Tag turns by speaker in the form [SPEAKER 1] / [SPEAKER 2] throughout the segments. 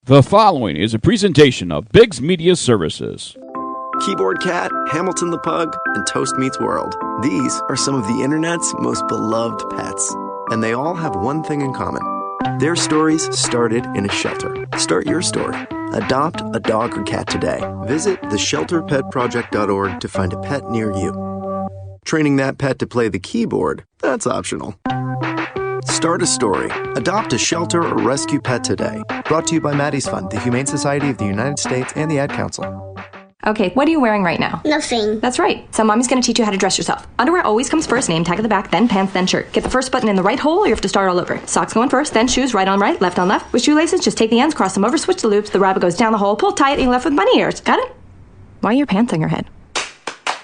[SPEAKER 1] The following is a presentation of Biggs Media Services.
[SPEAKER 2] Keyboard Cat, Hamilton the Pug, and Toast Meets World. These are some of the internet's most beloved pets. And they all have one thing in common. Their stories started in a shelter. Start your story. Adopt a dog or cat today. Visit theshelterpetproject.org to find a pet near you. Training that pet to play the keyboard, that's optional. Start a story. Adopt a shelter or rescue pet today. Brought to you by Maddie's Fund, the Humane Society of the United States, and the Ad Council.
[SPEAKER 3] Okay, what are you wearing right now?
[SPEAKER 4] Nothing.
[SPEAKER 3] That's right. So mommy's going to teach you how to dress yourself. Underwear always comes first, name tag at the back, then pants, then shirt. Get the first button in the right hole or you have to start all over. Socks going first, then shoes, right on right, left on left. With shoelaces, just take the ends, cross them over, switch the loops, the rabbit goes down the hole, pull tight, and you're left with bunny ears. Got it? Why are your pants on your head?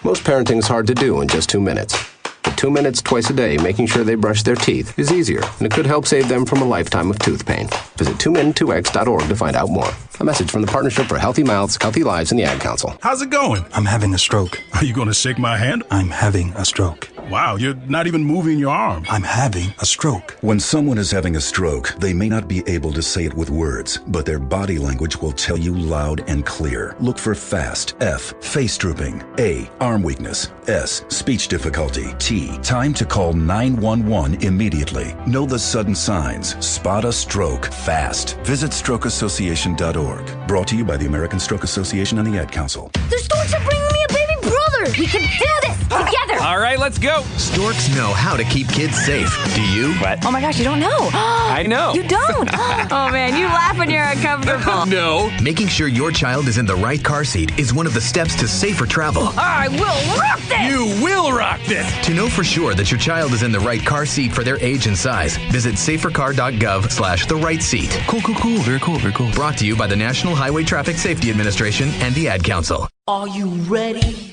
[SPEAKER 5] Most parenting's hard to do in just 2 minutes. But 2 minutes twice a day making sure they brush their teeth is easier, and it could help save them from a lifetime of tooth pain. Visit 2min2x.org to find out more. A message from the Partnership for Healthy Mouths, Healthy Lives, and the Ad Council.
[SPEAKER 6] How's it going?
[SPEAKER 7] I'm having a stroke.
[SPEAKER 6] Are you going to shake my hand?
[SPEAKER 7] I'm having a stroke.
[SPEAKER 6] Wow, you're not even moving your arm.
[SPEAKER 7] I'm having a stroke.
[SPEAKER 8] When someone is having a stroke, they may not be able to say it with words, but their body language will tell you loud and clear. Look for FAST. F, face drooping. A, arm weakness. S, speech difficulty. T, time to call 911 immediately. Know the sudden signs. Spot a stroke fast. Visit strokeassociation.org. Brought to you by the American Stroke Association and the Ad Council.
[SPEAKER 4] The storks are bringing me a baby brother. We can do this together.
[SPEAKER 9] All right, let's go.
[SPEAKER 10] Storks know how to keep kids safe. Do you?
[SPEAKER 9] What?
[SPEAKER 3] Oh my gosh, you don't know.
[SPEAKER 9] I know.
[SPEAKER 3] You don't. Oh man, you laugh when you're uncomfortable.
[SPEAKER 9] No.
[SPEAKER 10] Making sure your child is in the right car seat is one of the steps to safer travel.
[SPEAKER 9] I will rock this. You will rock this.
[SPEAKER 10] To know for sure that your child is in the right car seat for their age and size, visit safercar.gov/the right seat.
[SPEAKER 9] Cool. Very cool.
[SPEAKER 10] Brought to you by the National Highway Traffic Safety Administration and the Ad Council.
[SPEAKER 11] Are you ready?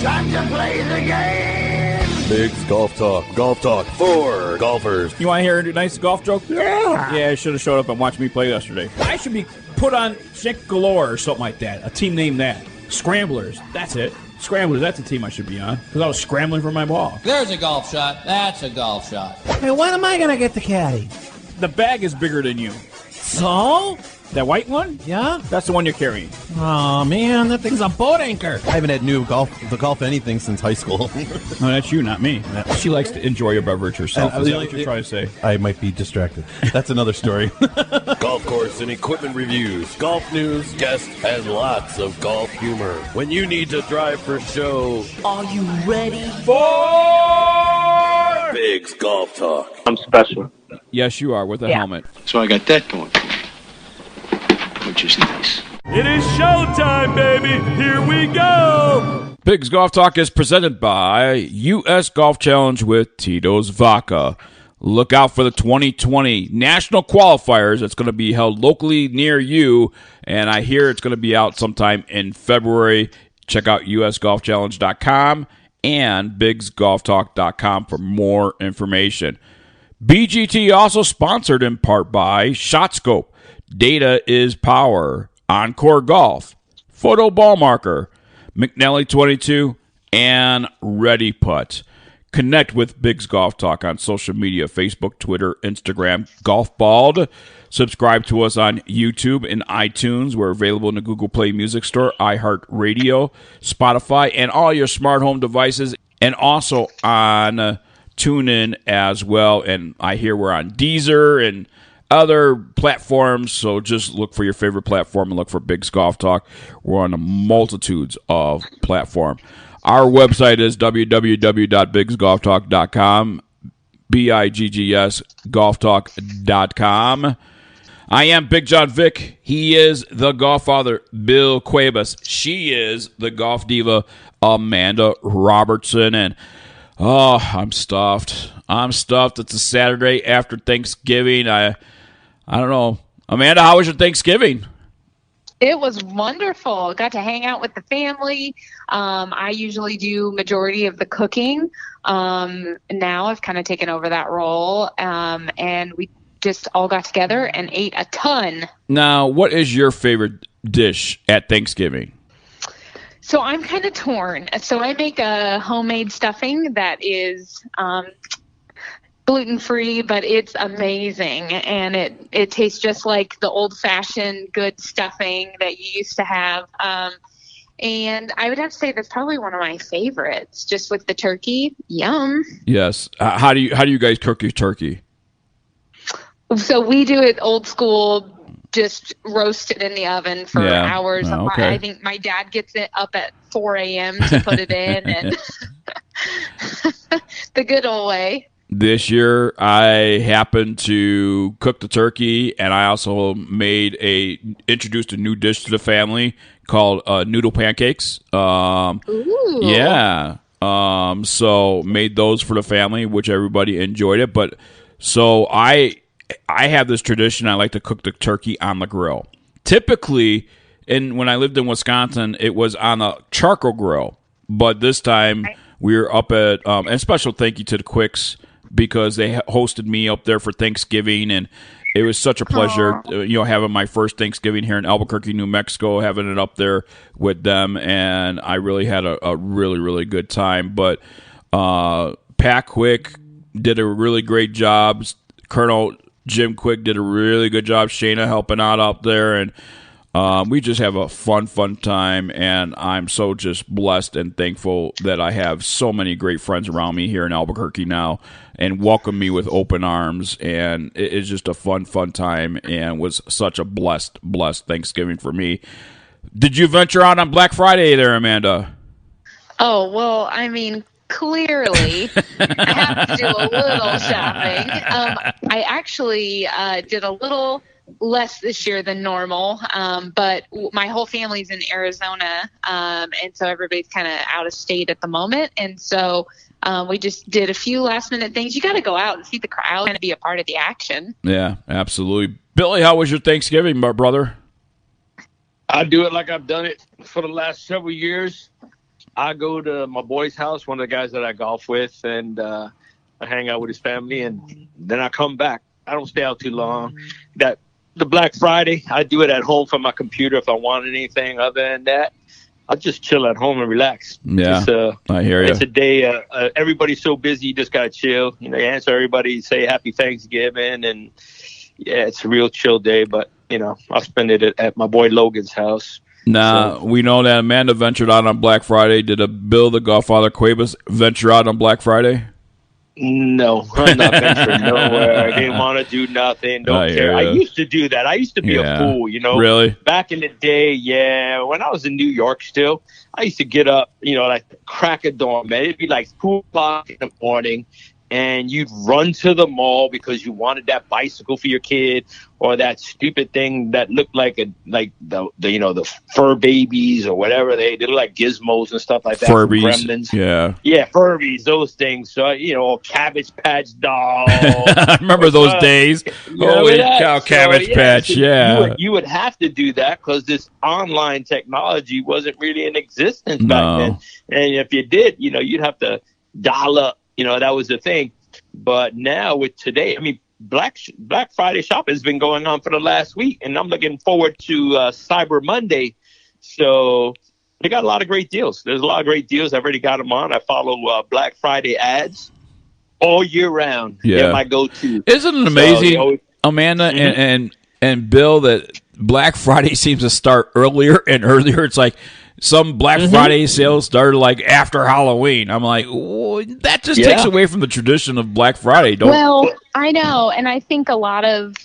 [SPEAKER 11] Time to play the game!
[SPEAKER 12] Biggs Golf Talk for golfers.
[SPEAKER 1] You want to hear a nice golf joke? Yeah, I should have showed up and watched me play yesterday. I should be put on Chick Galore or something like that. A team named that. Scramblers. That's it. Scramblers, that's a team I should be on. Because I was scrambling for my ball.
[SPEAKER 13] There's a golf shot. That's a golf shot.
[SPEAKER 14] Hey, when am I going to get the caddy?
[SPEAKER 1] The bag is bigger than you.
[SPEAKER 14] So?
[SPEAKER 1] That white one?
[SPEAKER 14] Yeah?
[SPEAKER 1] That's the one you're carrying.
[SPEAKER 14] Oh, man, that thing's a boat anchor.
[SPEAKER 12] I haven't had golf anything since high school.
[SPEAKER 1] No, that's you, not me. She likes to enjoy a beverage herself. Is that what you're trying to say?
[SPEAKER 12] I might be distracted. That's another story. Golf course and equipment reviews, golf news, guests, and lots of golf humor. When you need to drive for show.
[SPEAKER 11] Are you ready?
[SPEAKER 12] For Biggs Golf Talk.
[SPEAKER 15] I'm special.
[SPEAKER 1] Yes, you are, with a helmet.
[SPEAKER 15] So I got that going, which is nice.
[SPEAKER 16] It is showtime, baby. Here we go.
[SPEAKER 1] Biggs Golf Talk is presented by US Golf Challenge with Tito's Vodka. Look out for the 2020 National Qualifiers. It's going to be held locally near you, and I hear it's going to be out sometime in February. Check out usgolfchallenge.com and biggsgolftalk.com for more information. BGT also sponsored in part by ShotScope, Data is Power, Encore Golf, Photo Ball Marker, McNally 22, and Ready Putt. Connect with Biggs Golf Talk on social media, Facebook, Twitter, Instagram, GolfBald. Subscribe to us on YouTube and iTunes. We're available in the Google Play Music Store, iHeartRadio, Spotify, and all your smart home devices, and also on TuneIn as well. And I hear we're on Deezer and other platforms, so just look for your favorite platform and look for Biggs Golf Talk. We're on a multitudes of platforms. Our website is www.biggsgolftalk.com, BIGGS golftalk.com. I am Bigg Jon Vic. He is the GolfFather, Bill Cuebas. She is the golf diva, Amanda Robertson. And I'm stuffed. It's a Saturday after Thanksgiving. I don't know. Amanda, how was your Thanksgiving?
[SPEAKER 17] It was wonderful. Got to hang out with the family. I usually do majority of the cooking. Now I've kind of taken over that role. And we just all got together and ate a ton.
[SPEAKER 1] Now, what is your favorite dish at Thanksgiving?
[SPEAKER 17] So I'm kind of torn. So I make a homemade stuffing that is gluten-free, but it's amazing, and it tastes just like the old-fashioned good stuffing that you used to have. And I would have to say that's probably one of my favorites, just with the turkey. Yum.
[SPEAKER 1] Yes. How do you guys cook your turkey?
[SPEAKER 17] So we do it old school, just roast it in the oven for hours.
[SPEAKER 1] Okay.
[SPEAKER 17] I think my dad gets it up at 4 a.m. to put it in, and the good old way.
[SPEAKER 1] This year, I happened to cook the turkey, and I also introduced a new dish to the family called noodle pancakes.
[SPEAKER 17] Ooh.
[SPEAKER 1] Yeah. So made those for the family, which everybody enjoyed it. But so I have this tradition. I like to cook the turkey on the grill. Typically, when I lived in Wisconsin, it was on a charcoal grill. But this time, we were up at and special thank you to the Quicks, because they hosted me up there for Thanksgiving, and it was such a pleasure, having my first Thanksgiving here in Albuquerque, New Mexico, having it up there with them, and I really had a really, really good time. But Pat Quick did a really great job. Colonel Jim Quick did a really good job. Shayna helping out up there, and we just have a fun time, and I'm so just blessed and thankful that I have so many great friends around me here in Albuquerque now and welcome me with open arms, and it's just a fun time, and was such a blessed Thanksgiving for me. Did you venture out on Black Friday there, Amanda?
[SPEAKER 17] Oh, well, I mean, clearly I have to do a little shopping. I actually did a little less this year than normal, but my whole family's in Arizona, and so everybody's kind of out of state at the moment, and so we just did a few last minute things. You got to go out and see the crowd and be a part of the action.
[SPEAKER 1] Yeah, absolutely. Billy, how was your Thanksgiving, my brother?
[SPEAKER 18] I do it like I've done it for the last several years. I go to my boy's house, one of the guys that I golf with, and I hang out with his family, and then I come back. I don't stay out too long. The Black Friday, I do it at home from my computer if I want anything. Other than that, I'll just chill at home and relax.
[SPEAKER 1] Yeah, I hear you.
[SPEAKER 18] It's a day. Everybody's so busy, you just got to chill. You answer everybody, say Happy Thanksgiving, and yeah, it's a real chill day. But, I'll spend it at my boy Logan's house.
[SPEAKER 1] Now, we know that Amanda ventured out on Black Friday. Did Bill, the GolfFather Cuebas, venture out on Black Friday?
[SPEAKER 18] No, I'm not venturing nowhere. I didn't want to do nothing. Don't care. I used to do that. I used to be a fool,
[SPEAKER 1] Really?
[SPEAKER 18] Back in the day, yeah. When I was in New York still, I used to get up, like crack of dawn, man. It'd be like 2 o'clock in the morning, and you'd run to the mall because you wanted that bicycle for your kid or that stupid thing that looked like the fur babies or whatever. They look like gizmos and stuff like that.
[SPEAKER 1] Furbies.
[SPEAKER 18] Gremlins.
[SPEAKER 1] Yeah,
[SPEAKER 18] Furbies, those things. So, Cabbage Patch dolls.
[SPEAKER 1] I remember those days. Holy cow, Cabbage Patch,
[SPEAKER 18] so you would have to do that because this online technology wasn't really in existence back then. And if you did, you'd have to dial up. That was the thing. But now with today, I mean, Black Friday shopping has been going on for the last week, and I'm looking forward to Cyber Monday. So they got a lot of great deals. There's a lot of great deals. I've already got them on. I follow Black Friday ads all year round.
[SPEAKER 1] Yeah,
[SPEAKER 18] they're my go-to.
[SPEAKER 1] Isn't it amazing, Amanda and Bill, that Black Friday seems to start earlier and earlier? It's like some Black Friday sales started like after Halloween. I'm like, that just takes away from the tradition of Black Friday.
[SPEAKER 17] Well, I know, and I think a lot of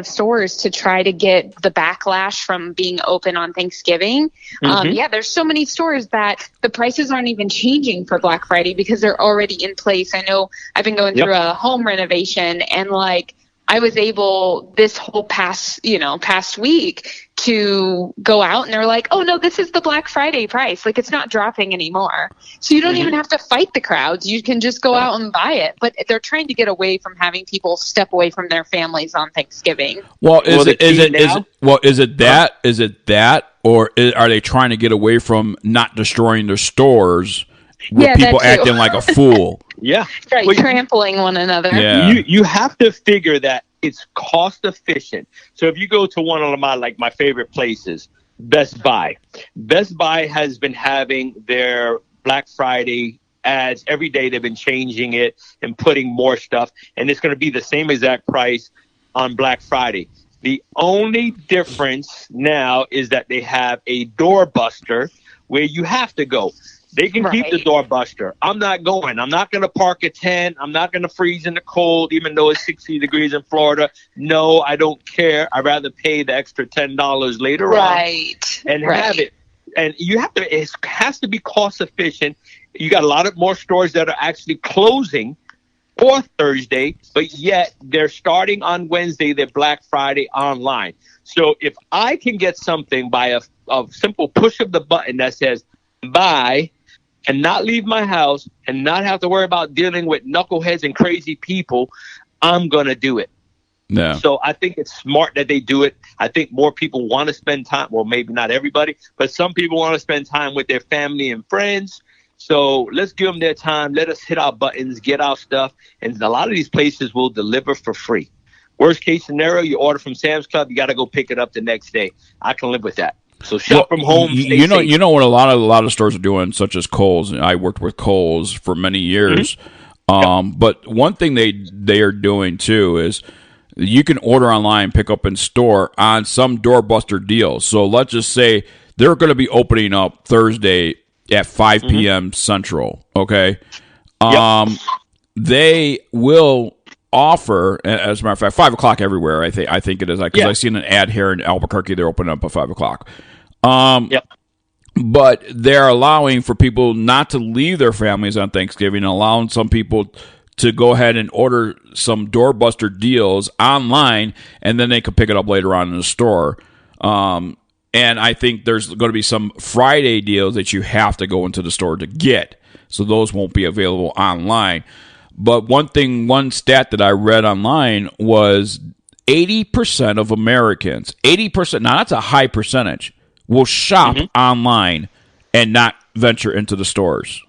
[SPEAKER 17] stores, to try to get the backlash from being open on Thanksgiving. There's so many stores that the prices aren't even changing for Black Friday because they're already in place. I know I've been going through a home renovation, and I was able this whole past week to go out, and they're like, oh no, this is the Black Friday price. It's not dropping anymore. So you don't even have to fight the crowds. You can just go out and buy it. But they're trying to get away from having people step away from their families on Thanksgiving.
[SPEAKER 1] Well, is it that, or are they trying to get away from not destroying their stores with people acting like a fool?
[SPEAKER 18] Yeah.
[SPEAKER 17] Right, trampling one another.
[SPEAKER 1] Yeah.
[SPEAKER 18] You have to figure that it's cost efficient. So if you go to one of my favorite places, Best Buy. Best Buy has been having their Black Friday ads every day. They've been changing it and putting more stuff, and it's going to be the same exact price on Black Friday. The only difference now is that they have a doorbuster where you have to go. They can keep the doorbuster. I'm not going. I'm not going to park a tent. I'm not going to freeze in the cold, even though it's 60 degrees in Florida. No, I don't care. I'd rather pay the extra $10 later on and have it. And you have to. It has to be cost efficient. You got a lot of more stores that are actually closing for Thursday, but yet they're starting on Wednesday. Their Black Friday online. So if I can get something by a simple push of the button that says buy, and not leave my house and not have to worry about dealing with knuckleheads and crazy people, I'm going to do it.
[SPEAKER 1] Yeah.
[SPEAKER 18] So I think it's smart that they do it. I think more people want to spend time. Well, maybe not everybody, but some people want to spend time with their family and friends. So let's give them their time. Let us hit our buttons, get our stuff. And a lot of these places will deliver for free. Worst case scenario, you order from Sam's Club, you got to go pick it up the next day. I can live with that. So shop from home.
[SPEAKER 1] You know what a lot of stores are doing, such as Kohl's. I worked with Kohl's for many years. Mm-hmm. But one thing they are doing too is you can order online, pick up in store on some doorbuster deals. So let's just say they're going to be opening up Thursday at 5 p.m. Central. Okay, they will offer, as a matter of fact, 5 o'clock everywhere. I think it is, because I've seen an ad here in Albuquerque. They're opening up at 5 o'clock. But they're allowing for people not to leave their families on Thanksgiving, allowing some people to go ahead and order some doorbuster deals online, and then they can pick it up later on in the store. And I think there's going to be some Friday deals that you have to go into the store to get, so those won't be available online. But one stat that I read online was 80% of Americans, 80%, now that's a high percentage, will shop online and not venture into the stores.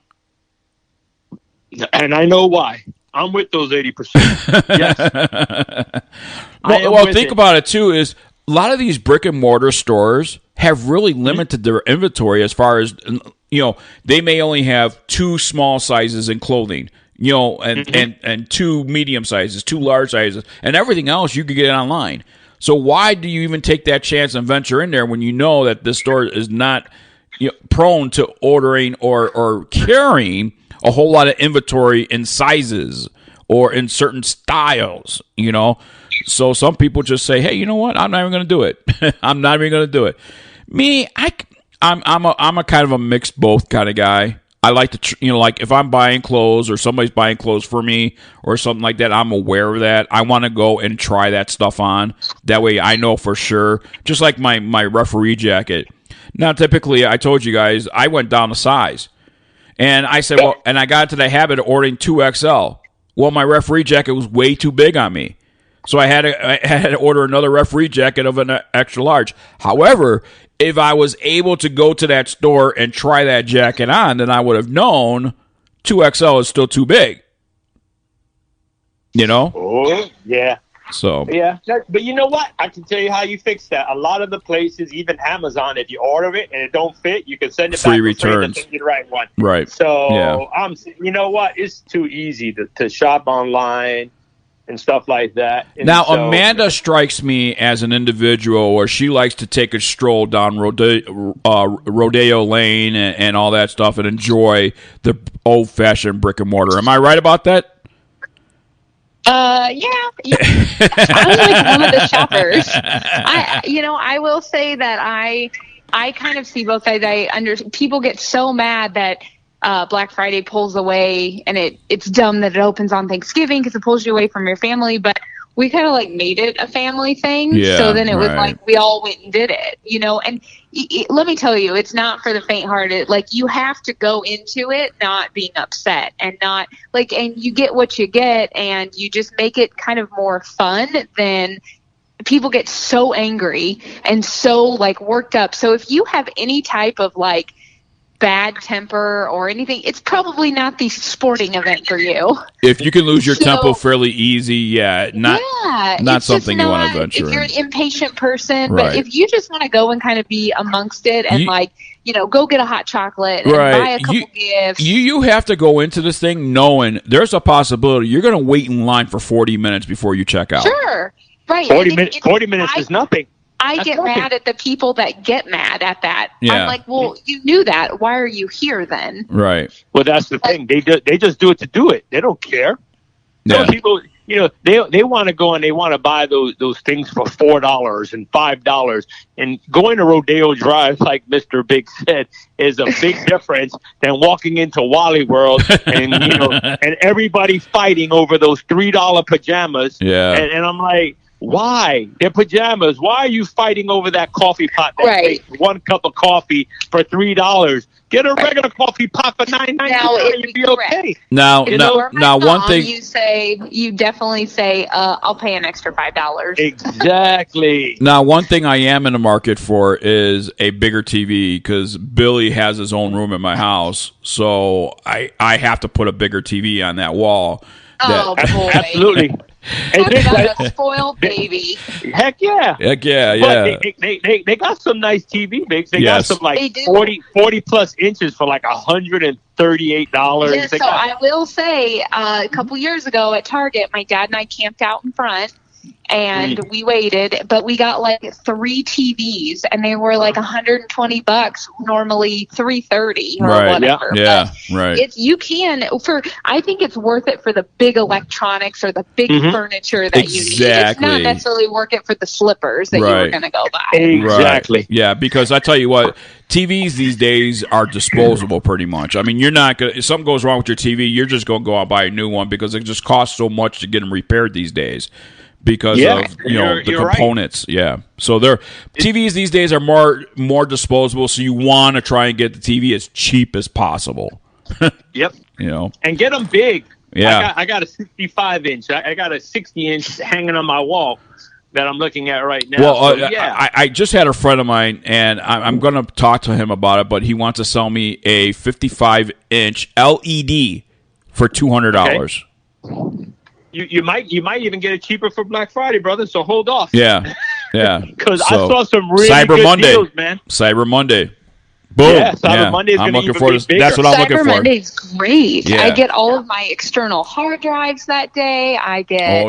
[SPEAKER 18] And I know why. I'm with those 80%. Yes.
[SPEAKER 1] Well, think about it, too, is a lot of these brick-and-mortar stores have really limited their inventory as far as, they may only have 2 small sizes in clothing, and 2 medium sizes, 2 large sizes, and everything else you could get online. So why do you even take that chance and venture in there when you know that this store is not prone to ordering or carrying a whole lot of inventory in sizes or in certain styles, So some people just say, hey, you know what? I'm not even going to do it. I'm not even going to do it. Me, I'm a kind of a mixed both kind of guy. I like to, like if I'm buying clothes or somebody's buying clothes for me or something like that, I'm aware of that. I want to go and try that stuff on. That way I know for sure. Just like my referee jacket. Now, typically, I told you guys, I went down a size. And I said, and I got into the habit of ordering 2XL. Well, my referee jacket was way too big on me. So I had to order another referee jacket of an extra large. However, if I was able to go to that store and try that jacket on, then I would have known 2XL is still too big.
[SPEAKER 18] Oh, yeah.
[SPEAKER 1] So
[SPEAKER 18] yeah, but you know what? I can tell you how you fix that. A lot of the places, even Amazon, if you order it and it don't fit, you can send it
[SPEAKER 1] free
[SPEAKER 18] back
[SPEAKER 1] returns.
[SPEAKER 18] and send you the right one.
[SPEAKER 1] Right.
[SPEAKER 18] So you know what? It's too easy to shop online and stuff like that. And
[SPEAKER 1] now, Amanda strikes me as an individual where she likes to take a stroll down Rodeo Lane and all that stuff and enjoy the old-fashioned brick and mortar. Am I right about that?
[SPEAKER 17] Yeah. I'm like one of the shoppers. I will say that I kind of see both sides. People get so mad that Black Friday pulls away, and it's dumb that it opens on Thanksgiving because it pulls you away from your family. But we kind of made it a family thing.
[SPEAKER 1] Yeah,
[SPEAKER 17] so then it was we all went and did it, and let me tell you, it's not for the faint-hearted. You have to go into it not being upset and not and you get what you get, and you just make it kind of more fun than people get so angry and so worked up. So if you have any type of bad temper or anything, it's probably not the sporting event for you.
[SPEAKER 1] If you can lose your tempo fairly easy, not something you want to venture
[SPEAKER 17] if you're
[SPEAKER 1] in.
[SPEAKER 17] an impatient person,
[SPEAKER 1] Right.
[SPEAKER 17] but if you just want to go and kind of be amongst it and go get a hot chocolate and buy a couple gifts.
[SPEAKER 1] You have to go into this thing knowing there's a possibility you're going to wait in line for 40 minutes before you check out.
[SPEAKER 17] Sure. Right.
[SPEAKER 18] 40 minutes is nothing.
[SPEAKER 17] I get mad at the people that get mad at that.
[SPEAKER 1] Yeah.
[SPEAKER 17] I'm like, well, you knew that. Why are you here then?
[SPEAKER 1] Right.
[SPEAKER 18] Well, that's the thing. They just do it to do it. They don't care.
[SPEAKER 1] Yeah.
[SPEAKER 18] Some people, they want to go and they want to buy those things for $4 and $5. And going to Rodeo Drive, like Mr. Big said, is a big difference than walking into Wally World and and everybody fighting over those $3 pajamas.
[SPEAKER 1] Yeah.
[SPEAKER 18] And I'm like, why? They're pajamas. Why are you fighting over that coffee pot that makes 1 cup of coffee for $3? Get a regular coffee pot for $9.99 and you'd be okay.
[SPEAKER 1] Now, one thing
[SPEAKER 17] you definitely say, I'll pay an extra $5.
[SPEAKER 18] Exactly.
[SPEAKER 1] Now, one thing I am in the market for is a bigger TV because Billy has his own room in my house, so I have to put a bigger TV on that wall.
[SPEAKER 17] Oh, boy.
[SPEAKER 18] Absolutely.
[SPEAKER 17] Talk about a spoiled baby.
[SPEAKER 18] Heck yeah.
[SPEAKER 1] But
[SPEAKER 18] they got some nice TV bigs. They got some 40 plus inches for like $138.
[SPEAKER 17] Yeah, so I will say a couple years ago at Target, my dad and I camped out in front. And we waited, but we got like 3 TVs, and they were like $120. Normally $330 or whatever.
[SPEAKER 1] Yeah, right.
[SPEAKER 17] I think it's worth it for the big electronics or the big furniture that you need. It's not necessarily worth it for the slippers that you were going to go buy.
[SPEAKER 18] Exactly.
[SPEAKER 1] Right. Yeah, because I tell you what, TVs these days are disposable pretty much. I mean, you're not going to, if something goes wrong with your TV, you're just going to go out and buy a new one because it just costs so much to get them repaired these days. Because of the components, So TVs these days are more disposable. So you want to try and get the TV as cheap as possible.
[SPEAKER 18] Yep.
[SPEAKER 1] And
[SPEAKER 18] get them big.
[SPEAKER 1] Yeah.
[SPEAKER 18] I got a 65 inch. I got a 60 inch hanging on my wall that I'm looking at right now.
[SPEAKER 1] Well, I just had a friend of mine, and I'm going to talk to him about it. But he wants to sell me a 55 inch LED for $200.
[SPEAKER 18] Okay. You might even get it cheaper for Black Friday, brother. So hold off.
[SPEAKER 1] Yeah.
[SPEAKER 18] Because I saw some really
[SPEAKER 1] Cyber
[SPEAKER 18] good
[SPEAKER 1] Monday.
[SPEAKER 18] deals, man.
[SPEAKER 1] Cyber Monday. Boom.
[SPEAKER 18] Yeah, Cyber Monday is going to even be bigger.
[SPEAKER 1] That's what I'm looking for.
[SPEAKER 17] Cyber Monday's great.
[SPEAKER 1] Yeah.
[SPEAKER 17] I get all of my external hard drives that day. I get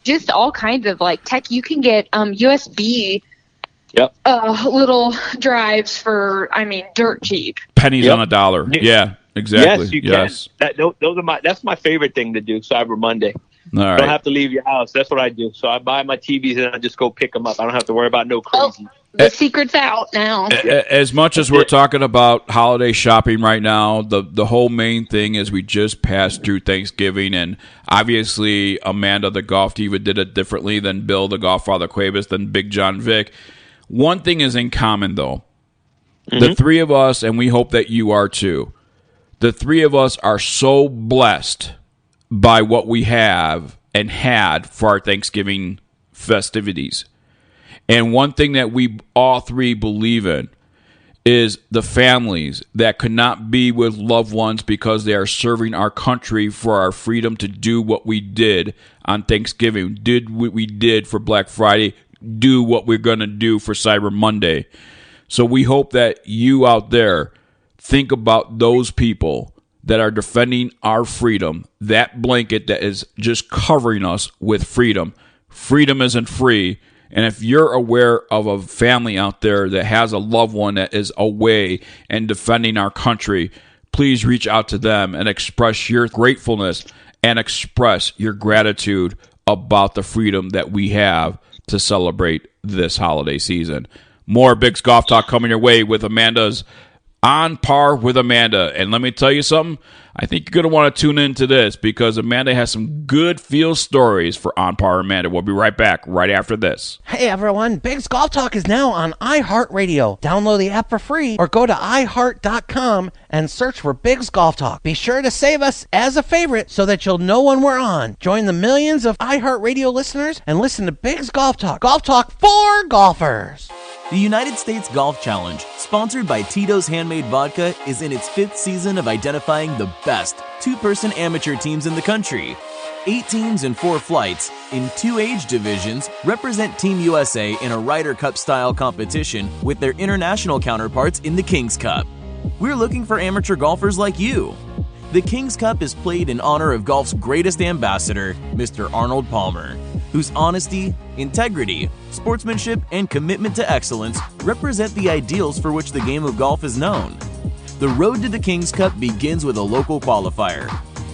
[SPEAKER 17] just all kinds of like tech. You can get USB little drives for dirt cheap.
[SPEAKER 1] Pennies on a dollar. Yeah. Exactly.
[SPEAKER 18] Yes, you
[SPEAKER 1] can.
[SPEAKER 18] Those are that's my favorite thing to do. Cyber Monday.
[SPEAKER 1] All right.
[SPEAKER 18] Don't have to leave your house. That's what I do. So I buy my TVs and I just go pick them up. I don't have to worry about no crazy.
[SPEAKER 17] The secret's out now.
[SPEAKER 1] As much as we're talking about holiday shopping right now, the whole main thing is we just passed through Thanksgiving, and obviously Amanda, the golf diva, did it differently than Bill, the GolfFather Cuebas, than Bigg Jon Vic. One thing is in common, though. The three of us, and we hope that you are too, the three of us are so blessed by what we have and had for our Thanksgiving festivities. And one thing that we all three believe in is the families that could not be with loved ones because they are serving our country for our freedom to do what we did on Thanksgiving, did what we did for Black Friday, do what we're going to do for Cyber Monday. So we hope that you out there think about those people that are defending our freedom, that blanket that is just covering us with freedom. Freedom isn't free. And if you're aware of a family out there that has a loved one that is away and defending our country, please reach out to them and express your gratefulness and express your gratitude about the freedom that we have to celebrate this holiday season. More Bigg's Golf Talk coming your way with Amanda's On Par with Amanda. And let me tell you something, I think you're going to want to tune into this because Amanda has some good feel stories for On Par Amanda. We'll be right back right after this.
[SPEAKER 14] Hey everyone, Bigg's Golf Talk is now on iHeartRadio. Download the app for free or go to iHeart.com and search for Bigg's Golf Talk. Be sure to save us as a favorite so that you'll know when we're on. Join the millions of iHeartRadio listeners and listen to Bigg's Golf Talk. Golf Talk for golfers.
[SPEAKER 19] The United States Golf Challenge, sponsored by Tito's Handmade Vodka, is in its 5th season of identifying the best two-person amateur teams in the country. 8 teams and 4 flights, in 2 age divisions, represent Team USA in a Ryder Cup-style competition with their international counterparts in the King's Cup. We're looking for amateur golfers like you. The King's Cup is played in honor of golf's greatest ambassador, Mr. Arnold Palmer, whose honesty, integrity, sportsmanship, and commitment to excellence represent the ideals for which the game of golf is known. The road to the King's Cup begins with a local qualifier.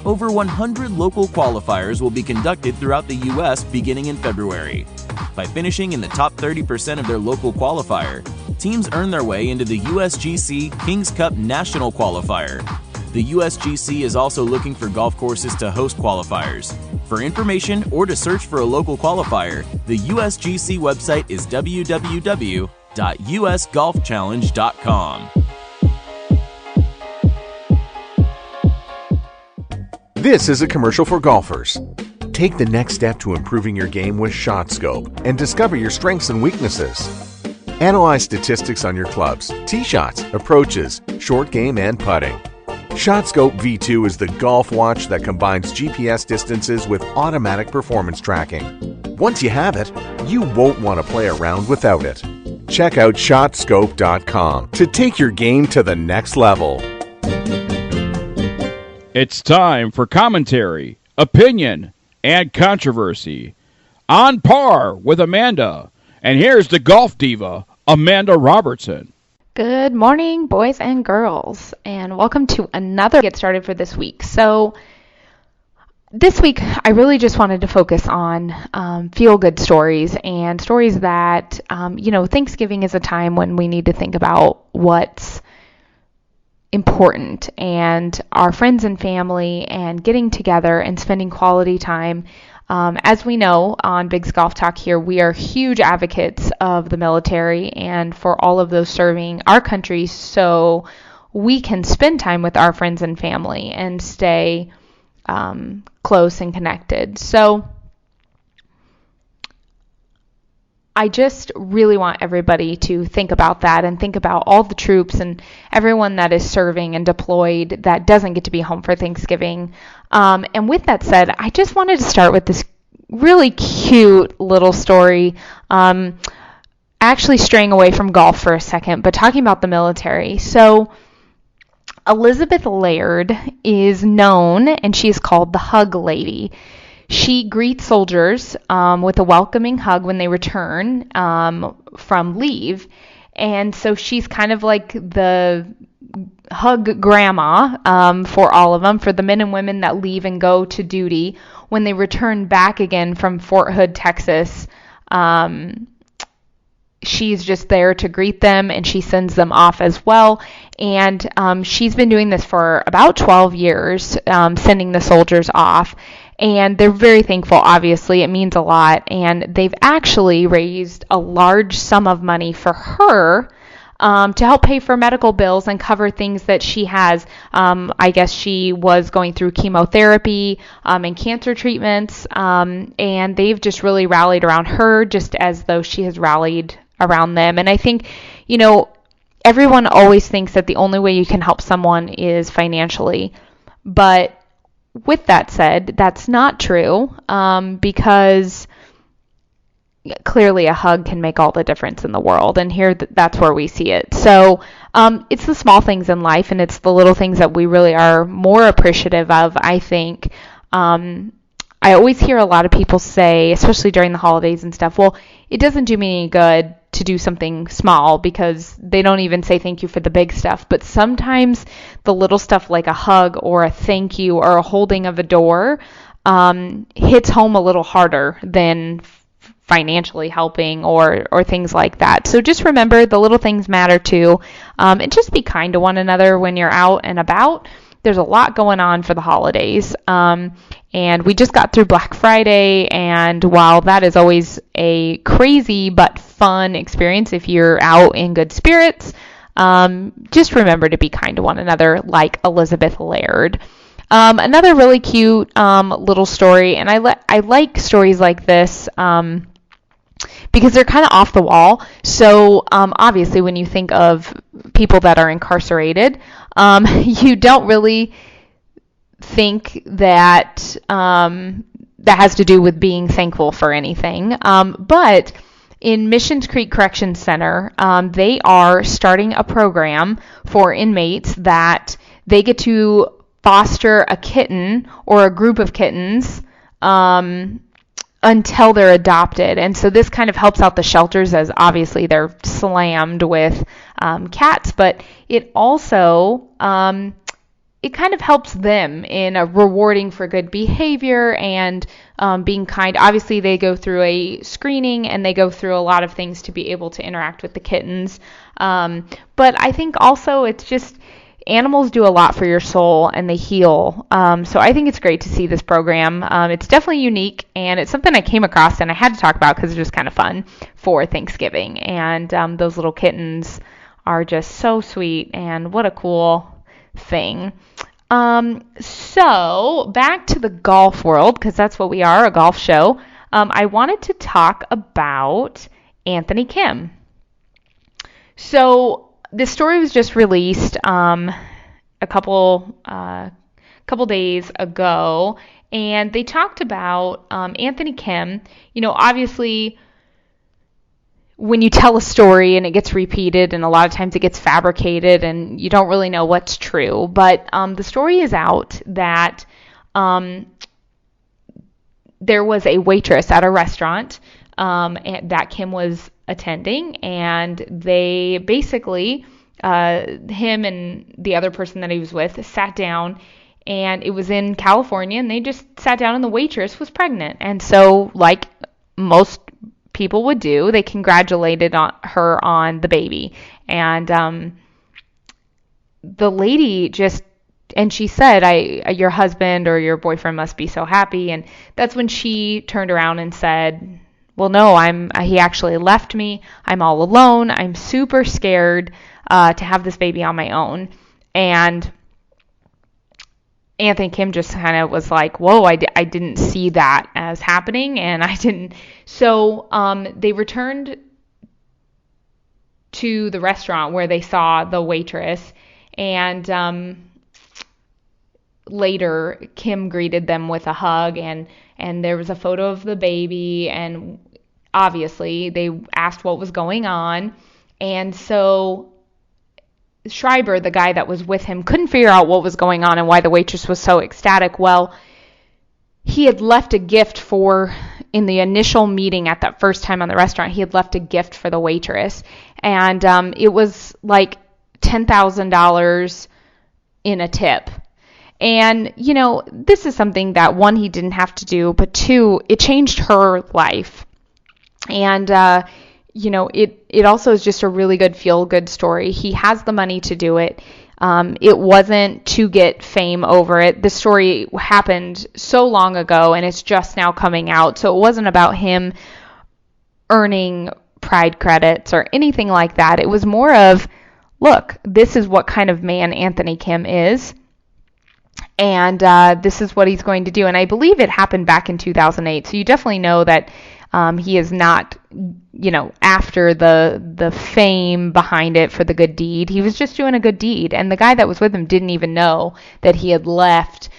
[SPEAKER 19] Over 100 local qualifiers will be conducted throughout the U.S. beginning in February. By finishing in the top 30% of their local qualifier, teams earn their way into the USGC King's Cup National Qualifier. The USGC is also looking for golf courses to host qualifiers. For information or to search for a local qualifier, the USGC website is www.usgolfchallenge.com.
[SPEAKER 20] This is a commercial for golfers. Take the next step to improving your game with ShotScope and discover your strengths and weaknesses. Analyze statistics on your clubs, tee shots, approaches, short game, and putting. ShotScope V2 is the golf watch that combines GPS distances with automatic performance tracking. Once you have it, you won't want to play around without it. Check out ShotScope.com to take your game to the next level.
[SPEAKER 1] It's time for commentary, opinion, and controversy. On par with Amanda. And here's the golf diva, Amanda Robertson.
[SPEAKER 17] Good morning, boys and girls, and welcome to another Get Started for this week. So this week, I really just wanted to focus on feel-good stories and stories that, Thanksgiving is a time when we need to think about what's important and our friends and family and getting together and spending quality time. As we know on Bigg's Golf Talk here, we are huge advocates of the military and for all of those serving our country so we can spend time with our friends and family and stay close and connected. So I just really want everybody to think about that and think about all the troops and everyone that is serving and deployed that doesn't get to be home for Thanksgiving. And with that said, I just wanted to start with this really cute little story, actually straying away from golf for a second, but talking about the military. So Elizabeth Laird is known, and she is called the Hug Lady. She greets soldiers with a welcoming hug when they return from leave. And so she's kind of like the hug grandma for all of them, for the men and women that leave and go to duty. When they return back again from Fort Hood, Texas, she's just there to greet them, and she sends them off as well. And she's been doing this for about 12 years, sending the soldiers off. And they're very thankful, obviously. It means a lot. And they've actually raised a large sum of money for her to help pay for medical bills and cover things that she has. I guess she was going through chemotherapy and cancer treatments. And they've just really rallied around her, just as though she has rallied around them. And I think, everyone always thinks that the only way you can help someone is financially. But with that said, that's not true, because clearly a hug can make all the difference in the world, and here that's where we see it. So it's the small things in life, and it's the little things that we really are more appreciative of, I think. I always hear a lot of people say, especially during the holidays and stuff, well, it doesn't do me any good to do something small, because they don't even say thank you for the big stuff. But sometimes the little stuff like a hug or a thank you or a holding of a door hits home a little harder than financially helping or things like that. So just remember, the little things matter too. And just be kind to one another when you're out and about. There's a lot going on for the holidays. And we just got through Black Friday, and while that is always a crazy but fun experience if you're out in good spirits, just remember to be kind to one another, like Elizabeth Laird. Another really cute little story, and I like stories like this because they're kind of off the wall. So obviously when you think of people that are incarcerated, you don't really think that that has to do with being thankful for anything. But in Missions Creek Correction Center, they are starting a program for inmates that they get to foster a kitten or a group of kittens until they're adopted. And so this kind of helps out the shelters, as obviously they're slammed with cats, but it also it kind of helps them in rewarding for good behavior and being kind. Obviously, they go through a screening and they go through a lot of things to be able to interact with the kittens. But I think also it's just animals do a lot for your soul and they heal. So I think it's great to see this program. It's definitely unique and it's something I came across and I had to talk about because it's just kind of fun for Thanksgiving. And those little kittens are just so sweet and what a cool thing. So back to the golf world, because that's what we are, a golf show. I wanted to talk about Anthony Kim. So this story was just released a couple days ago, and they talked about Anthony Kim. You know, obviously, when you tell a story and it gets repeated and a lot of times it gets fabricated and you don't really know what's true. But the story is out that there was a waitress at a restaurant that Kim was attending, and they basically, him and the other person that he was with sat down, and it was in California, and they just sat down and the waitress was pregnant. And so, like most people would do, they congratulated her on the baby. And the lady just, and she said, your husband or your boyfriend must be so happy. And that's when she turned around and said, well, no, he actually left me. I'm all alone. I'm super scared to have this baby on my own. And Anthony Kim just kind of was like, whoa, I didn't see that as happening, and I didn't. So they returned to the restaurant where they saw the waitress, and later Kim greeted them with a hug, and there was a photo of the baby, and obviously they asked what was going on. And so Schreiber, the guy that was with him, couldn't figure out what was going on and why the waitress was so ecstatic. Well, he had left a gift in the initial meeting at that first time on the restaurant, he had left a gift for the waitress. And it was like $10,000 in a tip. And, you know, this is something that, one, he didn't have to do, but two, it changed her life. And, you know, it also is just a really good feel-good story. He has the money to do it. It wasn't to get fame over it. The story happened so long ago, and it's just now coming out. So it wasn't about him earning Pride credits or anything like that. It was more of, look, this is what kind of man Anthony Kim is, and this is what he's going to do. And I believe it happened back in 2008. So you definitely know that he is not, you know, after the fame behind it for the good deed. He was just doing a good deed. And the guy that was with him didn't even know that he had left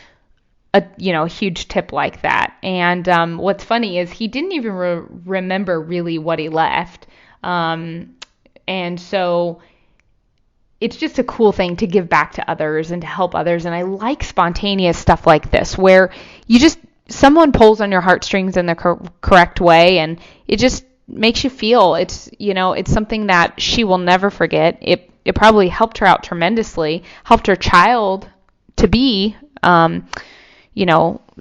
[SPEAKER 17] a huge tip like that. And what's funny is he didn't even remember really what he left. And so it's just a cool thing to give back to others and to help others. And I like spontaneous stuff like this, where someone pulls on your heartstrings in the correct way, and it just makes you feel it's something that she will never forget. It probably helped her out tremendously, helped her child to be,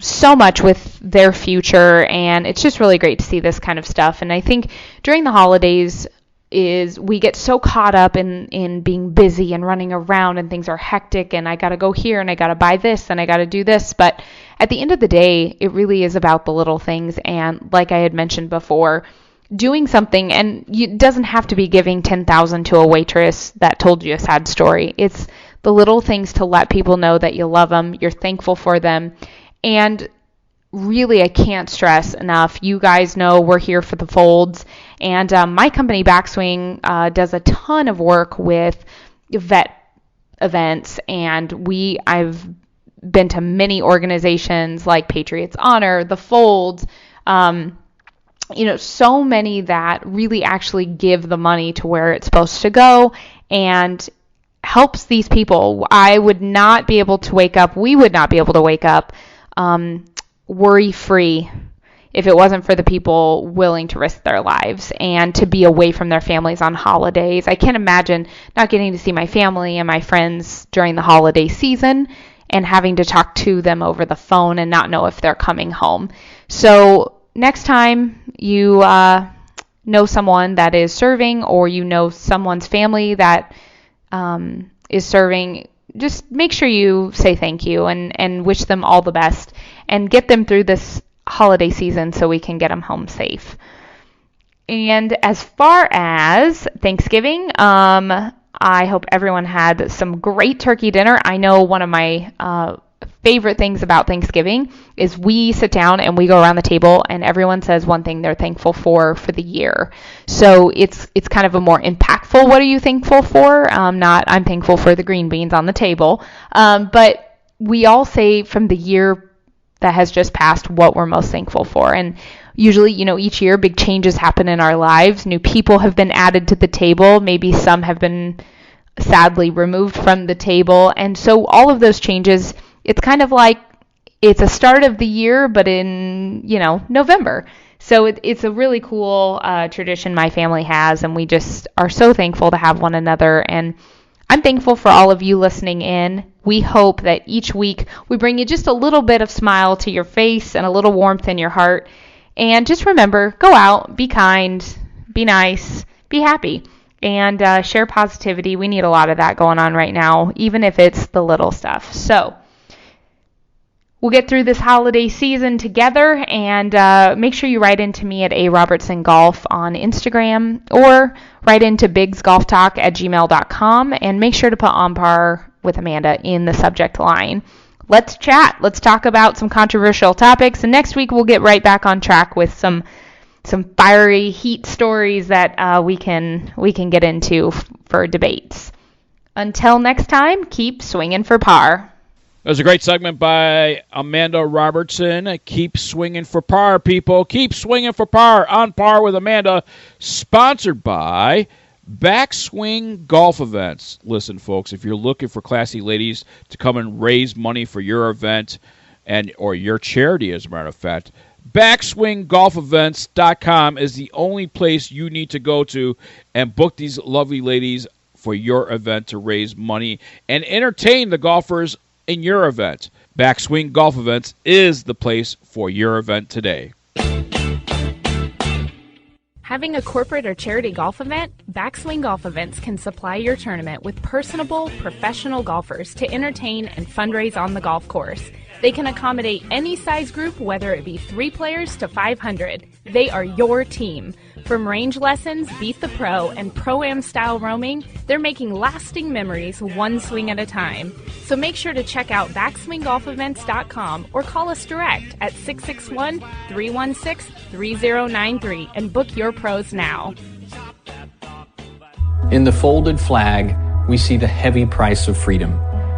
[SPEAKER 17] so much with their future. And it's just really great to see this kind of stuff. And I think during the holidays we get so caught up in being busy and running around, and things are hectic, and I got to go here, and I got to buy this, and I got to do this. But at the end of the day, it really is about the little things. And like I had mentioned before, doing something, and it doesn't have to be giving $10,000 to a waitress that told you a sad story. It's the little things to let people know that you love them, you're thankful for them. And really, I can't stress enough, you guys know we're here for the folds, And my company, Backswing, does a ton of work with vet events, and I've been to many organizations like Patriots Honor, the Folds, so many that really actually give the money to where it's supposed to go and helps these people. We would not be able to wake up worry-free if it wasn't for the people willing to risk their lives and to be away from their families on holidays. I can't imagine not getting to see my family and my friends during the holiday season and having to talk to them over the phone and not know if they're coming home. So next time you know someone that is serving, or you know someone's family that is serving, just make sure you say thank you and wish them all the best and get them through this holiday season so we can get them home safe. And as far as Thanksgiving, I hope everyone had some great turkey dinner. I know one of my favorite things about Thanksgiving is we sit down and we go around the table and everyone says one thing they're thankful for the year. So it's kind of a more impactful, what are you thankful for? Not I'm thankful for the green beans on the table. But we all say from the year that has just passed what we're most thankful for. And usually, each year big changes happen in our lives. New people have been added to the table. Maybe some have been sadly removed from the table. And so all of those changes, it's kind of like it's a start of the year, but in, November. So it's a really cool tradition my family has, and we just are so thankful to have one another. And I'm thankful for all of you listening in. We hope that each week we bring you just a little bit of smile to your face and a little warmth in your heart. And just remember, go out, be kind, be nice, be happy, and share positivity. We need a lot of that going on right now, even if it's the little stuff. So we'll get through this holiday season together, and make sure you write into me at Robertson Golf on Instagram, or write into biggsgolftalk@gmail.com, and make sure to put On Par with Amanda in the subject line. Let's chat. Let's talk about some controversial topics, and next week we'll get right back on track with some fiery heat stories that we can get into for debates. Until next time, keep swinging for par.
[SPEAKER 1] That was a great segment by Amanda Robertson. Keep swinging for par, people. Keep swinging for par. On Par with Amanda, sponsored by Backswing Golf Events. Listen, folks, if you're looking for classy ladies to come and raise money for your event or your charity, as a matter of fact, BackswingGolfEvents.com is the only place you need to go to and book these lovely ladies for your event to raise money and entertain the golfers in your event. Backswing Golf Events is the place for your event today.
[SPEAKER 21] Having a corporate or charity golf event? Backswing Golf Events can supply your tournament with personable, professional golfers to entertain and fundraise on the golf course. They can accommodate any size group, whether it be 3 players to 500. They are your team. From range lessons, Beat the Pro, and Pro-Am style roaming, they're making lasting memories one swing at a time. So make sure to check out BackswingGolfEvents.com or call us direct at 661-316-3093 and book your pros now.
[SPEAKER 22] In the folded flag, we see the heavy price of freedom.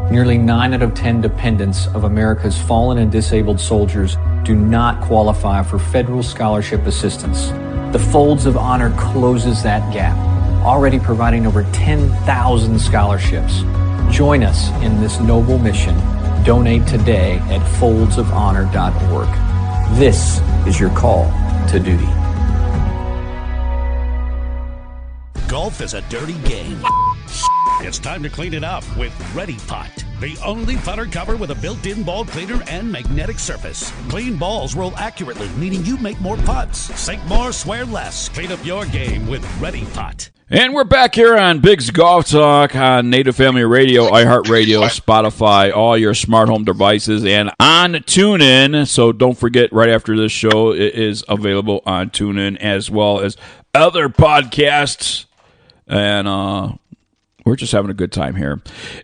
[SPEAKER 22] Nearly 9 out of 10 dependents of America's fallen and disabled soldiers do not qualify for federal scholarship assistance. The Folds of Honor closes that gap, already providing over 10,000 scholarships. Join us in this noble mission. Donate today at foldsoфhonor.org. This is your call to duty.
[SPEAKER 23] Golf is a dirty game. It's time to clean it up with Ready Pot, the only putter cover with a built-in ball cleaner and magnetic surface. Clean balls roll accurately, meaning you make more putts. Sink more, swear less. Clean up your game with Ready Pot.
[SPEAKER 1] And we're back here on Bigg's Golf Talk on Native Family Radio, iHeartRadio, Spotify, all your smart home devices, and on TuneIn. So don't forget, right after this show, it is available on TuneIn as well as other podcasts. And we're just having a good time here.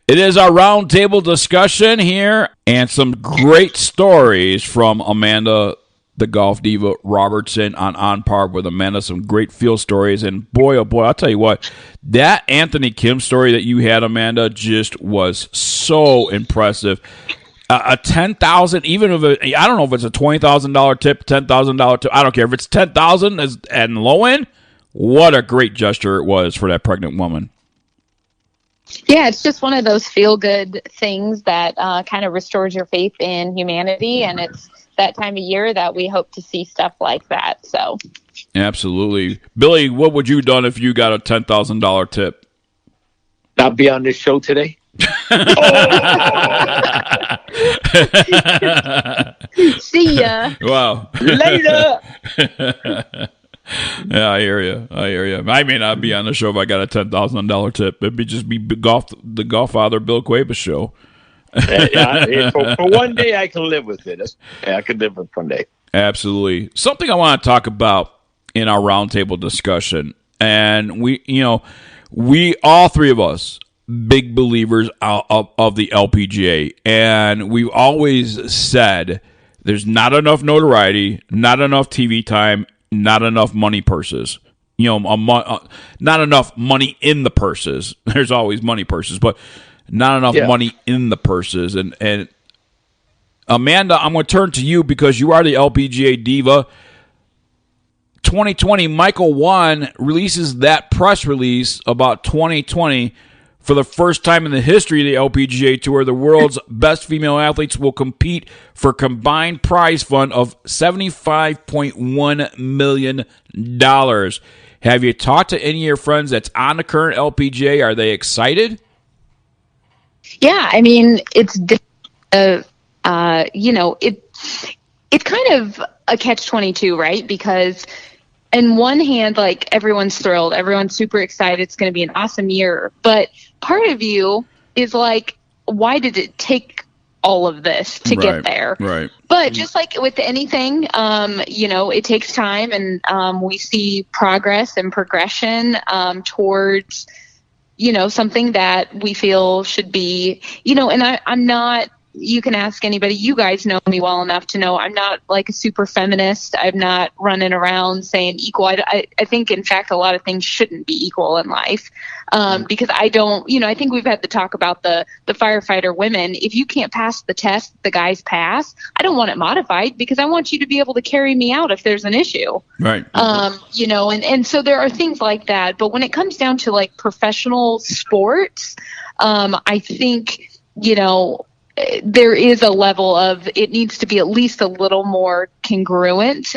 [SPEAKER 1] It is our roundtable discussion here, and some great stories from Amanda the golf diva Robertson on par with Amanda. Some great field stories. And boy, oh boy, I'll tell you what, that Anthony Kim story that you had, Amanda, just was so impressive. A $10,000, even if I don't know if it's a $20,000 tip, $10,000 tip, I don't care. If it's $10,000 and low end, what a great gesture it was for that pregnant woman.
[SPEAKER 17] Yeah, it's just one of those feel-good things that kind of restores your faith in humanity, and it's that time of year that we hope to see stuff like that. So,
[SPEAKER 1] absolutely. Billy, what would you have done if you got a $10,000 tip?
[SPEAKER 18] Not be on this show today?
[SPEAKER 17] See ya.
[SPEAKER 1] Wow.
[SPEAKER 18] Later.
[SPEAKER 1] Yeah, I hear you. I may not be on the show if I got a $10,000 tip. It'd be just be the GolfFather Bill Cuebas show.
[SPEAKER 18] For one day, I can live with it. I can live with one day. Absolutely.
[SPEAKER 1] Something I want to talk about in our roundtable discussion, and we all three of us, big believers of the LPGA, and we've always said there's not enough notoriety, not enough TV time, not enough money purses. Not enough money in the purses. There's always money purses, but not enough money in the purses. And Amanda, I'm going to turn to you because you are the LPGA diva. 2020, Michael Wan releases that press release about 2020. For the first time in the history of the LPGA Tour, the world's best female athletes will compete for a combined prize fund of $75.1 million. Have you talked to any of your friends that's on the current LPGA? Are they excited?
[SPEAKER 17] Yeah, I mean, it's it's kind of a catch-22, right? Because in one hand, like, everyone's thrilled, everyone's super excited, it's going to be an awesome year, but part of you is like, why did it take all of this to get there?
[SPEAKER 1] Right.
[SPEAKER 17] But just like with anything, it takes time, and we see progress and progression towards, something that we feel should be, and I'm not, you can ask anybody, you guys know me well enough to know I'm not like a super feminist. I'm not running around saying equal. I think, in fact, a lot of things shouldn't be equal in life. Because I don't, I think we've had the talk about the firefighter women. If you can't pass the test the guys pass, I don't want it modified because I want you to be able to carry me out if there's an issue.
[SPEAKER 1] Right.
[SPEAKER 17] And so there are things like that. But when it comes down to like professional sports, I think, there is a level of, it needs to be at least a little more congruent,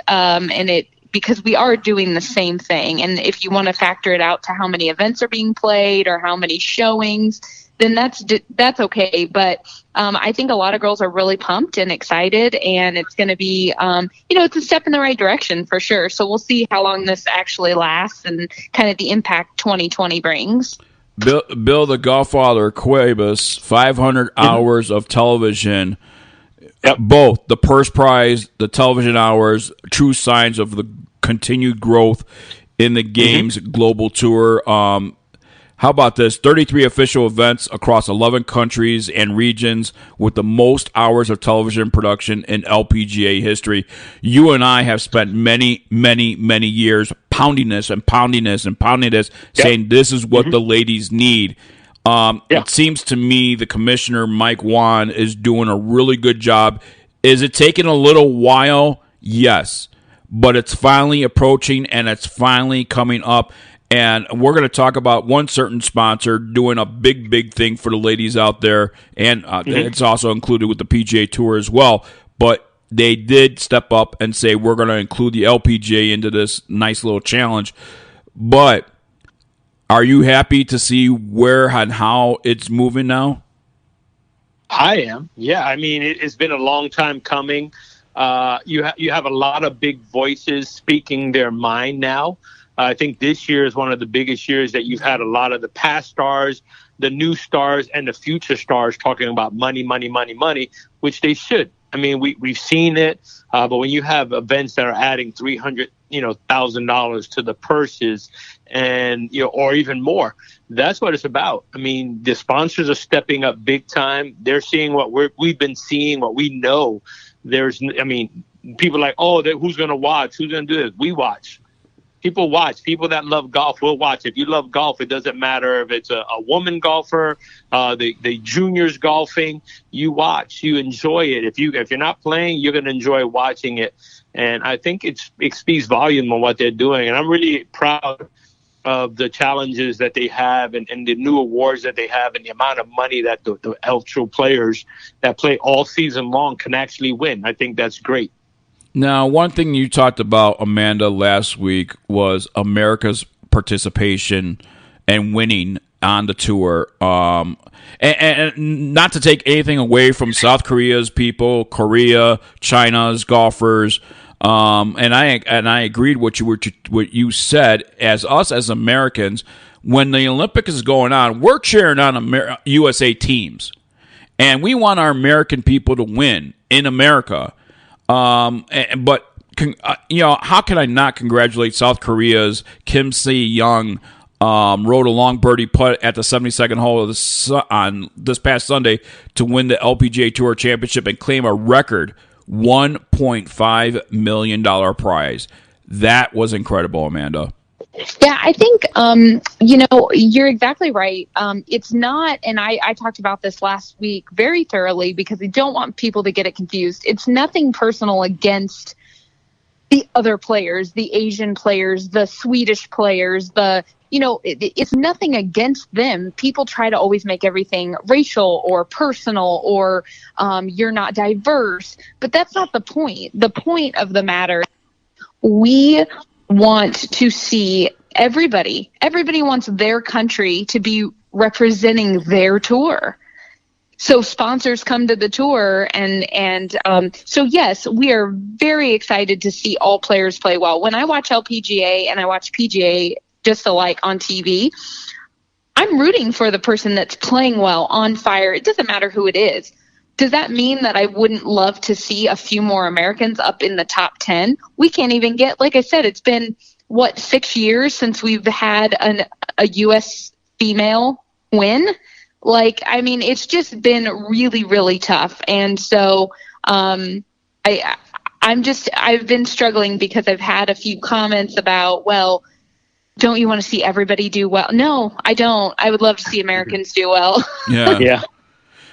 [SPEAKER 17] because we are doing the same thing. And if you want to factor it out to how many events are being played or how many showings, then that's okay. But I think a lot of girls are really pumped and excited, and it's going to be, it's a step in the right direction for sure. So we'll see how long this actually lasts and kind of the impact 2020 brings.
[SPEAKER 1] Bill the GolfFather Cuebas, 500 hours of television. Yep. Both the purse prize, the television hours, true signs of the continued growth in the game's global tour. How about this? 33 official events across 11 countries and regions with the most hours of television production in LPGA history. You and I have spent many, many, many years pounding this, saying this is what the ladies need. It seems to me the commissioner, Mike Wan, is doing a really good job. Is it taking a little while? Yes. But it's finally approaching, and it's finally coming up. And we're going to talk about one certain sponsor doing a big, big thing for the ladies out there. And it's also included with the PGA Tour as well. But they did step up and say, we're going to include the LPGA into this nice little challenge. But are you happy to see where and how it's moving now?
[SPEAKER 18] I am. Yeah, I mean, it's been a long time coming. You have a lot of big voices speaking their mind now. I think this year is one of the biggest years that you've had a lot of the past stars, the new stars, and the future stars talking about money, money, money, money, which they should. I mean, we've seen it, but when you have events that are adding $300,000 to the purses, and or even more, that's what it's about. I mean, the sponsors are stepping up big time. They're seeing what we've been seeing, what we know. people are like, oh, who's going to watch? Who's going to do this? We watch. People watch. People that love golf will watch. If you love golf, it doesn't matter if it's a woman golfer, the juniors golfing. You watch. You enjoy it. If you're not playing, you're going to enjoy watching it. And I think it speaks volume on what they're doing. And I'm really proud of the challenges that they have and the new awards that they have and the amount of money that the actual players that play all season long can actually win. I think that's great.
[SPEAKER 1] Now, one thing you talked about, Amanda, last week was America's participation and winning on the tour. And not to take anything away from South Korea's people, Korea, China's golfers. And I agreed what you said. As us as Americans, when the Olympics is going on, we're cheering on USA teams, and we want our American people to win in America. But how can I not congratulate South Korea's Kim Se-young? Rode a long birdie putt at the 72nd hole on this past Sunday to win the LPGA Tour Championship and claim a record $1.5 million prize. That was incredible, Amanda.
[SPEAKER 17] Yeah, I think, you're exactly right. It's not, and I talked about this last week very thoroughly because I don't want people to get it confused. It's nothing personal against the other players, the Asian players, the Swedish players, it's nothing against them. People try to always make everything racial or personal or you're not diverse, but that's not the point. The point of the matter, we want to see everybody wants their country to be representing their tour. So sponsors come to the tour and so yes, we are very excited to see all players play well. When I watch LPGA and I watch PGA just alike on TV, I'm rooting for the person that's playing well, on fire. It doesn't matter who it is. Does that mean that I wouldn't love to see a few more Americans up in the top 10? We can't even get, like I said, it's been, 6 years since we've had a U.S. female win? It's just been really, really tough. And so I've been struggling because I've had a few comments about, well, don't you want to see everybody do well? No, I don't. I would love to see Americans do well.
[SPEAKER 1] Yeah.
[SPEAKER 18] Yeah.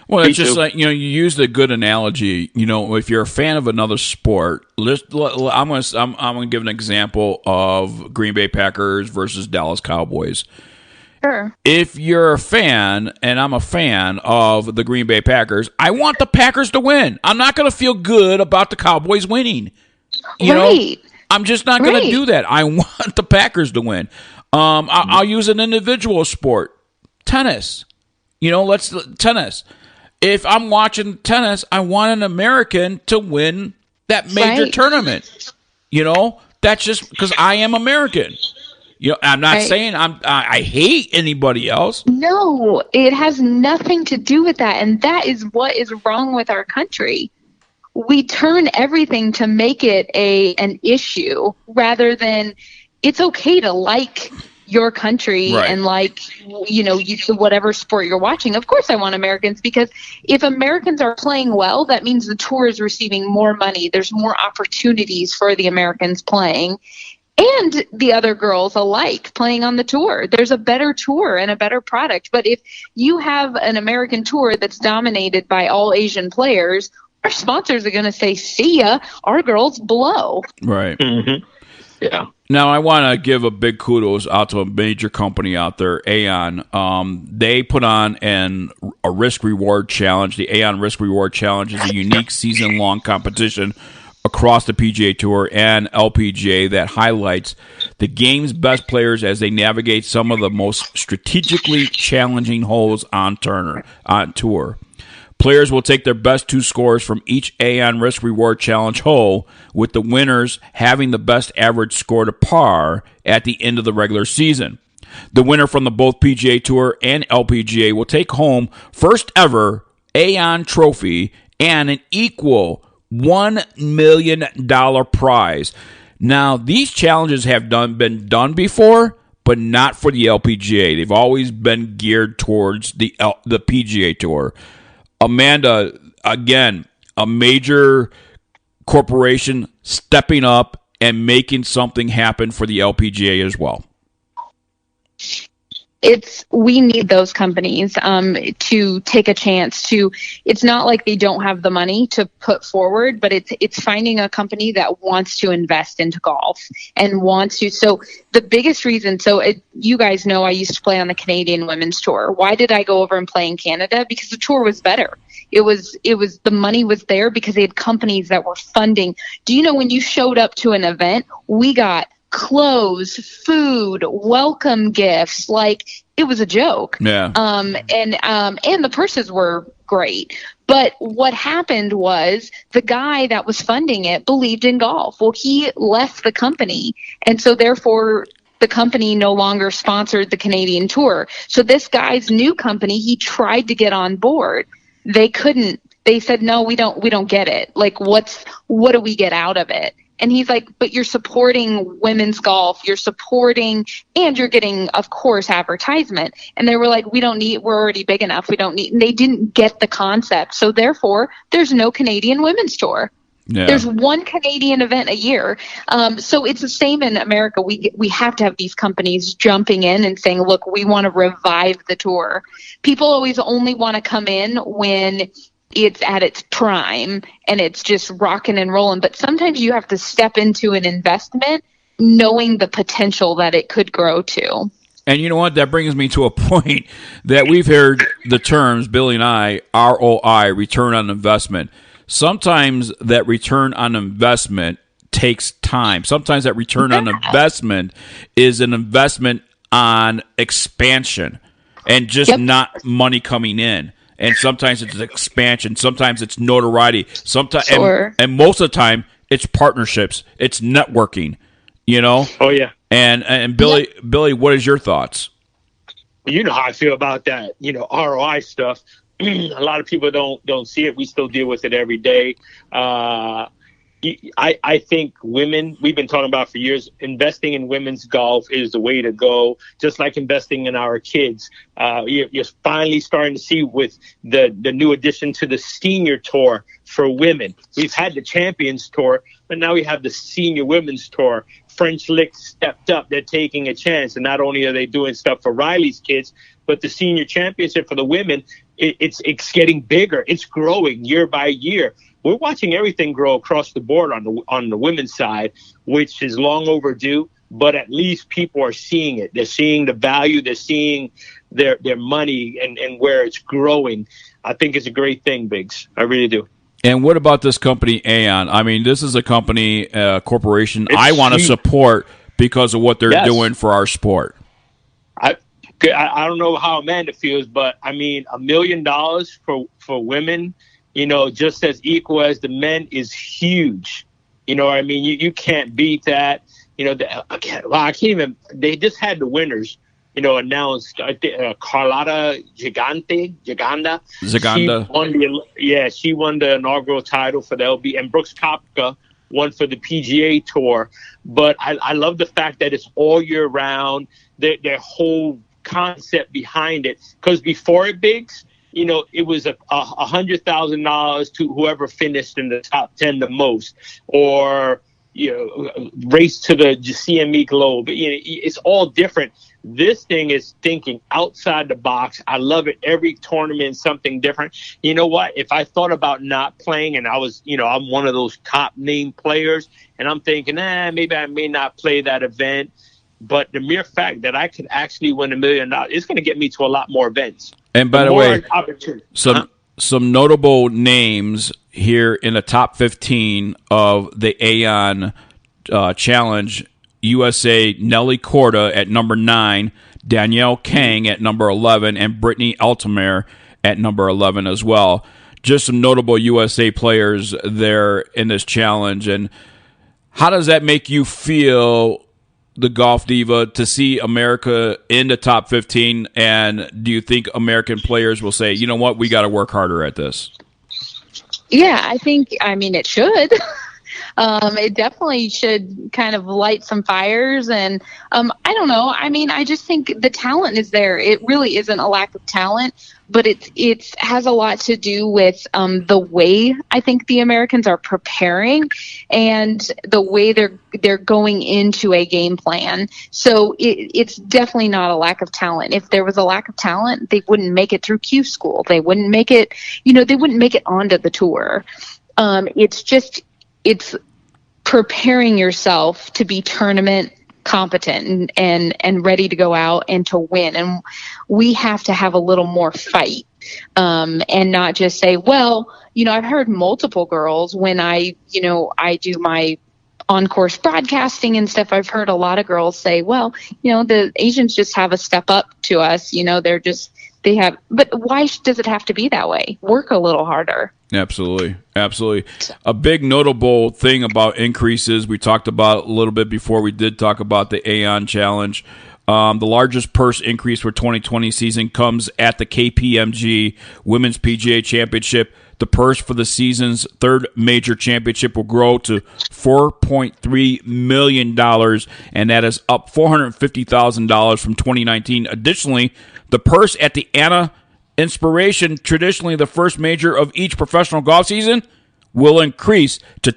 [SPEAKER 1] Well, it's just like, you used a good analogy. If you're a fan of another sport, I'm going to give an example of Green Bay Packers versus Dallas Cowboys.
[SPEAKER 17] Sure.
[SPEAKER 1] If you're a fan, and I'm a fan of the Green Bay Packers, I want the Packers to win. I'm not going to feel good about the Cowboys winning. You know, I'm just not going to do that. I want the Packers to win. I'll use an individual sport, tennis. Tennis. If I'm watching tennis, I want an American to win that major tournament. That's just because I am American. I'm not saying I hate anybody else.
[SPEAKER 17] No, it has nothing to do with that. And that is what is wrong with our country. We turn everything to make it an issue rather than it's okay to like your country and whatever sport you're watching. Of course I want Americans, because if Americans are playing well, that means the tour is receiving more money. There's more opportunities for the Americans playing and the other girls alike playing on the tour. There's a better tour and a better product. But if you have an American tour that's dominated by all Asian players, our sponsors are going to say, see ya, our girls blow.
[SPEAKER 1] Right.
[SPEAKER 18] Mm-hmm. Yeah.
[SPEAKER 1] Now, I want to give a big kudos out to a major company out there, Aon. They put on a risk-reward challenge. The Aon Risk-Reward Challenge is a unique season-long competition across the PGA Tour and LPGA that highlights the game's best players as they navigate some of the most strategically challenging holes on tour. Players will take their best 2 scores from each Aon Risk Reward Challenge hole, with the winners having the best average score to par at the end of the regular season. The winner from both PGA Tour and LPGA will take home first ever Aon trophy and an equal $1 million prize. Now, these challenges have been done before, but not for the LPGA. They've always been geared towards the PGA Tour. Amanda, again, a major corporation stepping up and making something happen for the LPGA as well?
[SPEAKER 17] We need those companies to take a chance to. It's not like they don't have the money to put forward, but it's finding a company that wants to invest into golf and wants to. So the biggest reason, you guys know I used to play on the Canadian Women's Tour. Why did I go over and play in Canada? Because the tour was better. It was the money was there because they had companies that were funding. Do you know when you showed up to an event, we got clothes, food, welcome gifts, like it was a joke.
[SPEAKER 1] Yeah.
[SPEAKER 17] And the purses were great. But what happened was the guy that was funding it believed in golf. Well, he left the company, and so therefore the company no longer sponsored the Canadian Tour. So this guy's new company, he tried to get on board. They couldn't. They said, no, we don't get it. Like, what do we get out of it? And he's like, but you're supporting women's golf, you're supporting, and you're getting, of course, advertisement. And they were like, we're already big enough. We don't need, and they didn't get the concept. So therefore, there's no Canadian Women's Tour. Yeah. There's one Canadian event a year. So it's the same in America. We have to have these companies jumping in and saying, look, we want to revive the tour. People always only want to come in when it's at its prime and it's just rocking and rolling. But sometimes you have to step into an investment knowing the potential that it could grow to.
[SPEAKER 1] And you know what? That brings me to a point that we've heard the terms, Billy and I, ROI, return on investment. Sometimes that return on investment takes time. Sometimes that return on investment is an investment on expansion and just not money coming in. And sometimes it's expansion. Sometimes it's notoriety. Sometimes, and most of the time, it's partnerships. It's networking. You know.
[SPEAKER 18] Oh yeah.
[SPEAKER 1] And Billy, what is your thoughts?
[SPEAKER 18] You know how I feel about that. You know, ROI stuff. A lot of people don't see it. We still deal with it every day. I think women, we've been talking about for years, investing in women's golf is the way to go, just like investing in our kids. You're finally starting to see with the new addition to the senior tour for women. We've had the Champions Tour, but now we have the senior women's tour. French Lick stepped up. They're taking a chance. And not only are they doing stuff for Riley's kids, but the senior championship for the women, it's getting bigger. It's growing year by year. We're watching everything grow across the board on the women's side, which is long overdue. But at least people are seeing it. They're seeing the value. They're seeing their money and where it's growing. I think it's a great thing, Biggs. I really do.
[SPEAKER 1] And what about this company, Aon? I mean, this is a company, corporation I want to support because of what they're doing for our sport.
[SPEAKER 18] I don't know how Amanda feels, but I mean, $1 million for women, you know, just as equal as the men is huge. You know what I mean? You can't beat that. You know, I can't even. They just had the winners, you know, announced. I think Carlotta Giganda. She won the inaugural title for the LB, and Brooks Koepka won for the PGA Tour. But I love the fact that it's all year round. Their whole concept behind it, because before it, Biggs, you know, it was $100,000 to whoever finished in the top 10 the most, or you know, race to the CME Globe. You know, it's all different. This thing is thinking outside the box. I love it. Every tournament, something different. You know what? If I thought about not playing, and I was, you know, I'm one of those top name players, and I'm thinking, maybe I may not play that event. But the mere fact that I could actually win $1 million, it's going to get me to a lot more events.
[SPEAKER 1] And by the way, some notable names here in the top 15 of the Aon Challenge: USA Nelly Korda at number 9, Danielle Kang at number 11, and Brittany Altamere at number 11 as well. Just some notable USA players there in this challenge. And how does that make you feel, the Golf Diva, to see America in the top 15? And do you think American players will say, you know what, we got to work harder at this?
[SPEAKER 17] Yeah, I mean, it should. It definitely should kind of light some fires. And I don't know. I mean, I just think the talent is there. It really isn't a lack of talent, but it has a lot to do with the way I think the Americans are preparing and the way they're going into a game plan. So it's definitely not a lack of talent. If there was a lack of talent, they wouldn't make it through Q school. They wouldn't make it, they wouldn't make it onto the tour. It's preparing yourself to be tournament competent and ready to go out and to win. And we have to have a little more fight, and not just say, well, I've heard multiple girls when I do my on-course broadcasting and stuff. I've heard a lot of girls say, well, the Asians just have a step up to us. But why does it have to be that way? Work a little harder.
[SPEAKER 1] Absolutely. A big notable thing about increases, we talked about a little bit before we did talk about the Aon Challenge. The largest purse increase for 2020 season comes at the KPMG Women's PGA Championship. The purse for the season's third major championship will grow to $4.3 million, and that is up $450,000 from 2019. Additionally, the purse at the Anna Inspiration, traditionally the first major of each professional golf season, will increase to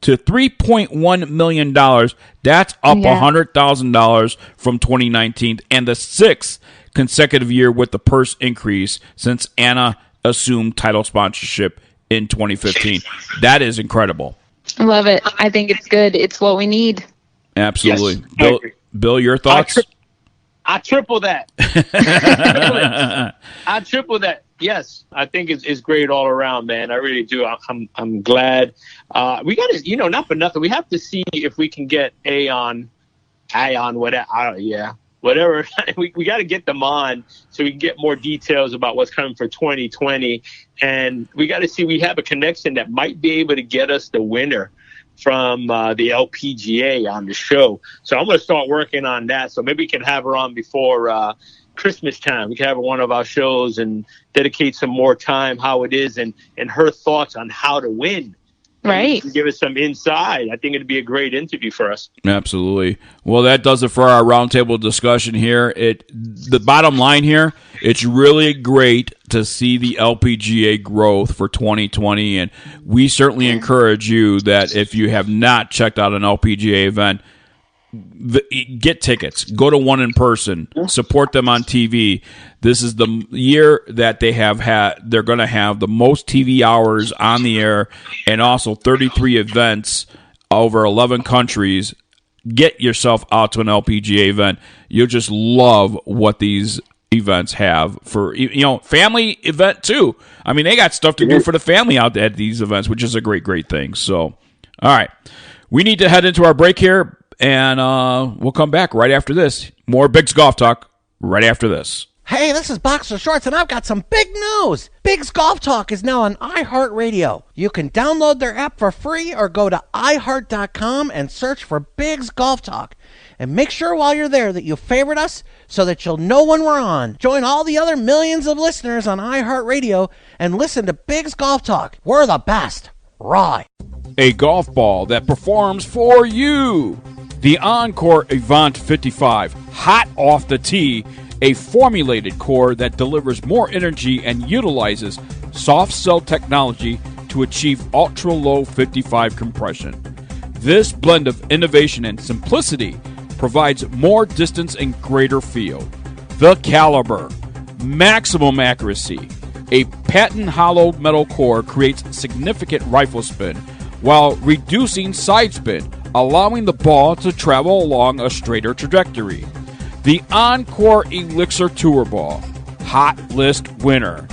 [SPEAKER 1] $3.1 million. That's up $100,000 from 2019, and the sixth consecutive year with the purse increase since Anna assumed title sponsorship in 2015. That is incredible.
[SPEAKER 17] I love it. I think it's good. It's what we need.
[SPEAKER 1] Absolutely. Yes. Bill, your thoughts?
[SPEAKER 18] I triple that. I triple that. Yes, I think it's great all around, man. I really do. I'm glad. We got to, not for nothing. We have to see if we can get Aon, whatever. Whatever. we got to get them on so we can get more details about what's coming for 2020. And we got to see, we have a connection that might be able to get us the winner from the LPGA on the show. So I'm going to start working on that. So maybe we can have her on before Christmas time. We can have her on one of our shows and dedicate some more time how it is and her thoughts on how to win.
[SPEAKER 17] Right.
[SPEAKER 18] Give us some insight. I think it'd be a great interview for us.
[SPEAKER 1] Absolutely. Well, that does it for our roundtable discussion here. The bottom line here, it's really great to see the LPGA growth for 2020, and we certainly encourage you that if you have not checked out an LPGA event, get tickets. Go to one in person. Support them on TV. This is the year that they're going to have the most TV hours on the air, and also 33 events over 11 countries. Get yourself out to an LPGA event. You'll just love what these events have for, family event too. I mean, they got stuff to do for the family out at these events, which is a great thing. So, all right. We need to head into our break here. And we'll come back right after this. More Bigg's Golf Talk right after this.
[SPEAKER 14] Hey, this is Boxer Shorts, and I've got some big news. Bigg's Golf Talk is now on iHeartRadio. You can download their app for free or go to iHeart.com and search for Bigg's Golf Talk. And make sure while you're there that you favorite us so that you'll know when we're on. Join all the other millions of listeners on iHeartRadio and listen to Bigg's Golf Talk. We're the best. Right.
[SPEAKER 1] A golf ball that performs for you. The Encore Avant 55, hot off the tee, a formulated core that delivers more energy and utilizes soft cell technology to achieve ultra-low 55 compression. This blend of innovation and simplicity provides more distance and greater feel. The Caliber, maximum accuracy. A patent hollow metal core creates significant rifle spin while reducing side spin, allowing the ball to travel along a straighter trajectory. The Encore Elixir Tour Ball, hot list winner.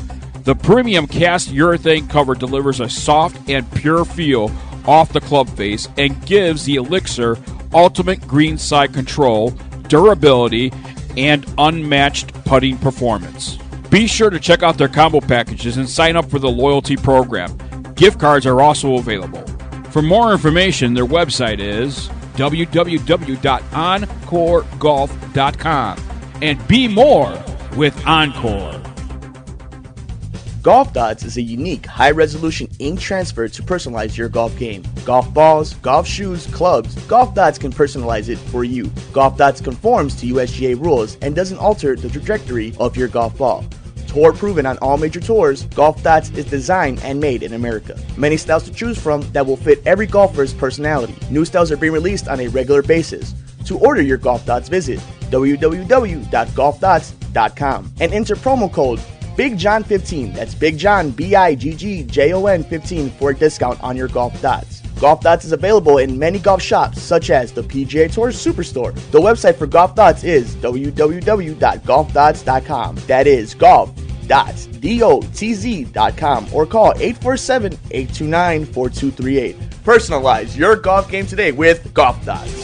[SPEAKER 1] The premium cast urethane cover delivers a soft and pure feel off the club face and gives the Elixir ultimate greenside control, durability, and unmatched putting performance. Be sure to check out their combo packages and sign up for the loyalty program. Gift cards are also available. For more information, their website is www.encoregolf.com. And be more with Encore.
[SPEAKER 2] GolfDots is a unique, high-resolution ink transfer to personalize your golf game. Golf balls, golf shoes, clubs, GolfDots can personalize it for you. GolfDots conforms to USGA rules and doesn't alter the trajectory of your golf ball. Tour proven on all major tours, GolfDots is designed and made in America. Many styles to choose from that will fit every golfer's personality. New styles are being released on a regular basis. To order your GolfDots, visit www.golfdots.com and enter promo code BiggJon15. That's Bigg Jon, BiGGJON 15 for a discount on your GolfDots. GolfDots is available in many golf shops, such as the PGA Tour Superstore. The website for GolfDots is www.golfdots.com. That is golf.dots.com, or call 847-829-4238. Personalize your golf game today with GolfDots.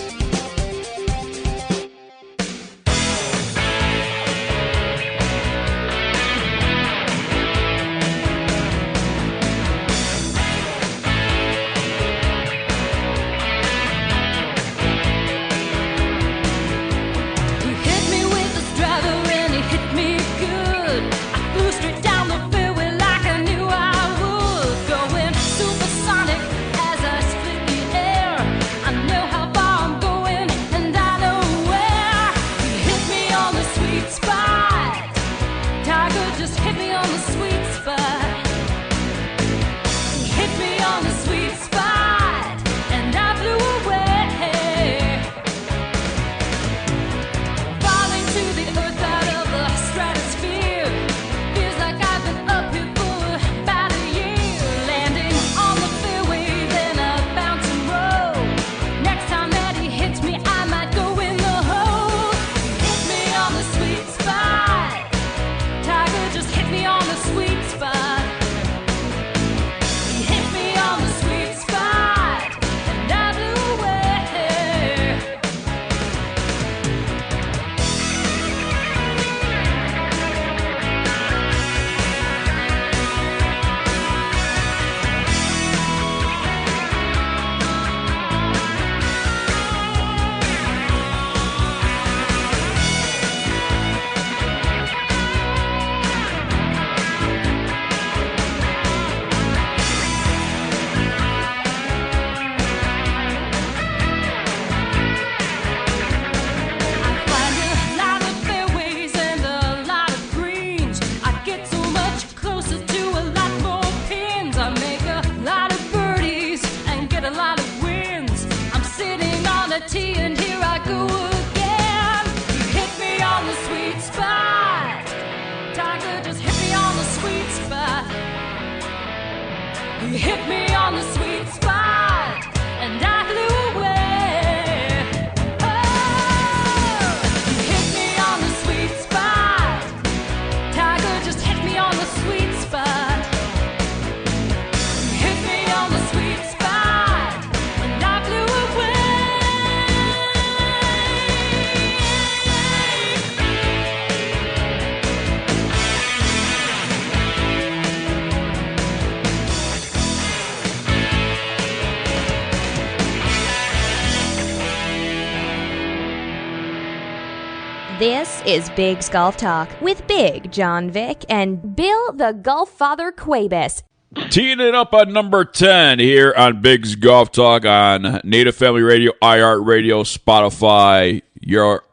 [SPEAKER 5] This is Bigg's Golf Talk with Bigg Jon Vic and Bill the GolfFather Cuebas.
[SPEAKER 1] Teeing it up on number 10 here on Bigg's Golf Talk on Native Family Radio, iHeartRadio, Spotify,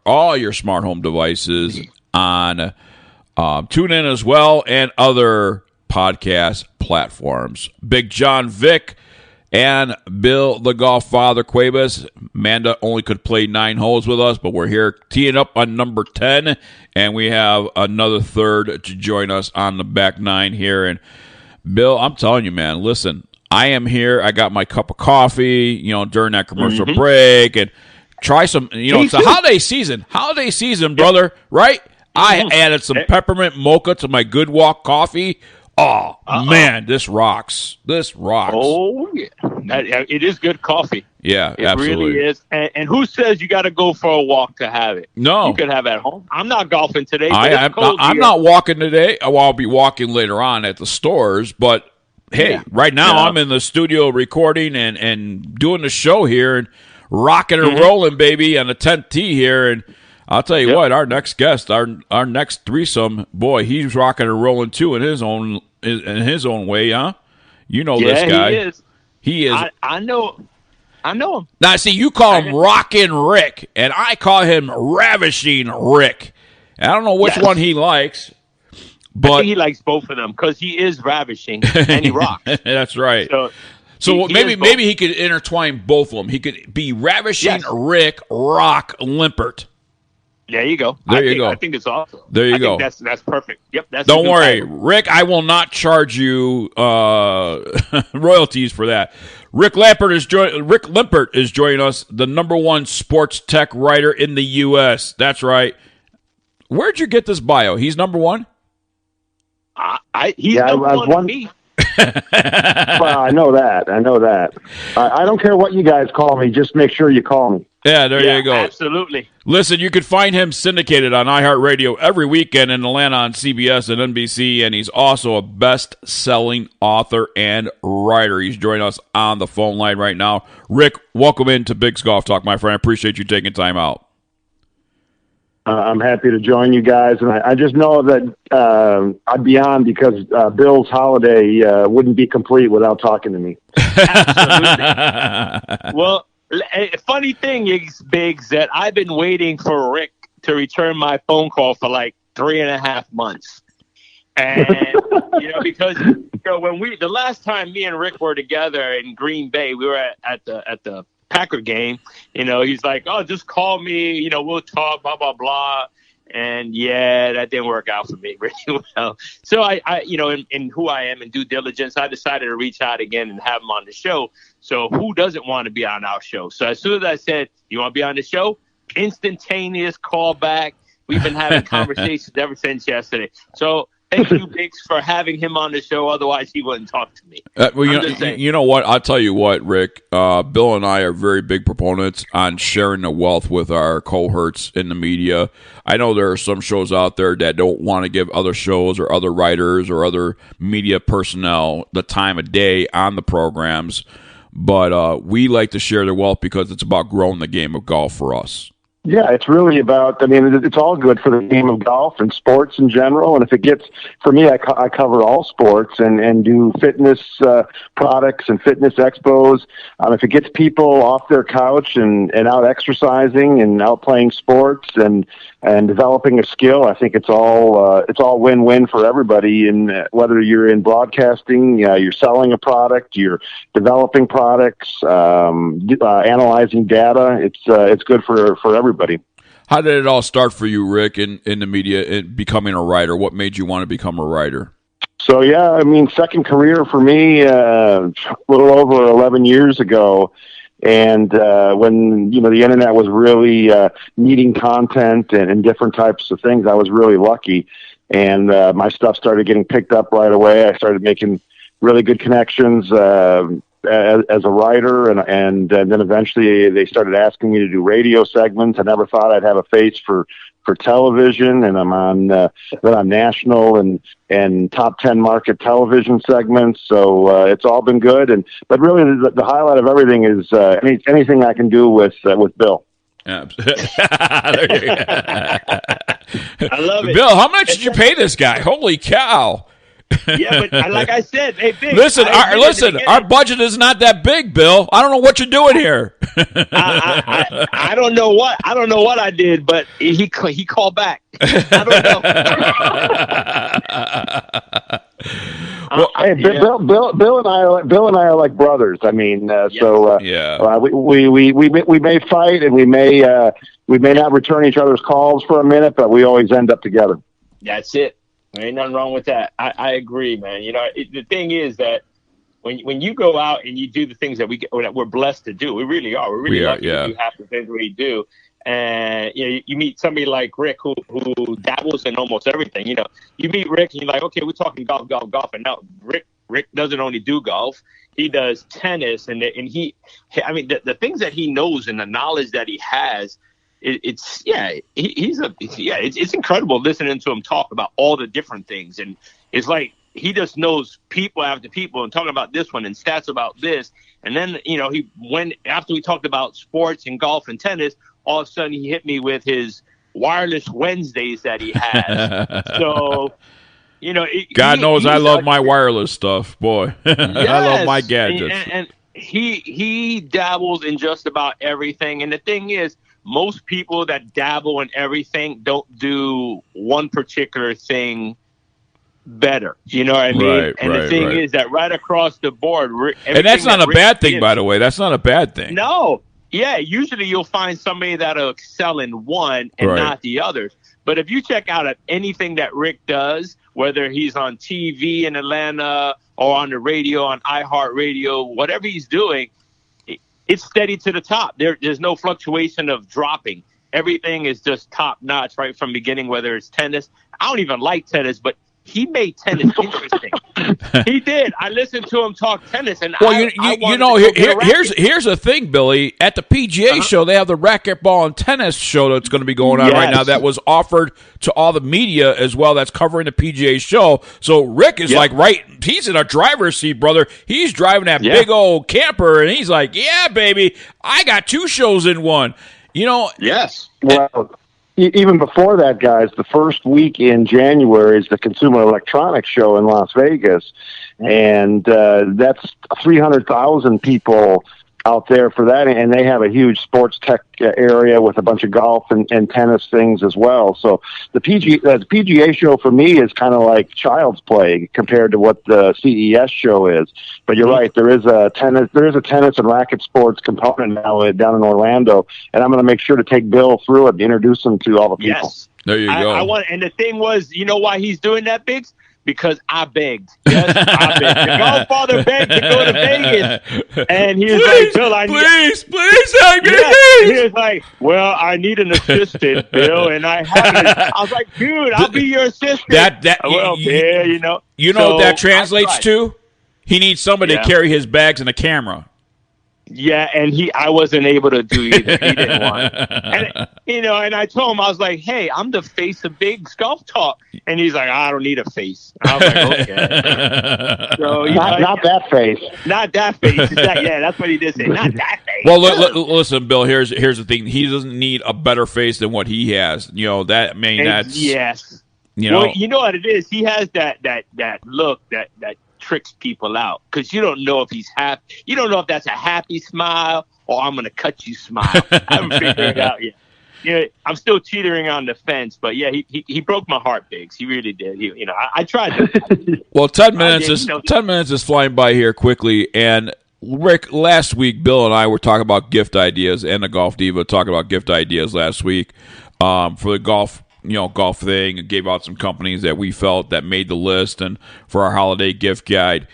[SPEAKER 1] all your smart home devices, on TuneIn as well, and other podcast platforms. Bigg Jon Vic and Bill the GolfFather Cuebas. Amanda only could play 9 holes with us, but we're here teeing up on number 10, and we have another third to join us on the back 9 here. And Bill, I'm telling you, man, listen, I am here. I got my cup of coffee, during that commercial break, and try some, it's a holiday season, brother, right? I added some peppermint mocha to my Good Walk coffee. Oh, man, this rocks.
[SPEAKER 18] Oh, yeah. It is good coffee.
[SPEAKER 1] Yeah,
[SPEAKER 18] it
[SPEAKER 1] absolutely.
[SPEAKER 18] Really is. And who says you got to go for a walk to have it?
[SPEAKER 1] No.
[SPEAKER 18] You could have it at home. I'm not golfing today.
[SPEAKER 1] I'm not walking today. Well, I'll be walking later on at the stores. But, hey, right now I'm in the studio recording and doing the show here and rocking and rolling, baby, on the 10th tee here. And I'll tell you what, our next guest, our next threesome, boy, he's rocking and rolling too in his own way, huh? You know this guy. He is.
[SPEAKER 18] I know him.
[SPEAKER 1] Now, see, you call him Rockin' Rick, and I call him Ravishing Rick. I don't know which one he likes, but
[SPEAKER 18] I think he likes both of them because he is ravishing and he rocks.
[SPEAKER 1] That's right. So maybe he could intertwine both of them. He could be Ravishing Rick, rock Limpert.
[SPEAKER 18] There you go.
[SPEAKER 1] There you go.
[SPEAKER 18] I think it's awesome.
[SPEAKER 1] There you go.
[SPEAKER 18] That's perfect. Yep.
[SPEAKER 1] Don't worry, Rick. I will not charge you royalties for that. Rick Limpert is joining us, the #1 sports tech writer in the U.S. That's right. Where'd you get this bio? He's #1.
[SPEAKER 18] He's number one. Me.
[SPEAKER 6] Well, I know that. I don't care what you guys call me. Just make sure you call me.
[SPEAKER 1] Yeah, there you go.
[SPEAKER 18] Absolutely.
[SPEAKER 1] Listen, you can find him syndicated on iHeartRadio every weekend in Atlanta on CBS and NBC, and he's also a best-selling author and writer. He's joining us on the phone line right now. Rick, welcome into Bigg's Golf Talk, my friend. I appreciate you taking time out.
[SPEAKER 6] I'm happy to join you guys, and I just know that I'd be on because Bill's holiday wouldn't be complete without talking to me.
[SPEAKER 18] Absolutely. Well, funny thing is, Biggs, that I've been waiting for Rick to return my phone call for like 3.5 months. And, because when the last time me and Rick were together in Green Bay, we were at the Packer game, he's like, oh, just call me, we'll talk, blah, blah, blah. And that didn't work out for me really well. So I in who I am in due diligence, I decided to reach out again and have him on the show. So who doesn't want to be on our show? So as soon as I said, you want to be on the show? Instantaneous call back. We've been having conversations ever since yesterday. So thank you, Biggs, for having him on the show. Otherwise, he wouldn't talk to me.
[SPEAKER 1] You know what? I'll tell you what, Rick. Bill and I are very big proponents on sharing the wealth with our cohorts in the media. I know there are some shows out there that don't want to give other shows or other writers or other media personnel the time of day on the programs, but we like to share the wealth because it's about growing the game of golf for us.
[SPEAKER 6] Yeah, it's really about, it's all good for the game of golf and sports in general. And if it gets, for me, I cover all sports and do fitness products and fitness expos. If it gets people off their couch and out exercising and out playing sports and developing a skill, I think it's all win-win for everybody. And whether you're in broadcasting, you're selling a product, you're developing products, analyzing data, it's good for everybody.
[SPEAKER 1] How did it all start for you, Rick, in the media, in becoming a writer? What made you want to become a writer?
[SPEAKER 6] So, second career for me a little over 11 years ago. And when, the internet was really needing content and different types of things, I was really lucky. And my stuff started getting picked up right away. I started making really good connections as a writer, and then eventually they started asking me to do radio segments. I never thought I'd have a face for television, and I'm on national and top 10 market television segments. So it's all been good, but really the highlight of everything is anything I can do with Bill.
[SPEAKER 1] I
[SPEAKER 18] love it.
[SPEAKER 1] Bill, how much did you pay this guy? Holy cow!
[SPEAKER 18] Yeah, but like I said, hey, Big.
[SPEAKER 1] Listen, our budget is not that big, Bill. I don't know what you're doing here.
[SPEAKER 18] I don't know what I did, but he called back. I don't know.
[SPEAKER 6] Hey, Bill and I are like brothers. We may fight and we may not return each other's calls for a minute, but we always end up together.
[SPEAKER 18] That's it. There ain't nothing wrong with that. I agree, man. The thing is that when you go out and you do the things that we're blessed to do, we really are. We're really lucky to do half the things we do. And you meet somebody like Rick who dabbles in almost everything. You meet Rick and you're like, okay, we're talking golf. And now Rick doesn't only do golf; he does tennis, and the things that he knows and the knowledge that he has. It's incredible listening to him talk about all the different things, and it's like he just knows people after people and talking about this one and stats about this, and then after we talked about sports and golf and tennis, all of a sudden he hit me with his wireless Wednesdays that he has. So,
[SPEAKER 1] God knows I love my wireless stuff, boy.
[SPEAKER 18] Yes,
[SPEAKER 1] I love my gadgets.
[SPEAKER 18] And he dabbles in just about everything. And the thing is, most people that dabble in everything don't do one particular thing better. You know what I mean?
[SPEAKER 1] Right,
[SPEAKER 18] and the thing is that right across the board,
[SPEAKER 1] and that's not a bad thing, by the way. That's not a bad thing.
[SPEAKER 18] No. Yeah, usually you'll find somebody that'll excel in one and not the others. But if you check out anything that Rick does, whether he's on TV in Atlanta or on the radio, on iHeartRadio, whatever he's doing, it's steady to the top. There's no fluctuation of dropping. Everything is just top notch right from beginning, whether it's tennis. I don't even like tennis, but he made tennis interesting. He did. I listened to him talk tennis, and
[SPEAKER 1] here's the thing, Billy. At the PGA show, they have the racquetball and tennis show that's going to be going on right now. That was offered to all the media as well. That's covering the PGA show. So Rick is he's in a driver's seat, brother. He's driving that big old camper, and he's like, "Yeah, baby, I got 2 shows in one."
[SPEAKER 18] Yes.
[SPEAKER 6] Well, even before that, guys, the first week in January is the Consumer Electronics Show in Las Vegas, and that's 300,000 people out there for that, and they have a huge sports tech area with a bunch of golf and tennis things as well. So the PGA show for me is kind of like child's play compared to what the CES show is. But you're right, there is a tennis and racket sports component now down in Orlando, and I'm going to make sure to take Bill through it and introduce him to all the people.
[SPEAKER 18] Yes.
[SPEAKER 1] There you go.
[SPEAKER 18] And the thing was, you know why he's doing that, Biggs? Because I begged. Yes, I begged. The GolfFather begged to go to Vegas. And he was like, Bill,
[SPEAKER 1] please,
[SPEAKER 18] He was like, well, I need an assistant, Bill, and I haven't. I was like, dude, I'll be your assistant.
[SPEAKER 1] You know what that translates to? He needs somebody to carry his bags and a camera.
[SPEAKER 18] Yeah, and I wasn't able to do either. He didn't want. And I told him, I was like, hey, I'm the face of Bigg's Golf Talk. And he's like, I don't need a face. I was like, okay. So,
[SPEAKER 6] not that face.
[SPEAKER 18] Not that face. That's what he did say. Not that face.
[SPEAKER 1] Well, listen, Bill, here's the thing. He doesn't need a better face than what he has. That's...
[SPEAKER 18] Yes.
[SPEAKER 1] Well,
[SPEAKER 18] you know what it is? He has that look that tricks people out, because you don't know if he's happy. You don't know if that's a happy smile or I'm going to cut you smile. I haven't figured it out yet. I'm still teetering on the fence, but he broke my heart, Biggs. He really did. I tried to.
[SPEAKER 1] Well, 10 minutes is flying by here quickly, and Rick, last week Bill and I were talking about gift ideas, and the Golf Diva talking about gift ideas last week for the golf thing, and gave out some companies that we felt that made the list and for our holiday gift guide.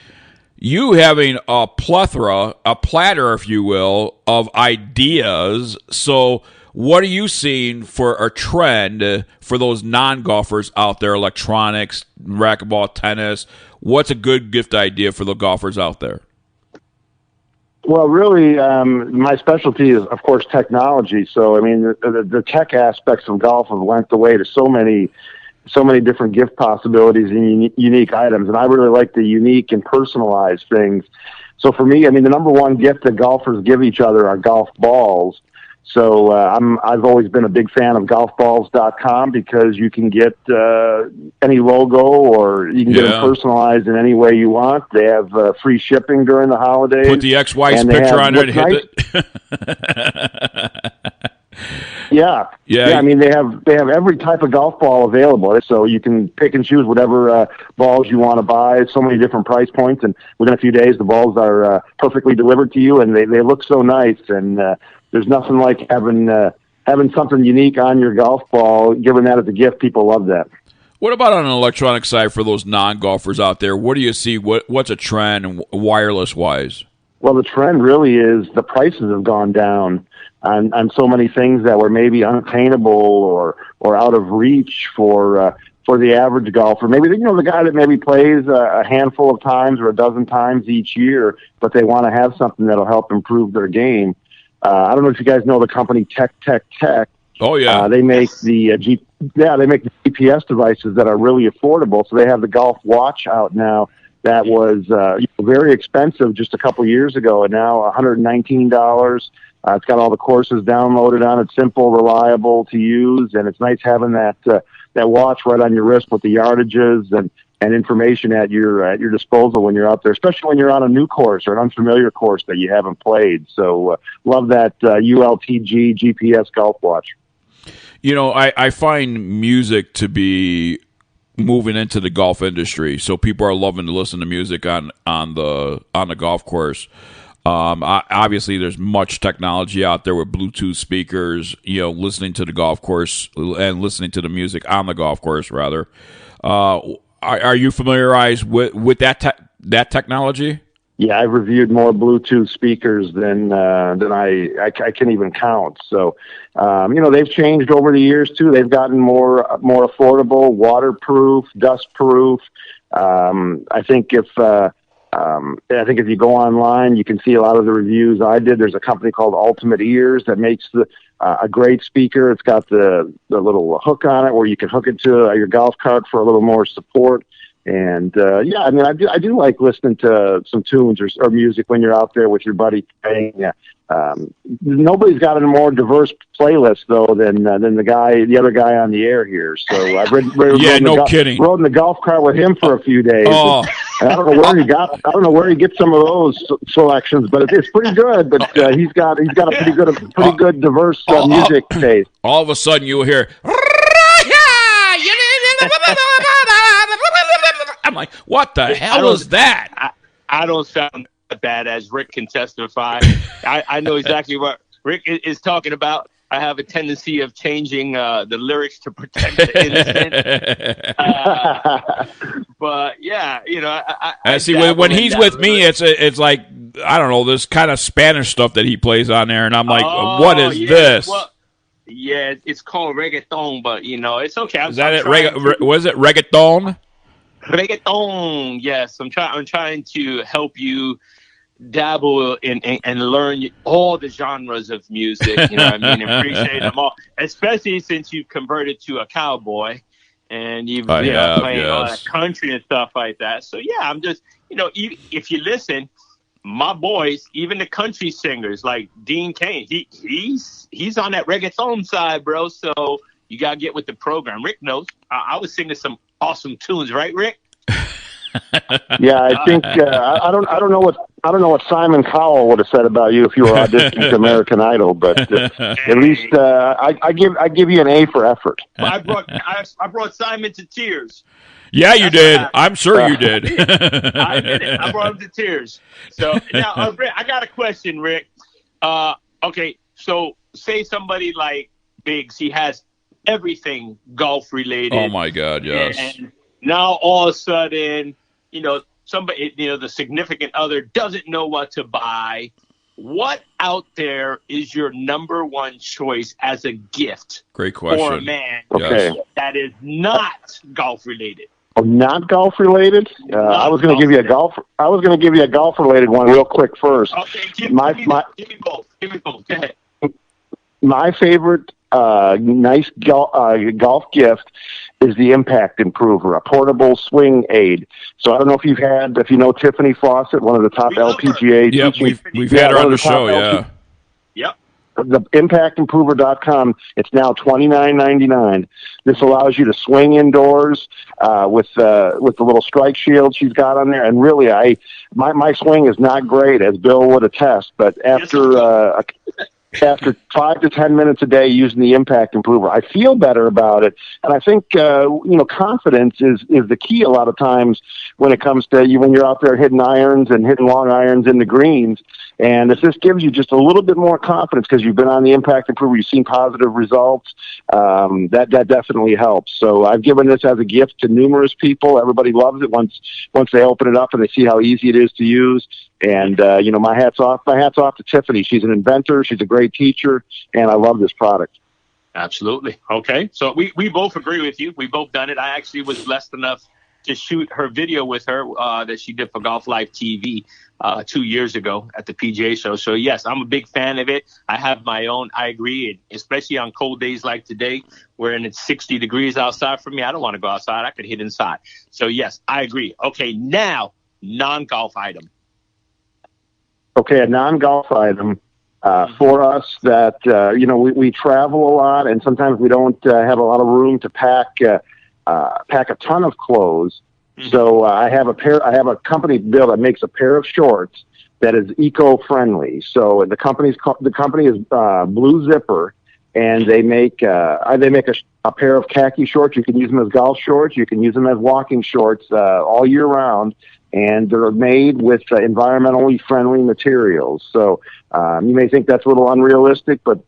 [SPEAKER 1] You having a platter, if you will, of ideas. So what are you seeing for a trend for those non-golfers out there, electronics, racquetball, tennis? What's a good gift idea for the golfers out there?
[SPEAKER 6] Well, really, my specialty is, of course, technology. So, I mean, the tech aspects of golf have lent the way to so many different gift possibilities and unique items. And I really like the unique and personalized things. So for me, I mean, the number one gift that golfers give each other are golf balls. So I've always been a big fan of golfballs.com, because you can get any logo, or you can get them personalized in any way you want. They have free shipping during the holidays.
[SPEAKER 1] Put the ex-wife's picture on there to hit it.
[SPEAKER 6] Yeah. I mean, they have every type of golf ball available, so you can pick and choose whatever balls you want to buy. So many different price points, and within a few days, the balls are perfectly delivered to you, and they look so nice. And there's nothing like having something unique on your golf ball. Giving that as a gift, people love that.
[SPEAKER 1] What about on an electronic side for those non-golfers out there? What do you see? What's a trend wireless-wise?
[SPEAKER 6] Well, the trend really is the prices have gone down on so many things that were maybe unattainable or out of reach for the average golfer. Maybe the guy that maybe plays a handful of times or a dozen times each year, but they want to have something that'll help improve their game. I don't know if you guys know the company Tech.
[SPEAKER 1] Oh yeah,
[SPEAKER 6] they make the GPS devices that are really affordable. So they have the Golf Watch out now that was very expensive just a couple years ago, and now $119. It's got all the courses downloaded on it, simple, reliable to use, and it's nice having that watch right on your wrist with the yardages and information at your disposal when you're out there, especially when you're on a new course or an unfamiliar course that you haven't played. So love that ULTG GPS golf watch.
[SPEAKER 1] I find music to be moving into the golf industry, so people are loving to listen to music on the golf course. Obviously, there's much technology out there with Bluetooth speakers, listening to the golf course and listening to the music on the golf course, rather. Are you familiarized with that technology?
[SPEAKER 6] Yeah, I've reviewed more Bluetooth speakers than I can even count. So, they've changed over the years too. They've gotten more affordable, waterproof, dustproof. I think if you go online, you can see a lot of the reviews I did. There's a company called Ultimate Ears that makes a great speaker. It's got the little hook on it where you can hook it to your golf cart for a little more support. And I do like listening to some tunes or music when you're out there with your buddy playing. Nobody's got a more diverse playlist though than the other guy on the air here. So I've
[SPEAKER 1] kidding.
[SPEAKER 6] Rode in the golf cart with him for a few days.
[SPEAKER 1] Oh.
[SPEAKER 6] And I don't know where he gets some of those selections, but it's pretty good. But he's got a pretty good diverse music taste.
[SPEAKER 1] All of a sudden you'll hear. I'm like, what the hell is that?
[SPEAKER 18] I don't sound that bad, as Rick can testify. I know exactly what Rick is talking about. I have a tendency of changing the lyrics to protect the innocent. But yeah, I
[SPEAKER 1] see when he's with me, it's like, I don't know, this kind of Spanish stuff that he plays on there, and I'm like, what is this?
[SPEAKER 18] Well, yeah, it's called reggaeton, but it's okay.
[SPEAKER 1] Was it reggaeton?
[SPEAKER 18] Reggaeton, yes. I'm trying to help you dabble in and learn all the genres of music. You know what I mean? Appreciate them all, especially since you've converted to a cowboy and you've playing all that country and stuff like that. So yeah, I'm just if you listen, my boys, even the country singers like Dean Cain, he's on that reggaeton side, bro. So you gotta get with the program. Rick knows. I was singing some awesome tunes, right, Rick?
[SPEAKER 6] Yeah, I think I don't know what Simon Cowell would have said about you if you were auditioning to American Idol, but at least I give you an A for effort.
[SPEAKER 18] I brought Simon to tears.
[SPEAKER 1] Yeah, you did. I'm sure you did.
[SPEAKER 18] I did it. I brought him to tears. So now, Rick, I got a question, Rick. Okay, so say somebody like Biggs, he has everything golf related.
[SPEAKER 1] Oh my God, yes.
[SPEAKER 18] And now all of a sudden, somebody, the significant other doesn't know what to buy. What out there is your number one choice as a gift?
[SPEAKER 1] Great question.
[SPEAKER 18] For a man that is not golf related?
[SPEAKER 6] Oh, not golf related? I was going to give you a golf related one real quick first.
[SPEAKER 18] Okay, give me both. Give me both. Go ahead.
[SPEAKER 6] My favorite nice golf gift is the Impact Improver, a portable swing aid. So I don't know if you know Tiffany Fawcett, one of the top LPGA.
[SPEAKER 1] Yep, we've had her on the show. Yeah.
[SPEAKER 18] Yep.
[SPEAKER 6] The ImpactImprover.com. It's now $29.99. This allows you to swing indoors with the little strike shield she's got on there. And really, my swing is not great, as Bill would attest. But after 5 to 10 minutes a day using the Impact Improver, I feel better about it. And I think, confidence is the key a lot of times when it comes to when you're out there hitting irons and hitting long irons in the greens. And if this gives you just a little bit more confidence because you've been on the Impact Improver, you've seen positive results, that definitely helps. So I've given this as a gift to numerous people. Everybody loves it once they open it up and they see how easy it is to use. And, my hat's off to Tiffany. She's an inventor. She's a great teacher, and I love this product.
[SPEAKER 18] Absolutely. Okay. So we both agree with you. We both done it. I actually was blessed enough to shoot her video with her that she did for Golf Life TV 2 years ago at the PGA show. So, yes, I'm a big fan of it. I have my own. I agree, especially on cold days like today when it's 60 degrees outside for me. I don't want to go outside. I could hit inside. So, yes, I agree. Okay, now, non-golf item.
[SPEAKER 6] Okay, a non-golf item. for us that, we travel a lot, and sometimes we don't have a lot of room to pack a ton of clothes. So I have a company built that makes a pair of shorts that is eco-friendly. So the company is Blue Zipper, and they make a pair of khaki shorts. You can use them as golf shorts. You can use them as walking shorts all year round, and they're made with environmentally friendly materials. So you may think that's a little unrealistic, but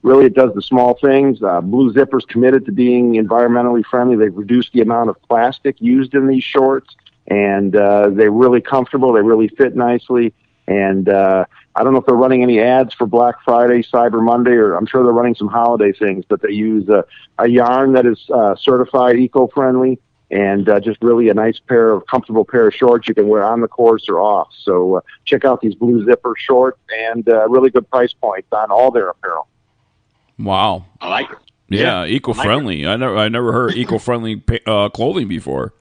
[SPEAKER 6] really it does the small things. Blue Zipper's committed to being environmentally friendly. They've reduced the amount of plastic used in these shorts, and they're really comfortable. They really fit nicely. And I don't know if they're running any ads for Black Friday, Cyber Monday, or I'm sure they're running some holiday things, but they use a yarn that is certified eco-friendly, and just really a nice comfortable pair of shorts you can wear on the course or off. So check out these Blue Zipper shorts, and really good price points on all their apparel.
[SPEAKER 1] Wow.
[SPEAKER 18] I like it.
[SPEAKER 1] Yeah, eco-friendly. I never heard eco-friendly clothing before.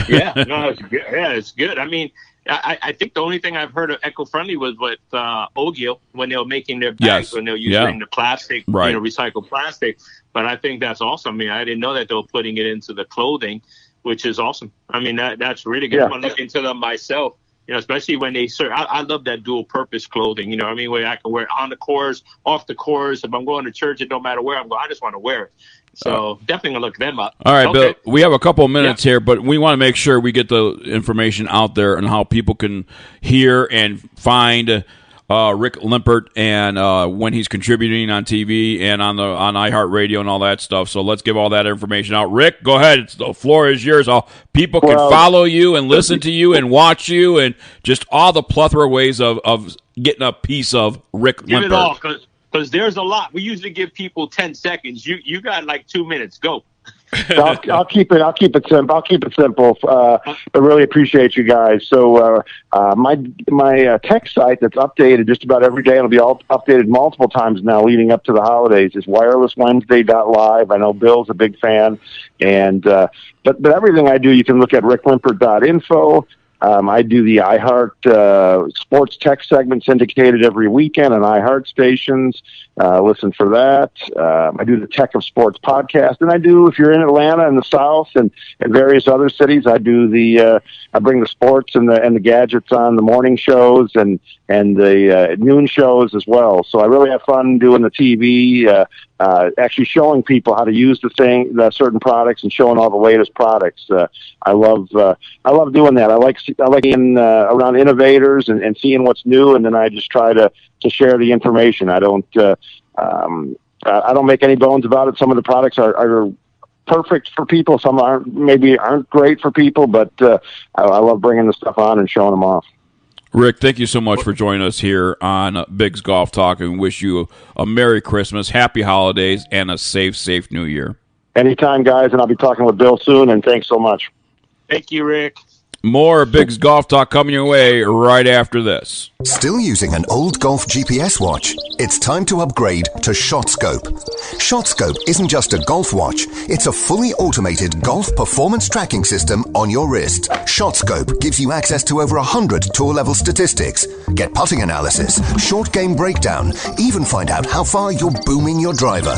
[SPEAKER 18] Yeah, no, it's good. Yeah, it's good. I mean, I think the only thing I've heard of eco-friendly was with Ogil when they were making their bags, when they were using the plastic, recycled plastic. But I think that's awesome. I mean, I didn't know that they were putting it into the clothing, which is awesome. I mean, that's really good. I'm looking into them myself, especially when they serve. I love that dual purpose clothing, I mean, where I can wear it on the course, off the course. If I'm going to church, it don't matter where I'm going. I just want to wear it. So definitely going to look them up.
[SPEAKER 1] All right, Bill, we have a couple of minutes here, but we want to make sure we get the information out there on how people can hear and find Rick Limpert and when he's contributing on TV and on iHeartRadio and all that stuff. So let's give all that information out. Rick, go ahead. The floor is yours. People can follow you and listen to you and watch you, and just all the plethora of ways of getting a piece of Rick Limpert.
[SPEAKER 18] Give it all, because there's a lot. We usually give people 10 seconds. You got like 2 minutes. Go.
[SPEAKER 6] I'll keep it simple. I really appreciate you guys. So my tech site that's updated just about every day, it'll be all updated multiple times now leading up to the holidays, is wirelesswednesday.live. I know Bill's a big fan, and but everything I do, you can look at ricklimpert.info. I do the iHeart sports tech segment syndicated every weekend on iHeart stations. Listen for that. I do the Tech of Sports podcast, and I do, if you're in Atlanta and the South and various other cities, I do I bring the sports and the gadgets on the morning shows and the noon shows as well. So I really have fun doing the TV, actually showing people how to use the certain products and showing all the latest products. I love doing that. I like being around innovators and seeing what's new, and then I just try to share the information. I don't make any bones about it. Some of the products are perfect for people. Some aren't great for people, but I love bringing the stuff on and showing them off.
[SPEAKER 1] Rick, thank you so much for joining us here on Bigg's Golf Talk, and wish you a Merry Christmas, Happy Holidays, and a safe New Year.
[SPEAKER 6] Anytime, guys, and I'll be talking with Bill soon, and thanks so much.
[SPEAKER 18] Thank you, Rick.
[SPEAKER 1] More Bigg's Golf Talk coming your way right after this.
[SPEAKER 4] Still using an old golf GPS watch? It's time to upgrade to ShotScope. ShotScope isn't just a golf watch, it's a fully automated golf performance tracking system on your wrist. ShotScope gives you access to over 100 tour-level statistics, get putting analysis, short game breakdown, even find out how far you're booming your driver.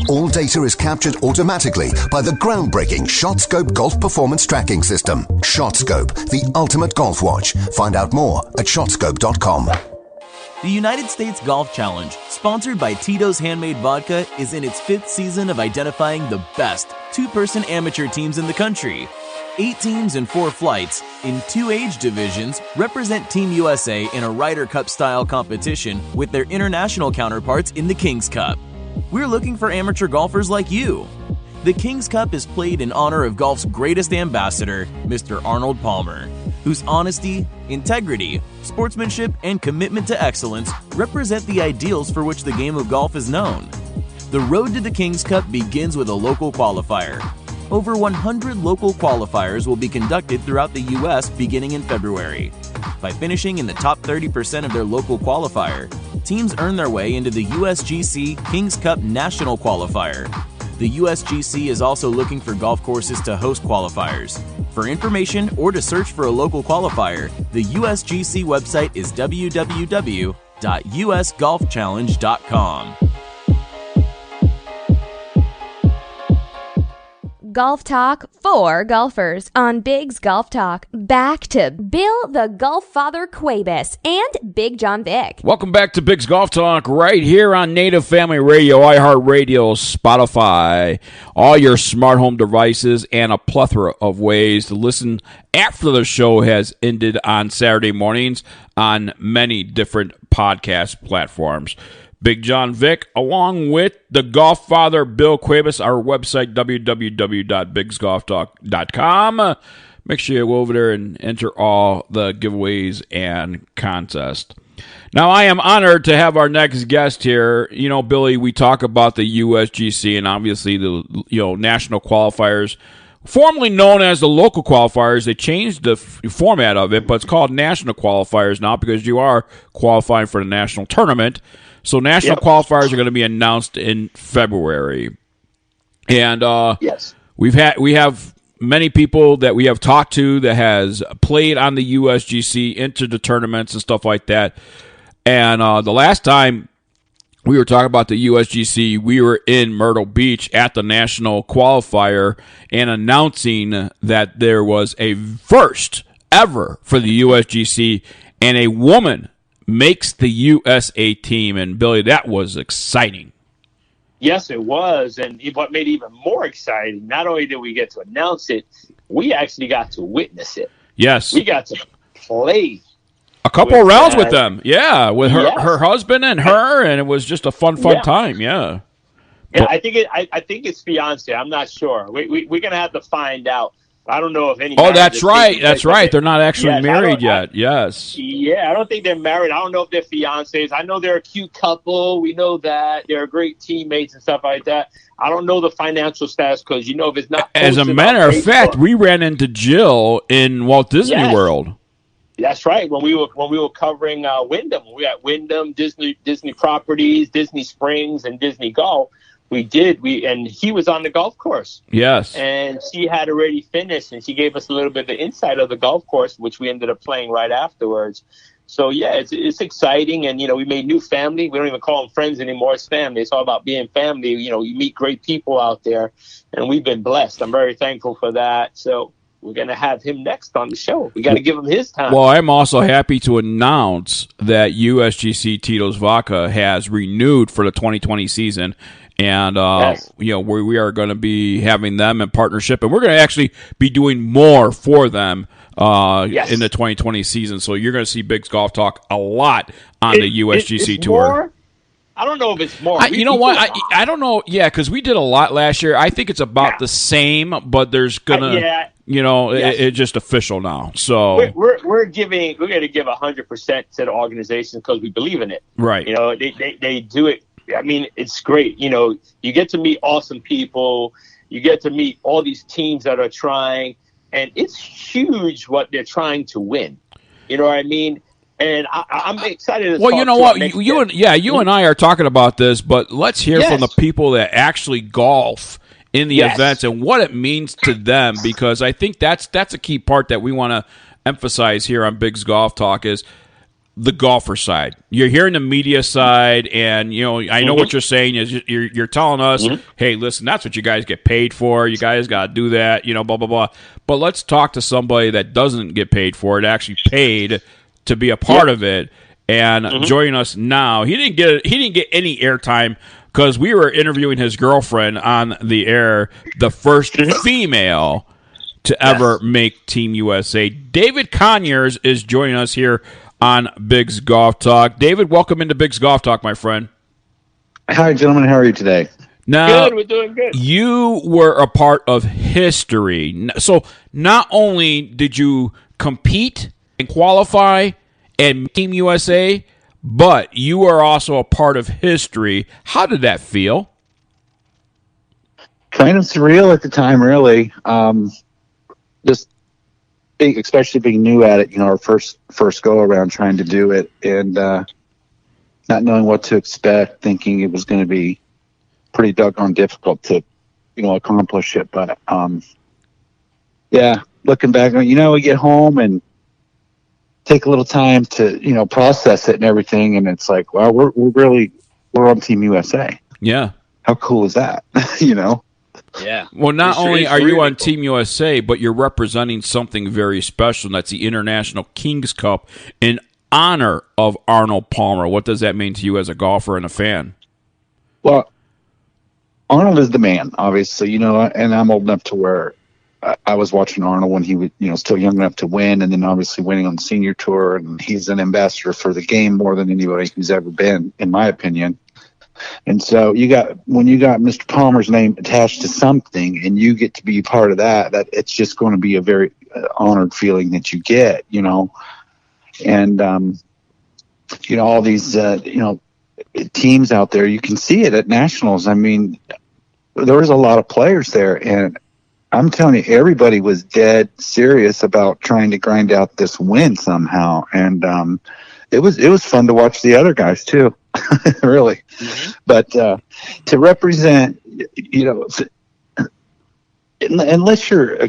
[SPEAKER 4] All data is captured automatically by the groundbreaking ShotScope golf performance tracking system. ShotScope, the ultimate golf watch. Find out more at shotscope.com.
[SPEAKER 19] The United States Golf Challenge, sponsored by Tito's Handmade Vodka, is in its 5th season of identifying the best two-person amateur teams in the country. 8 teams and 4 flights in 2 age divisions represent Team USA in a Ryder Cup-style competition with their international counterparts in the King's Cup. We're looking for amateur golfers like you. The King's Cup is played in honor of golf's greatest ambassador, Mr. Arnold Palmer, whose honesty, integrity, sportsmanship, and commitment to excellence represent the ideals for which the game of golf is known. The road to the King's Cup begins with a local qualifier. Over 100 local qualifiers will be conducted throughout the U.S. beginning in February. By finishing in the top 30% of their local qualifier, teams earn their way into the USGC King's Cup National Qualifier. The USGC is also looking for golf courses to host qualifiers. For information or to search for a local qualifier, the USGC website is www.usgc.gov. golf.usgolfchallenge.com.
[SPEAKER 5] Golf Talk for golfers on Biggs Golf Talk. Back to Bill the GolfFather Cuebas and Bigg Jon Vic.
[SPEAKER 1] Welcome back to Biggs Golf Talk right here on Native Family Radio, iHeartRadio, Spotify, all your smart home devices, and a plethora of ways to listen after the show has ended on Saturday mornings on many different podcast platforms. Bigg Jon Vic, along with the GolfFather Bill Cuebas, our website, www.biggsgolftalk.com. Make sure you go over there and enter all the giveaways and contests. Now, I am honored to have our next guest here. You know, Billy, we talk about the USGC and obviously the national qualifiers, formerly known as the local qualifiers. They changed the format of it, but it's called national qualifiers now because you are qualifying for the national tournament. So national qualifiers are going to be announced in February, and we have many people that we have talked to that has played on the USGC, entered the tournaments and stuff like that. And the last time we were talking about the USGC, we were in Myrtle Beach at the national qualifier and announcing that there was a first ever for the USGC, and a woman makes the USA team. And Billy, that was exciting.
[SPEAKER 18] Yes, it was. And what made it even more exciting, not only did we get to announce it, we actually got to witness it.
[SPEAKER 1] Yes.
[SPEAKER 18] We got to play
[SPEAKER 1] a couple of rounds with them. Yeah, with her husband and her, and it was just a fun time. Yeah.
[SPEAKER 18] Yeah, I think it's fiance. I'm not sure. We're gonna have to find out. I don't know if any.
[SPEAKER 1] Oh, that's right. That's right. They're not actually married yet. Yes.
[SPEAKER 18] Yeah, I don't think they're married. I don't know if they're fiancés. I know they're a cute couple. We know that they're great teammates and stuff like that. I don't know the financial status because if it's not.
[SPEAKER 1] As a matter of fact, we ran into Jill in Walt Disney World.
[SPEAKER 18] That's right. When we were covering Wyndham, we got Wyndham, Disney properties, Disney Springs, and Disney Golf. And he was on the golf course.
[SPEAKER 1] Yes.
[SPEAKER 18] And she had already finished, and she gave us a little bit of the insight of the golf course, which we ended up playing right afterwards. So, yeah, it's exciting. And, we made new family. We don't even call them friends anymore. It's family. It's all about being family. You meet great people out there, and we've been blessed. I'm very thankful for that. So we're going to have him next on the show. We got to give him his time.
[SPEAKER 1] Well, I'm also happy to announce that USGC Tito's Vodka has renewed for the 2020 season. And, we are going to be having them in partnership. And we're going to actually be doing more for them in the 2020 season. So you're going to see Biggs Golf Talk a lot on the USGC Tour.
[SPEAKER 18] More? I don't know if it's more.
[SPEAKER 1] You know what? I don't know. Yeah, because we did a lot last year. I think it's about the same, but there's going to, it's just official now. So
[SPEAKER 18] we're going to give 100% to the organization because we believe in it.
[SPEAKER 1] Right.
[SPEAKER 18] They do it. I mean, it's great. You get to meet awesome people. You get to meet all these teams that are trying, and it's huge what they're trying to win. You know what I mean? And I'm excited.
[SPEAKER 1] Well, you know what? You and I are talking about this, but let's hear from the people that actually golf in the events and what it means to them, because I think that's a key part that we want to emphasize here on Biggs Golf Talk is the golfer side. You're hearing the media side, and I know what you're saying is you're telling us, hey, listen, that's what you guys get paid for. You guys got to do that, blah blah blah. But let's talk to somebody that doesn't get paid for it, actually paid to be a part of it. And joining us now, he didn't get any airtime because we were interviewing his girlfriend on the air, the first female to ever make Team USA. David Conyers is joining us here on Biggs Golf Talk. David, welcome into Biggs Golf Talk, my friend.
[SPEAKER 3] Hi, gentlemen. How are you today?
[SPEAKER 1] Now,
[SPEAKER 18] good. We're doing good.
[SPEAKER 1] You were a part of history. So not only did you compete and qualify and Team USA, but you are also a part of history. How did that feel?
[SPEAKER 3] Kind of surreal at the time, really. Especially being new at it, our first go around trying to do it, and not knowing what to expect, thinking it was going to be pretty doggone difficult to, accomplish it. But looking back on, we get home and take a little time to, process it and everything. And it's like, well, we're on Team USA.
[SPEAKER 1] Yeah.
[SPEAKER 3] How cool is that?
[SPEAKER 18] Yeah.
[SPEAKER 1] Well, not only are you
[SPEAKER 18] really
[SPEAKER 1] on Team USA, but you're representing something very special, and that's the International Kings Cup in honor of Arnold Palmer. What does that mean to you as a golfer and a fan?
[SPEAKER 3] Well, Arnold is the man, obviously, and I'm old enough to where I was watching Arnold when he was, still young enough to win, and then obviously winning on the senior tour, and he's an ambassador for the game more than anybody who's ever been, in my opinion. And so when you got Mr. Palmer's name attached to something and you get to be part of that it's just going to be a very honored feeling that you get, and, all these, teams out there, you can see it at nationals. I mean, there was a lot of players there, and I'm telling you, everybody was dead serious about trying to grind out this win somehow. And, it was fun to watch the other guys too. Really. Mm-hmm. But to represent, unless you're,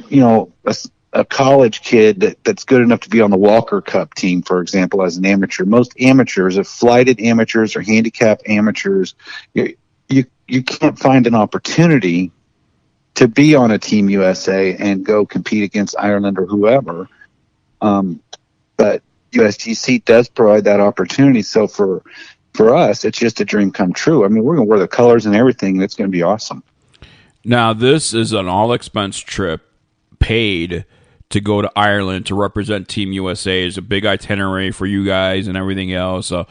[SPEAKER 3] a college kid that's good enough to be on the Walker Cup team, for example, as an amateur, most amateurs, if flighted amateurs or handicapped amateurs, you can't find an opportunity to be on a Team USA and go compete against Ireland or whoever. But USGC does provide that opportunity. So for us, it's just a dream come true. I mean, we're going to wear the colors and everything, and it's going to be awesome.
[SPEAKER 1] Now, this is an all-expense trip paid to go to Ireland to represent Team USA. It's a big itinerary for you guys and everything else. So,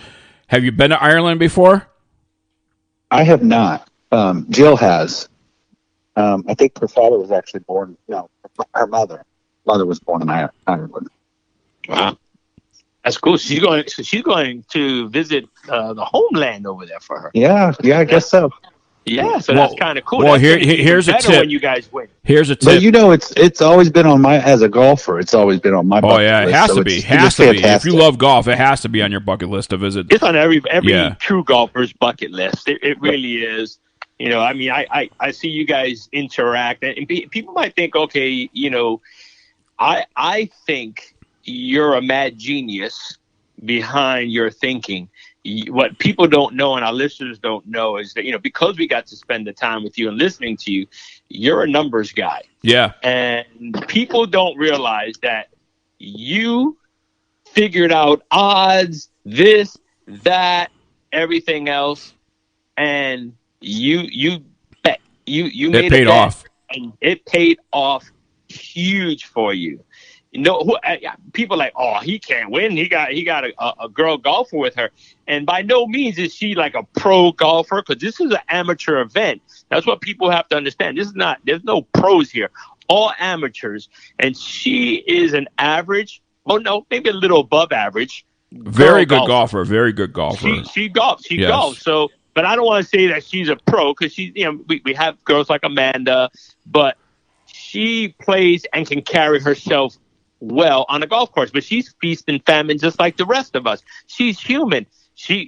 [SPEAKER 1] have you been to Ireland before?
[SPEAKER 3] I have not. Jill has. I think her father was actually born, her mother was born in Ireland.
[SPEAKER 18] Wow. That's cool. She's going to visit the homeland over there for her.
[SPEAKER 3] Yeah, I guess so.
[SPEAKER 18] Yeah, so that's kind of cool.
[SPEAKER 1] Well,
[SPEAKER 18] that's
[SPEAKER 1] here's a tip.
[SPEAKER 18] When you guys win.
[SPEAKER 1] Here's a tip.
[SPEAKER 3] But it's always been on as a golfer, it's always been on my bucket list.
[SPEAKER 1] Oh yeah, it has to be. If you love golf, it has to be on your bucket list to visit.
[SPEAKER 18] It's on every true golfer's bucket list. It really is. I mean, I see you guys interact, and people might think, okay, I think you're a mad genius behind your thinking. What people don't know and our listeners don't know is that, because we got to spend the time with you and listening to you, you're a numbers guy.
[SPEAKER 1] Yeah.
[SPEAKER 18] And people don't realize that you figured out odds, this, that, everything else, and you bet. You made
[SPEAKER 1] it paid off.
[SPEAKER 18] And it paid off huge for you. People are like, oh, he can't win. He got a girl golfer with her, and by no means is she like a pro golfer, because this is an amateur event. That's what people have to understand. There's no pros here, all amateurs, and she is an average. Oh no, maybe a little above average.
[SPEAKER 1] Very good golfer. Very good golfer.
[SPEAKER 18] She golfs. She golfs. So, but I don't want to say that she's a pro, because she's we have girls like Amanda, but she plays and can carry herself well on a golf course, but she's feast and famine just like the rest of us. She's human. She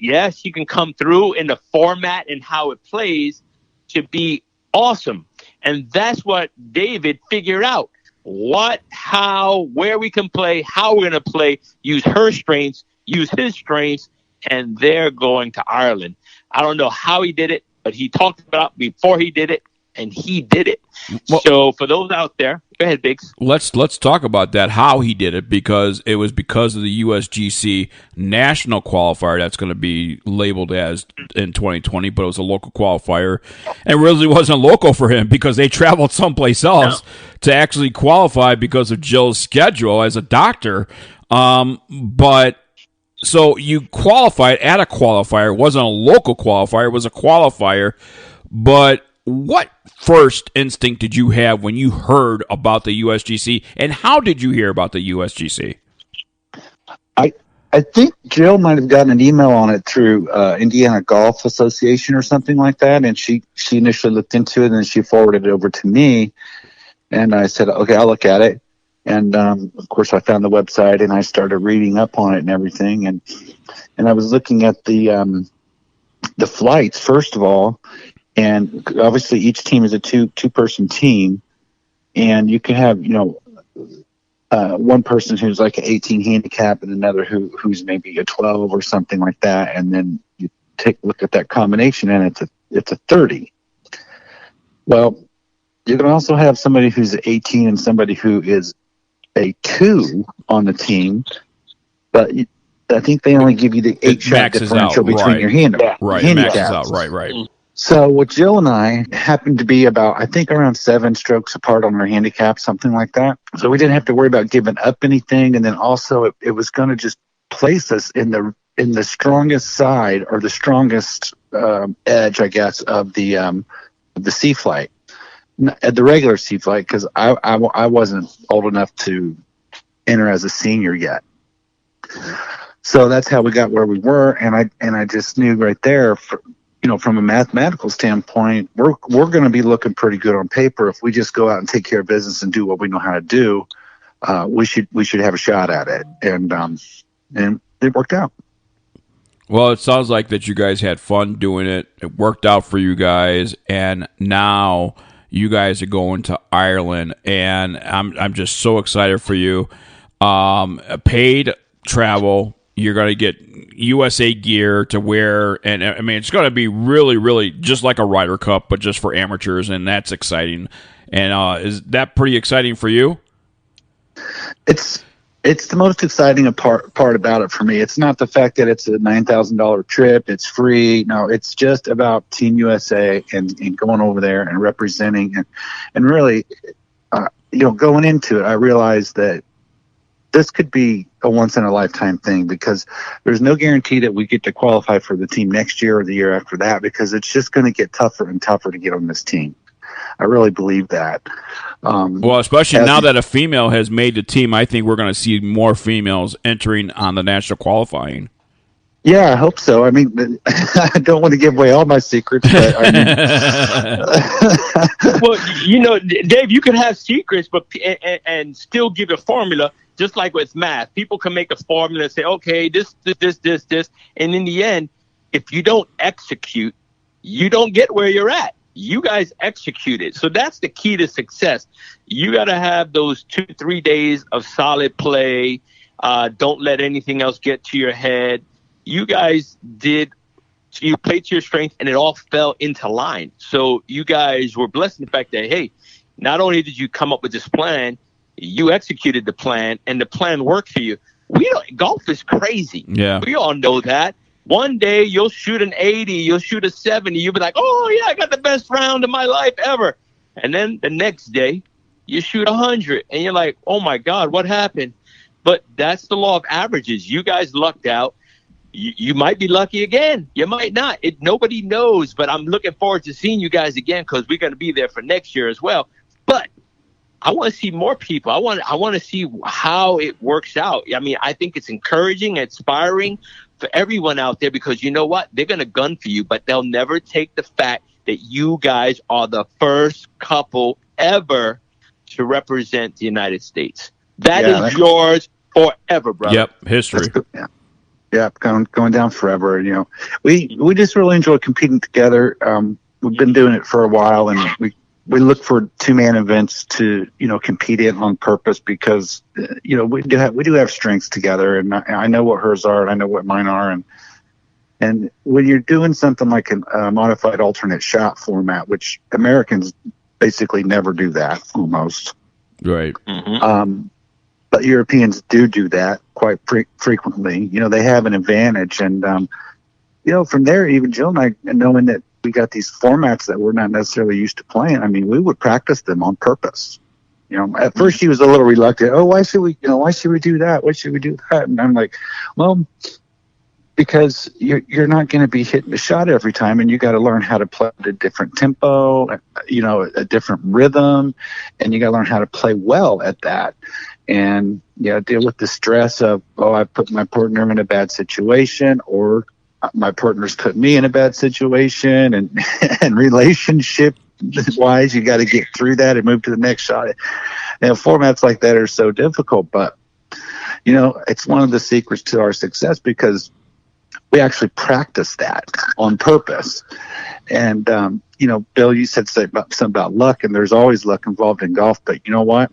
[SPEAKER 18] can come through in the format and how it plays to be awesome. And that's what David figured out. What, how, where we can play, how we're going to play, use her strengths, use his strengths, and they're going to Ireland. I don't know how he did it, but he talked about before he did it, and he did it. Well, so for those out there, go ahead, Biggs.
[SPEAKER 1] Let's talk about that, how he did it, because it was because of the USGC national qualifier that's going to be labeled as in 2020, but it was a local qualifier. And really wasn't local for him because they traveled someplace else to actually qualify because of Jill's schedule as a doctor. But so you qualified at a qualifier. It wasn't a local qualifier. It was a qualifier. But what first instinct did you have when you heard about the USGC, and how did you hear about the USGC?
[SPEAKER 3] I think Jill might have gotten an email on it through Indiana Golf Association or something like that, and she initially looked into it, and then she forwarded it over to me, and I said, okay, I'll look at it. And of course, I found the website, and I started reading up on it and everything, and I was looking at the flights first of all. And obviously each team is a two-person team, and you can have, one person who's like an 18 handicap and another who's maybe a 12 or something like that, and then you take a look at that combination and it's a 30. Well, you can also have somebody who's 18 and somebody who is a 2 on the team, but I think they only give you the 8-shot differential between your handicaps.
[SPEAKER 1] Maxes out. Right.
[SPEAKER 3] So with Jill and I happened to be about, I think, around 7 strokes apart on our handicap, something like that. So we didn't have to worry about giving up anything, and then also it was going to just place us in the strongest side, or the strongest edge, I guess, of the sea flight, at the regular sea flight, because I wasn't old enough to enter as a senior yet. So that's how we got where we were, and I just knew right there, from a mathematical standpoint, we're going to be looking pretty good on paper if we just go out and take care of business and do what we know how to do. We should have a shot at it, and it worked out.
[SPEAKER 1] Well, it sounds like that you guys had fun doing it. It worked out for you guys, and now you guys are going to Ireland, and I'm just so excited for you. Paid travel. You're going to get USA gear to wear, and I mean, it's going to be really, really just like a Ryder Cup, but just for amateurs, and that's exciting. And is that pretty exciting for you?
[SPEAKER 3] It's the most exciting part about it for me. It's not the fact that it's a $9,000 trip, it's free. No, it's just about Team USA and going over there and representing, and really, going into it, I realized that this could be a once-in-a-lifetime thing, because there's no guarantee that we get to qualify for the team next year or the year after that, because it's just going to get tougher and tougher to get on this team. I really believe that.
[SPEAKER 1] Well, especially now that a female has made the team, I think we're going to see more females entering on the national qualifying.
[SPEAKER 3] Yeah, I hope so. I mean, I don't want to give away all my secrets, but I mean...
[SPEAKER 18] Well, Dave, you can have secrets, but and still give a formula. Just like with math, people can make a formula and say, okay, this. And in the end, if you don't execute, you don't get where you're at. You guys executed. So that's the key to success. You got to have those 2-3 days of solid play. Don't let anything else get to your head. You guys you played to your strength, and it all fell into line. So you guys were blessed in the fact that, hey, not only did you come up with this plan, you executed the plan, and the plan worked for you. Golf is crazy.
[SPEAKER 1] Yeah.
[SPEAKER 18] We all know that. One day you'll shoot an 80, you'll shoot a 70, you'll be like, oh yeah, I got the best round of my life ever. And then the next day you shoot 100, and you're like, oh my God, what happened? But that's the law of averages. You guys lucked out. You might be lucky again. You might not. Nobody knows, but I'm looking forward to seeing you guys again, because we're going to be there for next year as well. But I want to see more people. I want to see how it works out. I mean, I think it's encouraging, inspiring for everyone out there, because you know what? They're going to gun for you, but they'll never take the fact that you guys are the first couple ever to represent the United States. That is yours forever, brother.
[SPEAKER 1] Yep, history.
[SPEAKER 3] Yeah, going down forever. We just really enjoy competing together. We've been doing it for a while, and we look for 2-man events to, compete in on purpose, because, we do have strengths together, and I know what hers are, and I know what mine are. And when you're doing something like a modified alternate shot format, which Americans basically never do that almost.
[SPEAKER 1] Right.
[SPEAKER 18] Mm-hmm.
[SPEAKER 3] But Europeans do that quite frequently. They have an advantage. And, from there, even Jill and I, knowing that we got these formats that we're not necessarily used to playing, I mean, we would practice them on purpose. At first she was a little reluctant. Oh, why should we do that? Why should we do that? And I'm like, well, because you're not going to be hitting the shot every time, and you got to learn how to play at a different tempo, a different rhythm, and you got to learn how to play well at that. And deal with the stress of, I put my partner in a bad situation, or my partner's put me in a bad situation, and relationship wise, you got to get through that and move to the next shot. Formats like that are so difficult, but it's one of the secrets to our success, because we actually practice that on purpose. And Bill, you said something about luck, and there's always luck involved in golf, but you know what?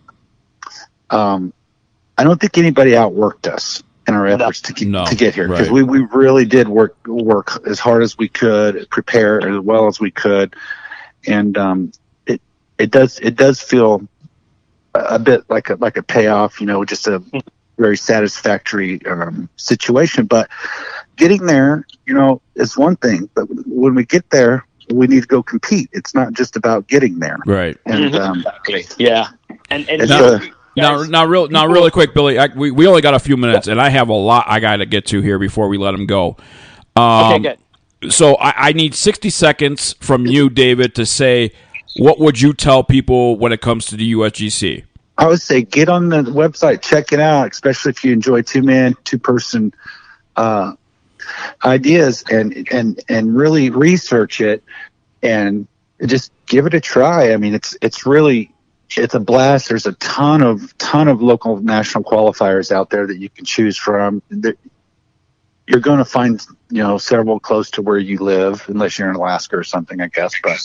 [SPEAKER 3] I don't think anybody outworked us in our efforts to get here, because we really did work as hard as we could, prepare as well as we could, and it does feel a bit like a payoff, just a very satisfactory situation. But getting there, is one thing, but when we get there, we need to go compete. It's not just about getting there,
[SPEAKER 1] right?
[SPEAKER 3] And
[SPEAKER 18] yeah, and
[SPEAKER 1] Now, really quick, Billy. We only got a few minutes, and I have a lot I got to get to here before we let him go.
[SPEAKER 18] Okay, good.
[SPEAKER 1] So I need 60 seconds from you, David, to say what would you tell people when it comes to the USGC.
[SPEAKER 3] I would say get on the website, check it out, especially if you enjoy two-person ideas, and really research it and just give it a try. I mean, it's a blast. There's a ton of local national qualifiers out there that you can choose from. You're going to find, several close to where you live, unless you're in Alaska or something, I guess. But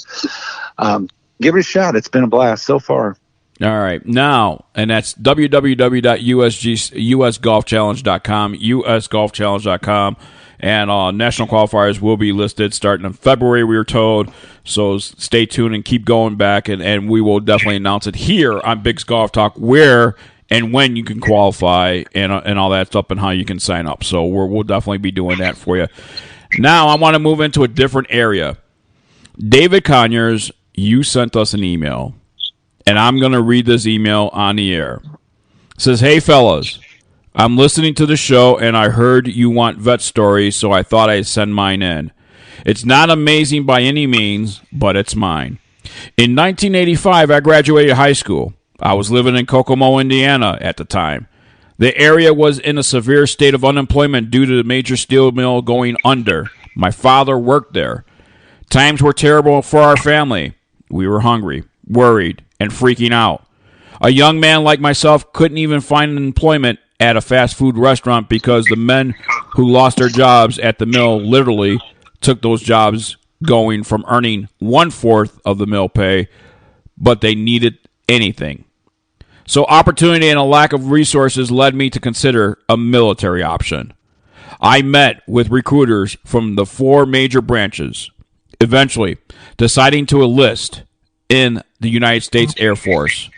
[SPEAKER 3] give it a shot. It's been a blast so far.
[SPEAKER 1] All right. Now, and that's www.usgolfchallenge.com, usgolfchallenge.com. And national qualifiers will be listed starting in February, we were told. So stay tuned and keep going back, and we will definitely announce it here on Bigg's Golf Talk where and when you can qualify and all that stuff and how you can sign up. So we'll definitely be doing that for you. Now I want to move into a different area. David Conyers, you sent us an email, and I'm going to read this email on the air. It says, "Hey, fellas. I'm listening to the show, and I heard you want vet stories, so I thought I'd send mine in. It's not amazing by any means, but it's mine. In 1985, I graduated high school. I was living in Kokomo, Indiana at the time. The area was in a severe state of unemployment due to the major steel mill going under. My father worked there. Times were terrible for our family. We were hungry, worried, and freaking out. A young man like myself couldn't even find employment at a fast food restaurant because the men who lost their jobs at the mill literally took those jobs, going from earning 1/4 of the mill pay, but they needed anything. So opportunity and a lack of resources led me to consider a military option. I met with recruiters from the 4 major branches, eventually deciding to enlist in the United States Air Force.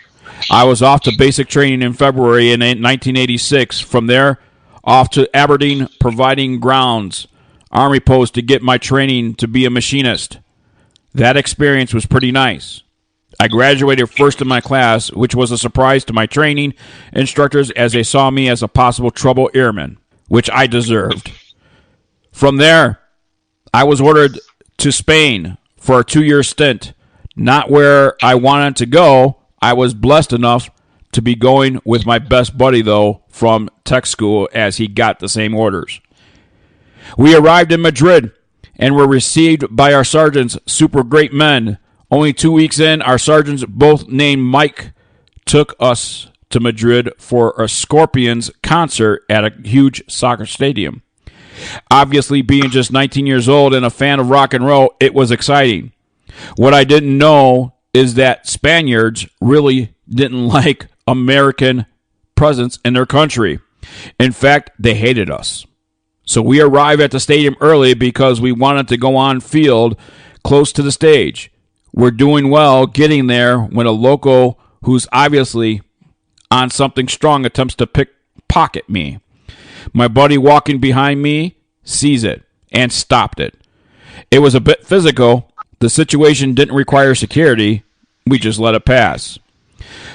[SPEAKER 1] I was off to basic training in February in 1986. From there, off to Aberdeen, providing grounds, Army post to get my training to be a machinist. That experience was pretty nice. I graduated first in my class, which was a surprise to my training instructors as they saw me as a possible trouble airman, which I deserved. From there, I was ordered to Spain for a 2-year stint. Not where I wanted to go. I was blessed enough to be going with my best buddy, though, from tech school, as he got the same orders. We arrived in Madrid and were received by our sergeants, super great men. Only 2 weeks in, our sergeants, both named Mike, took us to Madrid for a Scorpions concert at a huge soccer stadium. Obviously, being just 19 years old and a fan of rock and roll, it was exciting. What I didn't know is that Spaniards really didn't like American presence in their country. In fact, they hated us. So we arrived at the stadium early because we wanted to go on field close to the stage. We're doing well getting there when a local who's obviously on something strong attempts to pickpocket me. My buddy walking behind me sees it and stopped it. It was a bit physical. The situation didn't require security. We just let it pass.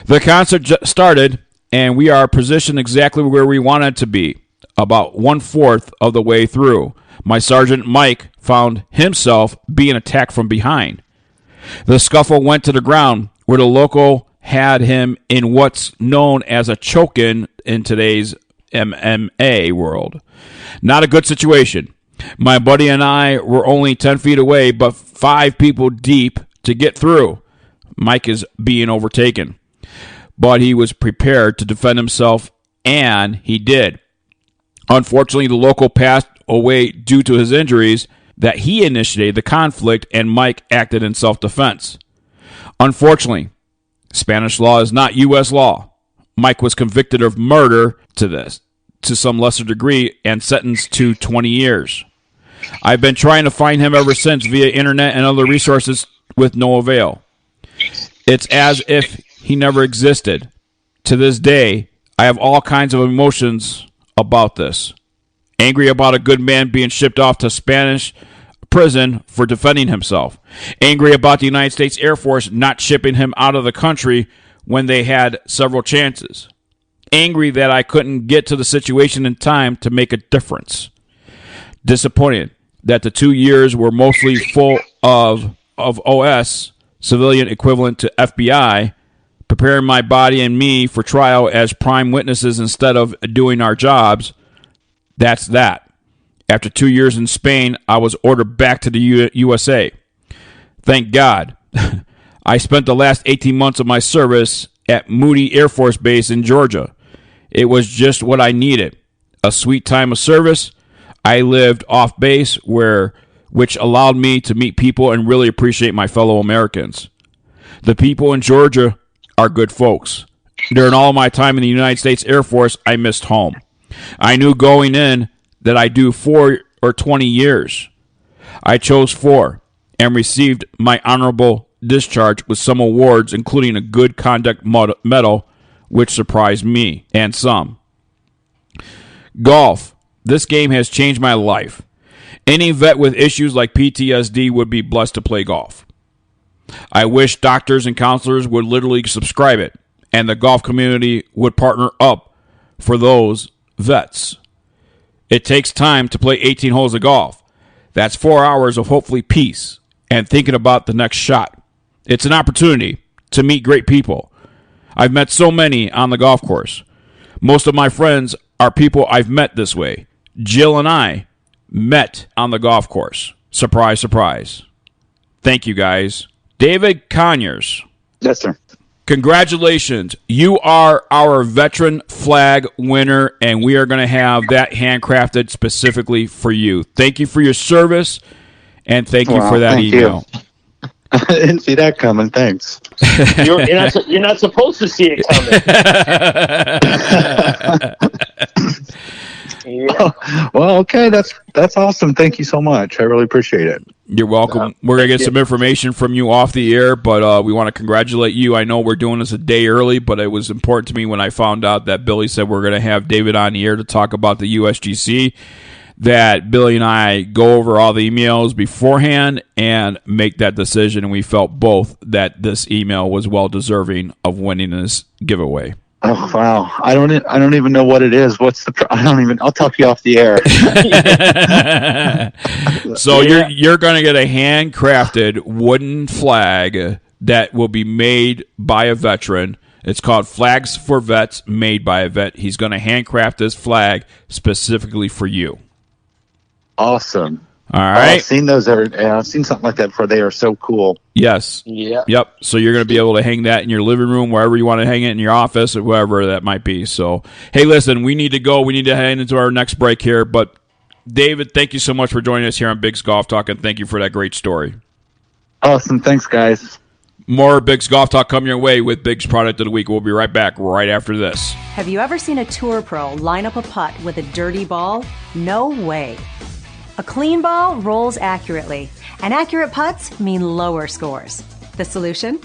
[SPEAKER 1] The concert started, and we are positioned exactly where we wanted to be, about 1/4 of the way through. My sergeant, Mike, found himself being attacked from behind. The scuffle went to the ground, where the local had him in what's known as a choke-in today's MMA world. Not a good situation. My buddy and I were only 10 feet away, but 5 people deep to get through. Mike is being overtaken. But he was prepared to defend himself, and he did. Unfortunately, the local passed away due to his injuries, that he initiated the conflict, and Mike acted in self-defense. Unfortunately, Spanish law is not U.S. law. Mike was convicted of murder to some lesser degree and sentenced to 20 years. I've been trying to find him ever since via internet and other resources with no avail. It's as if he never existed. To this day, I have all kinds of emotions about this. Angry about a good man being shipped off to Spanish prison for defending himself. Angry about the United States Air Force not shipping him out of the country when they had several chances. Angry that I couldn't get to the situation in time to make a difference. Disappointed that the 2 years were mostly full of OS, civilian equivalent to FBI, preparing my body and me for trial as prime witnesses instead of doing our jobs. That's that. After 2 years in Spain, I was ordered back to the USA. Thank God. I spent the last 18 months of my service at Moody Air Force Base in Georgia. It was just what I needed. A sweet time of service. I lived off base, which allowed me to meet people and really appreciate my fellow Americans. The people in Georgia are good folks. During all my time in the United States Air Force, I missed home. I knew going in that I'd do 4 or 20 years. I chose 4 and received my honorable discharge with some awards, including a Good Conduct Medal, which surprised me and some. Golf. This game has changed my life. Any vet with issues like PTSD would be blessed to play golf. I wish doctors and counselors would literally subscribe it, and the golf community would partner up for those vets. It takes time to play 18 holes of golf. That's 4 hours of hopefully peace and thinking about the next shot. It's an opportunity to meet great people. I've met so many on the golf course. Most of my friends are people I've met this way. Jill and I met on the golf course. Surprise, surprise. Thank you, guys. David Conyers.
[SPEAKER 3] Yes, sir.
[SPEAKER 1] Congratulations. You are our veteran flag winner, and we are going to have that handcrafted specifically for you. Thank you for your service, and thank you for that email.
[SPEAKER 3] I didn't see that coming. Thanks.
[SPEAKER 18] You're not supposed to see it coming.
[SPEAKER 3] Yeah. Well, okay, that's awesome. Thank you so much. I really appreciate it.
[SPEAKER 1] You're welcome. We're going to get some information from you off the air, but we want to congratulate you. I know we're doing this a day early, but it was important to me when I found out that Billy said we're going to have David on the air to talk about the USGC, that Billy and I go over all the emails beforehand and make that decision, and we felt both that this email was well deserving of winning this giveaway.
[SPEAKER 3] Oh wow! I don't even know what it is. I'll talk you off the air.
[SPEAKER 1] So you're going to get a handcrafted wooden flag that will be made by a veteran. It's called Flags for Vets, made by a vet. He's going to handcraft this flag specifically for you.
[SPEAKER 3] Awesome.
[SPEAKER 1] All right.
[SPEAKER 3] I've seen those. I've seen something like that before. They are so cool.
[SPEAKER 1] Yes.
[SPEAKER 18] Yeah.
[SPEAKER 1] Yep. So you're going to be able to hang that in your living room, wherever you want to hang it, in your office, or wherever that might be. So, hey, listen, we need to go. We need to head into our next break here. But, David, thank you so much for joining us here on Bigg's Golf Talk, and thank you for that great story.
[SPEAKER 3] Awesome. Thanks, guys.
[SPEAKER 1] More Bigg's Golf Talk coming your way with Bigg's Product of the Week. We'll be right back right after this.
[SPEAKER 7] Have you ever seen a tour pro line up a putt with a dirty ball? No way. A clean ball rolls accurately, and accurate putts mean lower scores. The solution?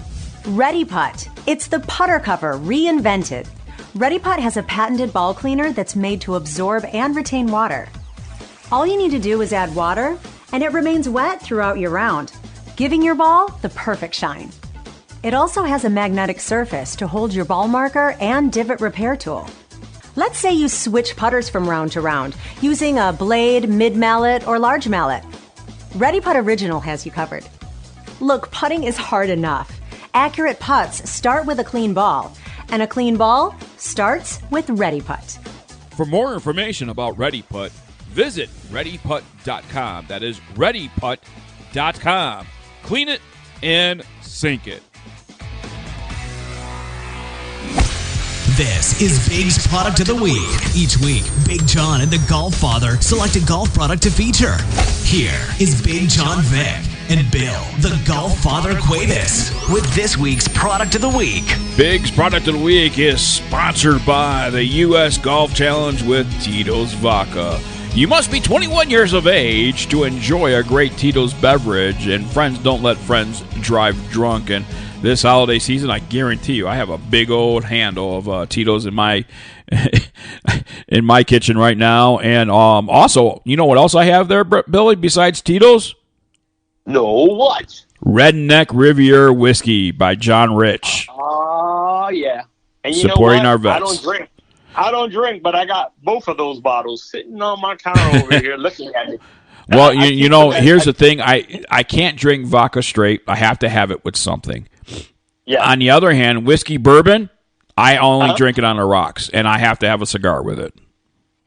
[SPEAKER 7] Ready Putt. It's the putter cover reinvented. Ready Putt has a patented ball cleaner that's made to absorb and retain water. All you need to do is add water, and it remains wet throughout your round, giving your ball the perfect shine. It also has a magnetic surface to hold your ball marker and divot repair tool. Let's say you switch putters from round to round using a blade, mid-mallet, or large mallet. Ready Putt Original has you covered. Look, putting is hard enough. Accurate putts start with a clean ball, and a clean ball starts with Ready Putt.
[SPEAKER 1] For more information about Ready Putt, visit ReadyPutt.com. That is ReadyPutt.com. Clean it and sink it.
[SPEAKER 8] This is Bigg's Product of the Week. Each week, Bigg Jon and the GolfFather select a golf product to feature. Here is Bigg Jon Vic. and Bill, the GolfFather Cuebas, with this week's Product of the Week.
[SPEAKER 1] Bigg's Product of the Week is sponsored by the U.S. Golf Challenge with Tito's Vodka. You must be 21 years of age to enjoy a great Tito's beverage, and friends don't let friends drive drunk. And this holiday season, I guarantee you, I have a big old handle of Tito's in my in my kitchen right now. And also, you know what else I have there, Billy, besides Tito's?
[SPEAKER 18] No, what?
[SPEAKER 1] Redneck Riviera Whiskey by John Rich.
[SPEAKER 18] Oh, yeah. And you
[SPEAKER 1] supporting
[SPEAKER 18] know what?
[SPEAKER 1] our vets.
[SPEAKER 18] I don't drink, but I got both of those bottles sitting on my counter over here looking at it.
[SPEAKER 1] Well, you know, here's the thing. I can't drink vodka straight. I have to have it with something.
[SPEAKER 18] Yeah.
[SPEAKER 1] On the other hand, whiskey bourbon, I only drink it on the rocks, and I have to have a cigar with it.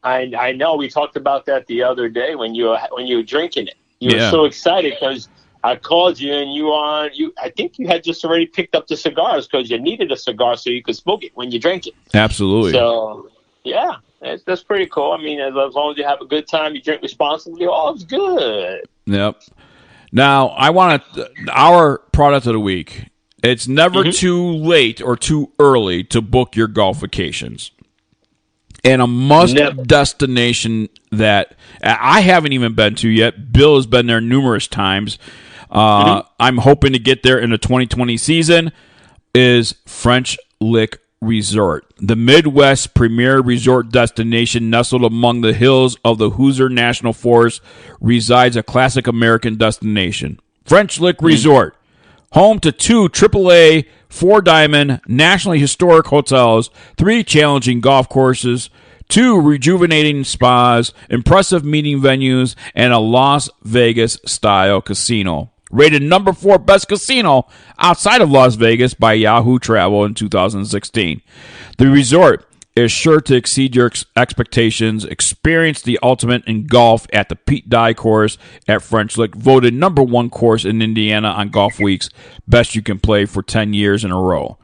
[SPEAKER 18] I know. We talked about that the other day when you were drinking it. You were so excited because I called you and I think you had just already picked up the cigars because you needed a cigar so you could smoke it when you drank it.
[SPEAKER 1] Absolutely.
[SPEAKER 18] So, yeah, that's pretty cool. I mean, as long as you have a good time, you drink responsibly, all's good.
[SPEAKER 1] Yep. Now, I want our product of the week. It's never too late or too early to book your golf vacations. And a must destination that I haven't even been to yet. Bill has been there numerous times. I'm hoping to get there in the 2020 season, is French Lick Resort. The Midwest premier resort destination nestled among the hills of the Hoosier National Forest resides a classic American destination. French Lick Resort, home to 2 AAA, 4-diamond, nationally historic hotels, 3 challenging golf courses, 2 rejuvenating spas, impressive meeting venues, and a Las Vegas-style casino. Rated number 4 best casino outside of Las Vegas by Yahoo Travel in 2016. The resort is sure to exceed your expectations. Experience the ultimate in golf at the Pete Dye course at French Lick, voted number 1 course in Indiana on Golf Week's Best You Can Play for 10 years in a row.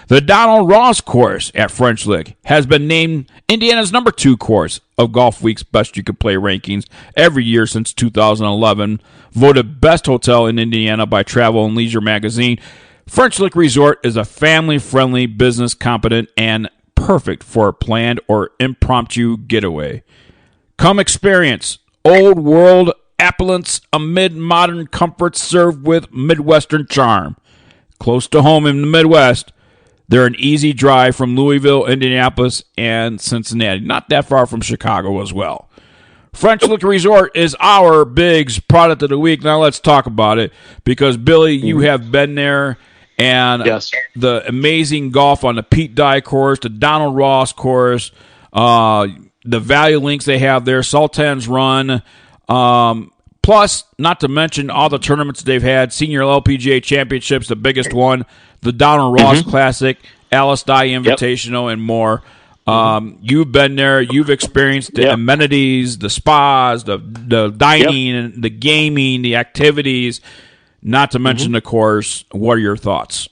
[SPEAKER 1] The Donald Ross course at French Lick has been named Indiana's number 2 course of Golf Week's Best You Can Play rankings every year since 2011. Voted best hotel in Indiana by Travel and Leisure magazine. French Lick Resort is a family-friendly, business-competent, and perfect for a planned or impromptu getaway. Come experience old world opulence amid modern comforts served with Midwestern charm. Close to home in the Midwest, they're an easy drive from Louisville, Indianapolis, and Cincinnati. Not that far from Chicago as well. French Lick Resort is our Bigg's product of the week. Now let's talk about it because, Billy, you have been there. And the amazing golf on the Pete Dye course, the Donald Ross course, the value links they have there, Sultan's Run, plus, not to mention all the tournaments they've had, Senior LPGA Championships, the biggest one, the Donald Ross Classic, Alice Dye Invitational, and more. You've been there. You've experienced the amenities, the spas, the dining, and the gaming, the activities. Not to mention the course. What are your thoughts?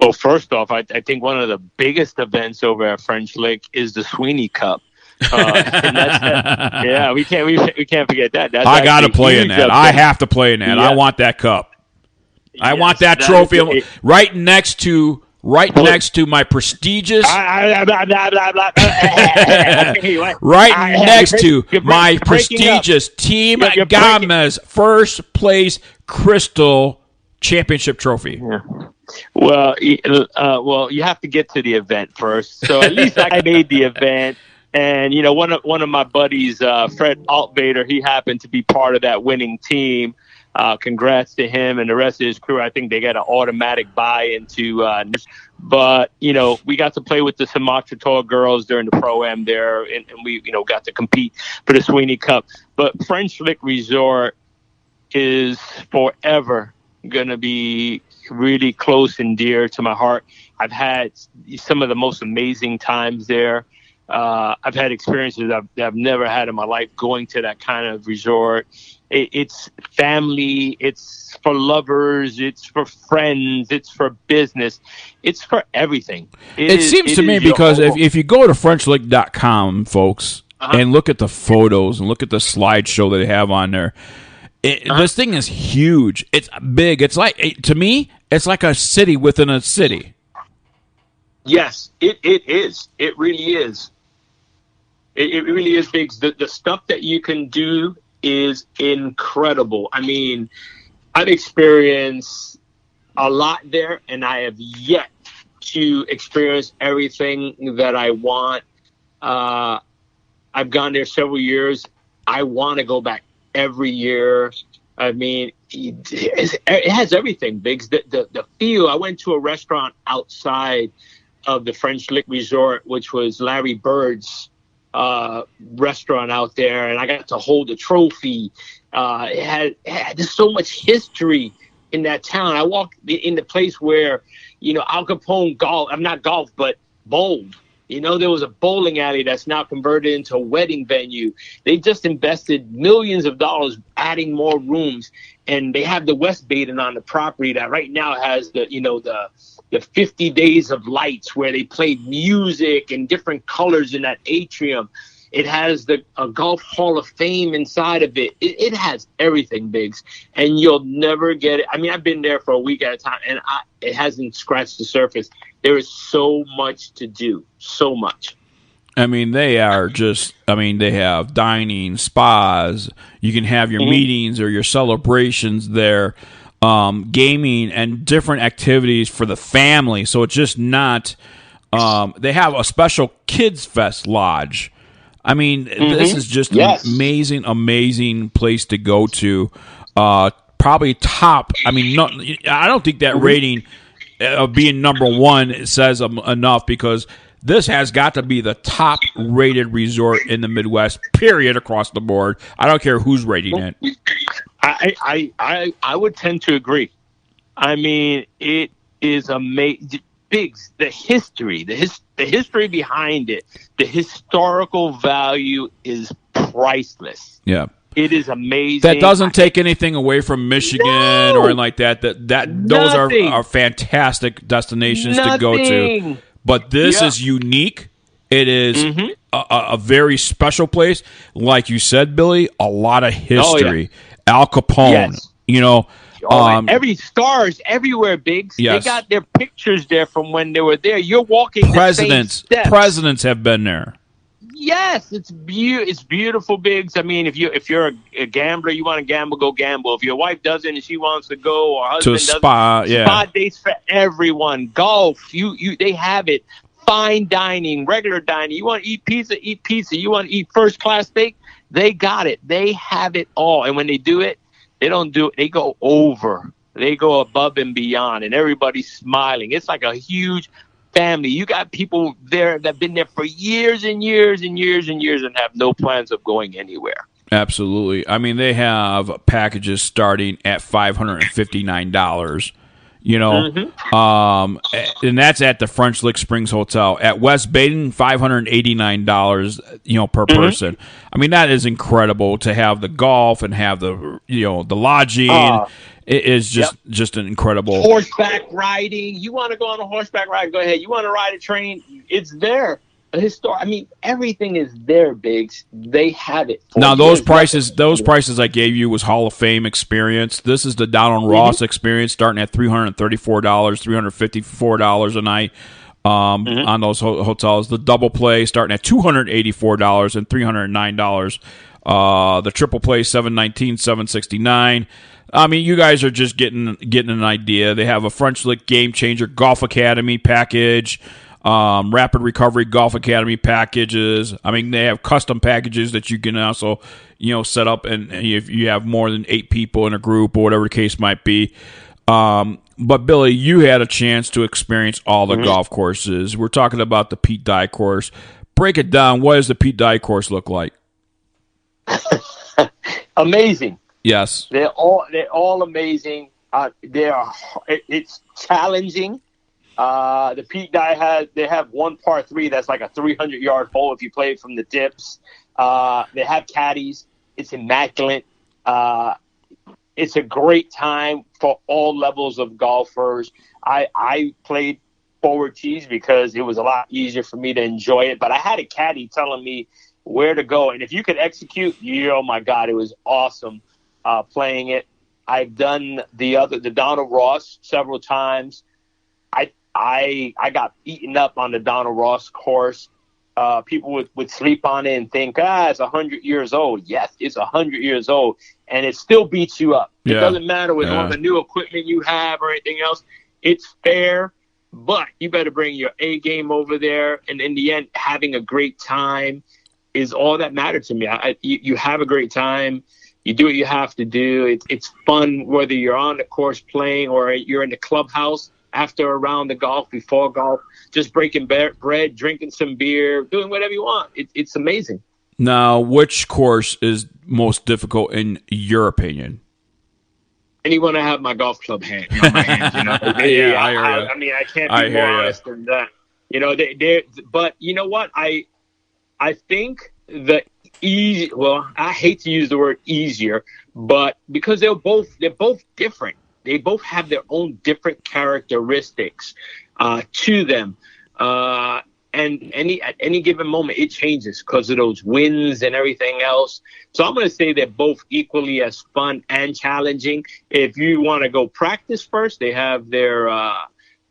[SPEAKER 18] Well, first off, I think one of the biggest events over at French Lick is the Sweeney Cup. And we can't forget that.
[SPEAKER 1] I got to play in that. Event. I have to play in that. I want that cup. I want that trophy right next to my prestigious my prestigious Team Gomez first place Crystal Championship trophy.
[SPEAKER 18] Yeah. Well, you have to get to the event first. So at least I made the event. And, you know, one of my buddies, Fred Altvader, he happened to be part of that winning team. Congrats to him and the rest of his crew. I think they got an automatic buy into but, you know, we got to play with the Sumatra Tour girls during the Pro-Am there, and we, you know, got to compete for the Sweeney Cup. But French Lick Resort is forever going to be really close and dear to my heart. I've had some of the most amazing times there. I've had experiences I've never had in my life going to that kind of resort. It's family, it's for lovers, it's for friends, it's for business, it's for everything.
[SPEAKER 1] It seems to me because if you go to FrenchLick.com, folks, and look at the photos and look at the slideshow that they have on there, This thing is huge. It's big. It's like, to me, it's like a city within a city.
[SPEAKER 18] Yes, it is. It really is. It really is big. The stuff that you can do is incredible. I mean, I've experienced a lot there, and I have yet to experience everything that I want. I've gone there several years. I want to go back every year. I mean, it has everything, Biggs. The feel. I went to a restaurant outside of the French Lick Resort, which was Larry Bird's restaurant out there, and I got to hold a trophy. It had just so much history in that town. I walked in the place where, Al Capone but bowled. There was a bowling alley that's now converted into a wedding venue. They just invested millions of dollars adding more rooms, and they have the West Baden on the property that right now has the 50 days of lights where they played music and different colors in that atrium. It has a Golf Hall of Fame inside of it. It has everything, Biggs, and you'll never get it. I mean, I've been there for a week at a time, and it hasn't scratched the surface. There is so much to do, so much.
[SPEAKER 1] I mean, they have dining, spas. You can have your meetings or your celebrations there, gaming, and different activities for the family. So it's just not they have a special Kids Fest lodge. I mean, this is just an amazing place to go to. Probably top. I mean, I don't think that rating of being number one says enough, because this has got to be the top rated resort in the Midwest, period, across the board. I don't care who's rating it.
[SPEAKER 18] I would tend to agree. I mean, it is amazing. Biggs, the history behind it, the historical value is priceless.
[SPEAKER 1] Yeah.
[SPEAKER 18] It is amazing.
[SPEAKER 1] That doesn't take anything away from Michigan or anything like that. Those are fantastic destinations to go to. But this is unique. It is a very special place. Like you said, Billy, a lot of history. Al Capone,
[SPEAKER 18] every stars everywhere, Biggs.
[SPEAKER 1] Yes.
[SPEAKER 18] They got their pictures there from when they were there. You're walking
[SPEAKER 1] presidents.
[SPEAKER 18] The same steps.
[SPEAKER 1] Presidents have been there.
[SPEAKER 18] Yes, it's beautiful, Biggs. I mean, if you're a gambler, you want to gamble, go gamble. If your wife doesn't and she wants to go, or husband
[SPEAKER 1] to a spa,
[SPEAKER 18] spa dates for everyone. Golf, they have it. Fine dining, regular dining. You want to eat pizza, eat pizza. You want to eat first class steak, they got it. They have it all. And when they do it, they don't do it. They go over. They go above and beyond, and everybody's smiling. It's like a huge family. You got people there that have been there for years and years and years and years and have no plans of going anywhere.
[SPEAKER 1] Absolutely. I mean, they have packages starting at $559. And that's at the French Lick Springs Hotel. At West Baden, $589, per person. I mean, that is incredible to have the golf and have the lodging. It is just an incredible.
[SPEAKER 18] Horseback riding. You want to go on a horseback ride? Go ahead. You want to ride a train? It's there. I mean, everything is there, Biggs. They have it.
[SPEAKER 1] Now, those prices I gave you was Hall of Fame experience. This is the Donald Ross experience, starting at $334, $354 a night on those hotels. The double play starting at $284 and $309. The triple play $719, $769. I mean, you guys are just getting an idea. They have a French Lick Game Changer Golf Academy package. Rapid Recovery Golf Academy packages. I mean, they have custom packages that you can also, set up, and if you have more than 8 people in a group or whatever the case might be. But Billy, you had a chance to experience all the golf courses. We're talking about the Pete Dye course. Break it down. What does the Pete Dye course look like?
[SPEAKER 18] Amazing.
[SPEAKER 1] Yes.
[SPEAKER 18] They're all amazing. It's challenging. The Pete Dye they have one par 3 that's like a 300-yard hole if you play it from the tips. They have caddies. It's immaculate. It's a great time for all levels of golfers. I played forward tees because it was a lot easier for me to enjoy it, but I had a caddy telling me where to go, and if you could execute, oh my God, it was awesome. playing it. I've done the Donald Ross several times. I got eaten up on the Donald Ross course. People would sleep on it and think, it's 100 years old. Yes, it's 100 years old, and it still beats you up. It doesn't matter with all the new equipment you have or anything else. It's fair, but you better bring your A game over there. And in the end, having a great time is all that matters to me. You have a great time. You do what you have to do. It's fun, whether you're on the course playing or you're in the clubhouse after a round of golf, before golf, just breaking bread, drinking some beer, doing whatever you want. It's amazing.
[SPEAKER 1] Now, which course is most difficult in your opinion?
[SPEAKER 18] Anyone I have my golf club in my hands, you know.
[SPEAKER 1] I hear you.
[SPEAKER 18] I mean, I can't be more honest than that. You know, but you know what? I think the easy. Well, I hate to use the word easier, but because they're both different. They both have their own different characteristics to them. And at any given moment, it changes because of those winds and everything else. So I'm going to say they're both equally as fun and challenging. If you want to go practice first, they have their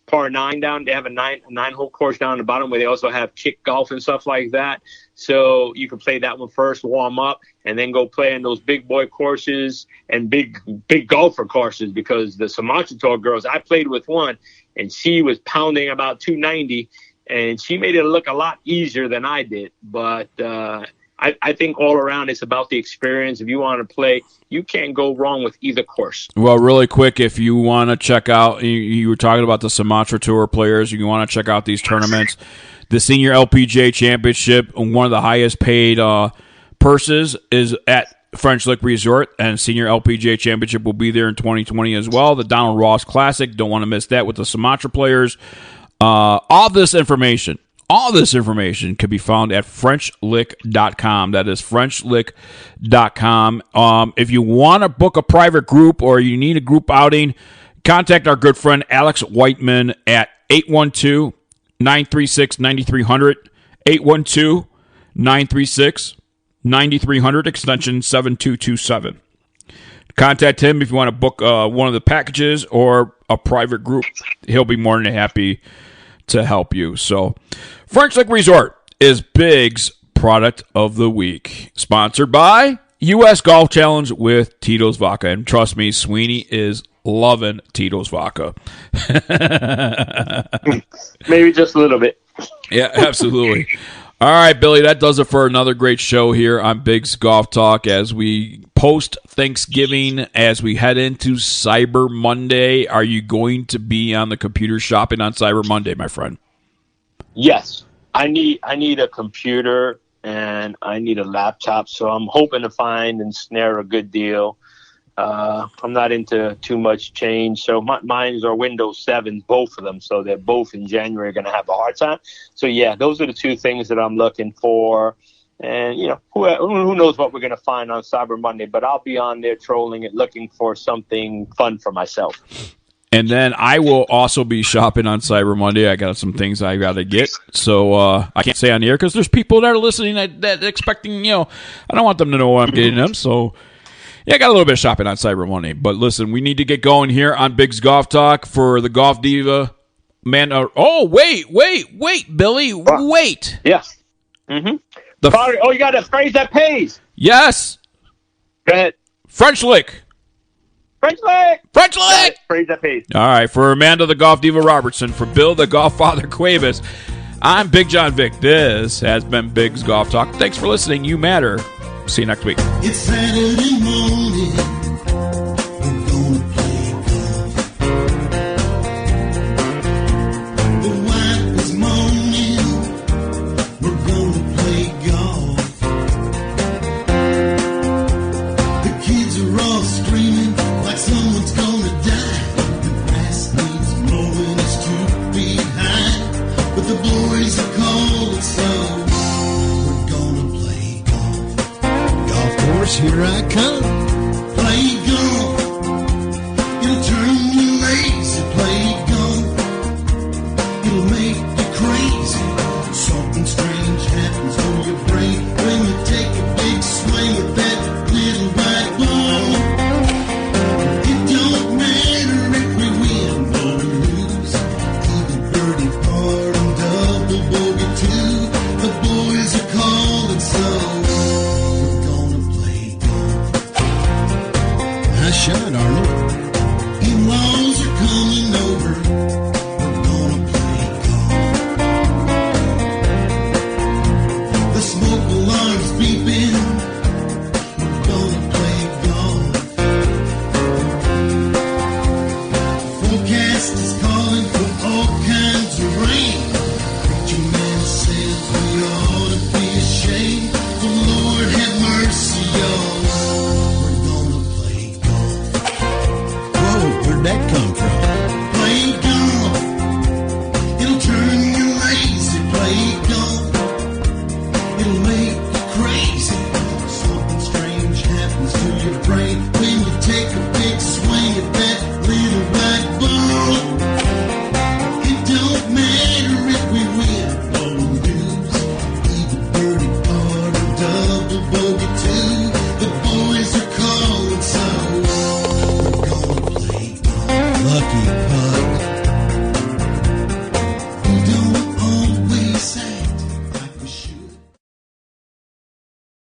[SPEAKER 18] par 9 down. They have a nine-hole course down at the bottom where they also have kick golf and stuff like that. So you can play that one first, warm up, and then go play in those big boy courses and big golfer courses, because the Sumatra Tour girls, I played with one, and she was pounding about 290, and she made it look a lot easier than I did. But I think all around it's about the experience. If you want to play, you can't go wrong with either course.
[SPEAKER 1] Well, really quick, if you want to check out, you were talking about the Sumatra Tour players, you want to check out these tournaments. The Senior LPGA Championship, one of the highest paid purses, is at French Lick Resort, and Senior LPGA Championship will be there in 2020 as well. The Donald Ross Classic, don't want to miss that with the Sumatra players. All this information can be found at FrenchLick.com. That is FrenchLick.com. If you want to book a private group or you need a group outing, contact our good friend Alex Whiteman at 812-936-9300, 812-936-9300, extension 7227. Contact him if you want to book one of the packages or a private group. He'll be more than happy to help you. So, French Lick Resort is Bigg's Product of the Week. Sponsored by U.S. Golf Challenge with Tito's Vodka. And trust me, Sweeney is loving Tito's Vodka.
[SPEAKER 18] Maybe just a little bit.
[SPEAKER 1] Yeah, absolutely. All right, Billy, that does it for another great show here on Bigg's Golf Talk as we post-Thanksgiving, as we head into Cyber Monday. Are you going to be on the computer shopping on Cyber Monday, my friend?
[SPEAKER 18] Yes. I need a computer and I need a laptop, so I'm hoping to find and snare a good deal. I'm not into too much change, so mine are Windows 7, both of them, so they're both in January going to have a hard time. So yeah, those are the two things that I'm looking for, and you know, who knows what we're going to find on Cyber Monday, but I'll be on there trolling it, looking for something fun for myself.
[SPEAKER 1] And then I will also be shopping on Cyber Monday. I got some things I got to get, so I can't say on the air because there's people that are listening that expecting, you know, I don't want them to know what I'm getting them, so. Yeah, I got a little bit of shopping on Cyber Monday. But listen, we need to get going here on Bigg's Golf Talk for the Golf Diva. Man, wait, Billy, wait.
[SPEAKER 18] Yeah. Mm-hmm. You got a phrase that pays.
[SPEAKER 1] Yes.
[SPEAKER 18] Go ahead.
[SPEAKER 1] French Lick.
[SPEAKER 18] French Lick.
[SPEAKER 6] Phrase that pays.
[SPEAKER 1] All right, for Amanda the Golf Diva Robertson, for Bill the GolfFather Cuebas, I'm Bigg Jon Vic. This has been Bigg's Golf Talk. Thanks for listening. You matter. See you next week.
[SPEAKER 11] It's Saturday morning. We're gonna play golf. The wife is moaning. We're gonna play golf. The kids are all screaming like someone's gonna die. The grass needs mowing, it's 2 feet high. But the boys are cold, so here I come. Play golf. It'll turn you lazy. Play golf. It'll make you crazy. Something strange happens to your brain when you take a big swing with that little white ball. It'll make you crazy.